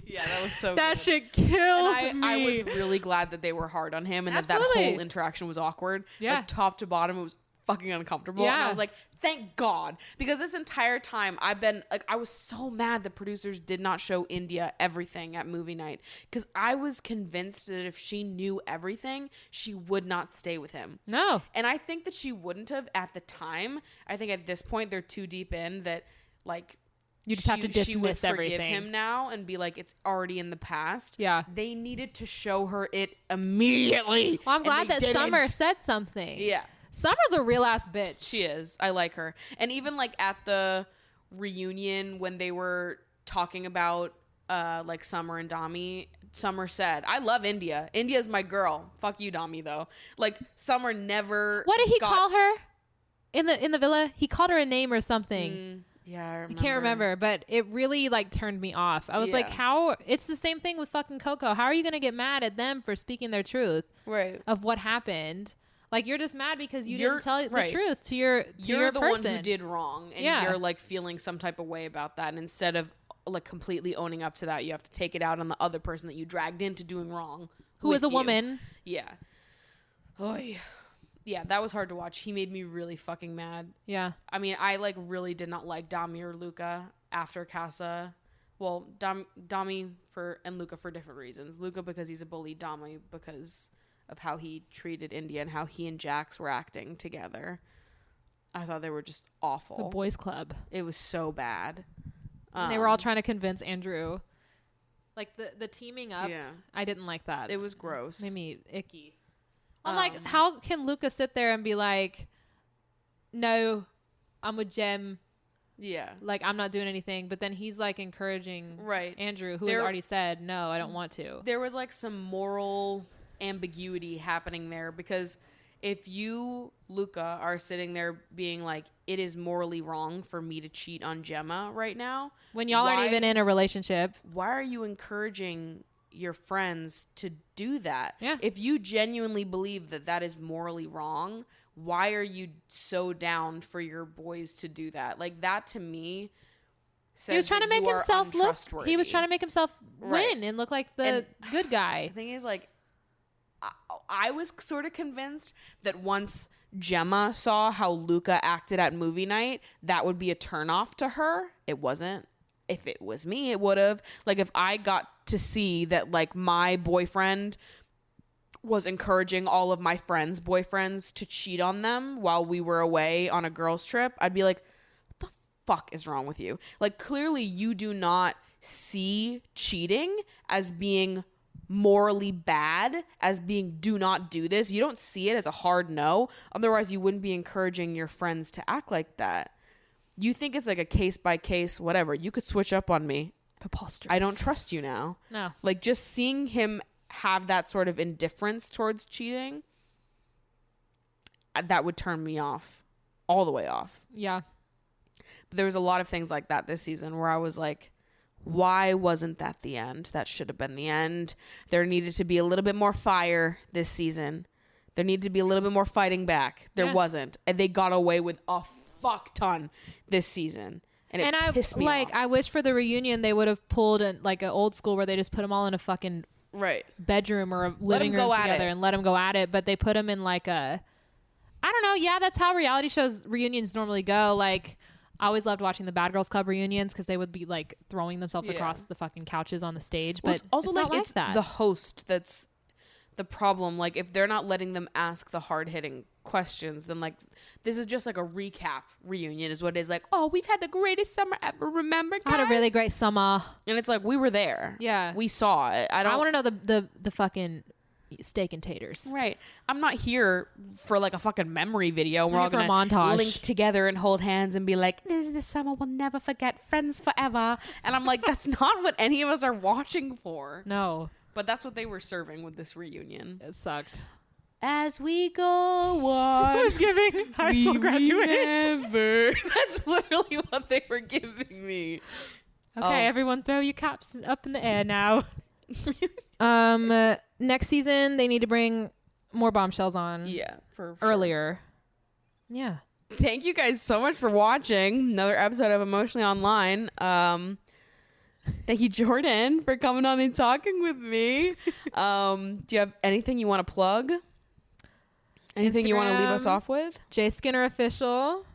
Yeah, that was so That good. shit killed And me. I was really glad that they were hard on him and that Absolutely. whole interaction was awkward. Yeah. Like top to bottom, it was fucking uncomfortable. And Yeah. I was like, thank God. Because this entire time I've been like, I was so mad the producers did not show India everything at movie night. Because I was convinced that if she knew everything, she would not stay with him. No. And I think that she wouldn't have at the time. I think at this point they're too deep in that like You just have to she would dismiss forgive everything. him now and be like, it's already in the past. Yeah. They needed to show her it immediately. Well, I'm and glad they that didn't. Summer said something. Yeah, Summer's a real ass bitch. she is. I like her. And even like at the reunion when they were talking about like Summer and Dami, Summer said, I love India. India's my girl. Fuck you, Dami, though. Like Summer never What did he got- call her in the villa? He called her a name or something. Yeah, I I can't remember, but it really like turned me off. I was like, Yeah. how? It's the same thing with fucking Coco. How are you gonna get mad at them for speaking their truth Right. of what happened? Like you're just mad because you You're- didn't tell the right. truth to your You're the person. one who did wrong, and Yeah. you're like feeling some type of way about that. And instead of like completely owning up to that, you have to take it out on the other person that you dragged into doing wrong, Who with is a you. woman. Yeah. Oy. Yeah, that was hard to watch. He made me really fucking mad. Yeah. I mean, I like really did not like Dami or Luca after Casa. Well, Dami and Luca for different reasons. Luca because he's a bully, Dami because of how he treated India and how he and Jax were acting together. I thought they were just awful. The boys club. It was so bad. And they were all trying to convince Andrew. Like the teaming up. Yeah. I didn't like that. It was gross. made me icky. I'm like, how can Luca sit there and be like, no, I'm with Jem. Yeah. Like, I'm not doing anything. But then he's like encouraging Right. Andrew, who There- has already said, no, I don't want to. There was like some moral ambiguity happening there because if you, Luca, are sitting there being like, it is morally wrong for me to cheat on Gemma right now. When y'all aren't why- even in a relationship. Why are you encouraging your friends to do that? Yeah. If you genuinely believe that that is morally wrong, why are you so down for your boys to do that? Like that to me says He was trying to that make you are himself look. untrustworthy. He was trying to make himself Right. win and look like the And- good guy. The thing is, like, I was sort of convinced that once Gemma saw how Luca acted at movie night, that would be a turnoff to her. It wasn't. If it was me, it would have. Like, if I got to see that, like, my boyfriend was encouraging all of my friends' boyfriends to cheat on them while we were away on a girls' trip, I'd be like, what the fuck is wrong with you? Like, clearly you do not see cheating as being morally bad, as being do not do this. You don't see it as a hard no. Otherwise, you wouldn't be encouraging your friends to act like that. You think it's like a case by case, whatever. You could switch up on me. Preposterous. I don't trust you now. No. Like, just seeing him have that sort of indifference towards cheating, that would turn me off, all the way off. Yeah. But there was a lot of things like that this season where I was like, why wasn't that the end? That should have been the end. There needed to be a little bit more fire this season. There needed to be a little bit more fighting back. There wasn't. And they got away with a fuck ton this season. And it pissed me off. I wish for the reunion they would have pulled like an old school where they just put them all in a fucking bedroom or a living room together and let them go at it. But they put them in like a, I don't know. Yeah, that's how reality shows reunions normally go. Like, I always loved watching the Bad Girls Club reunions because they would be like throwing themselves across the fucking couches on the stage. But it's also it's like, not like it's that. the host that's the problem. Like, if they're not letting them ask the hard hitting questions, then like this is just like a recap reunion is what it is. Like, oh, we've had the greatest summer ever, remember, guys? I had a really great summer. And it's like, we were there. Yeah. We saw it. I want to know the fucking steak and taters. Right. I'm not here for like a fucking memory video. We're all here for going a to montage. link together and hold hands and be like, this is the summer we'll never forget, friends forever. And I'm like, that's not what any of us are watching for. No. But that's what they were serving with this reunion. It sucked. As we go on, I was giving high school graduation. That's literally what they were giving me. Okay, everyone throw your caps up in the air now. Next season they need to bring more bombshells on. Yeah, for earlier. Yeah. Thank you guys so much for watching another episode of Emotionally Online. Thank you, Jordan, for coming on and talking with me. Do you have anything you want to plug? Anything you want to leave us off with? Jay Skinner Official.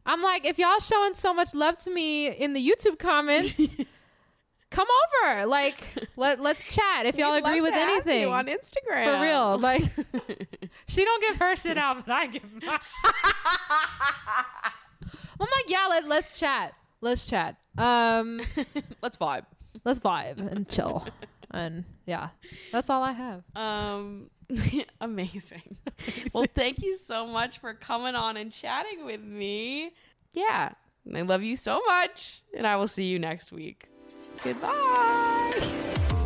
I'm like, if y'all showing so much love to me in the YouTube comments, come over. Like, let's chat if y'all agree with anything. On Instagram. For real. Like, she don't give her shit out, but I give mine. I'm like, yeah, let's chat. Let's chat. Let's vibe. Let's vibe and chill. And yeah, that's all I have. Amazing. Well, thank you so much for coming on and chatting with me. Yeah, I love you so much, and I will see you next week. Goodbye.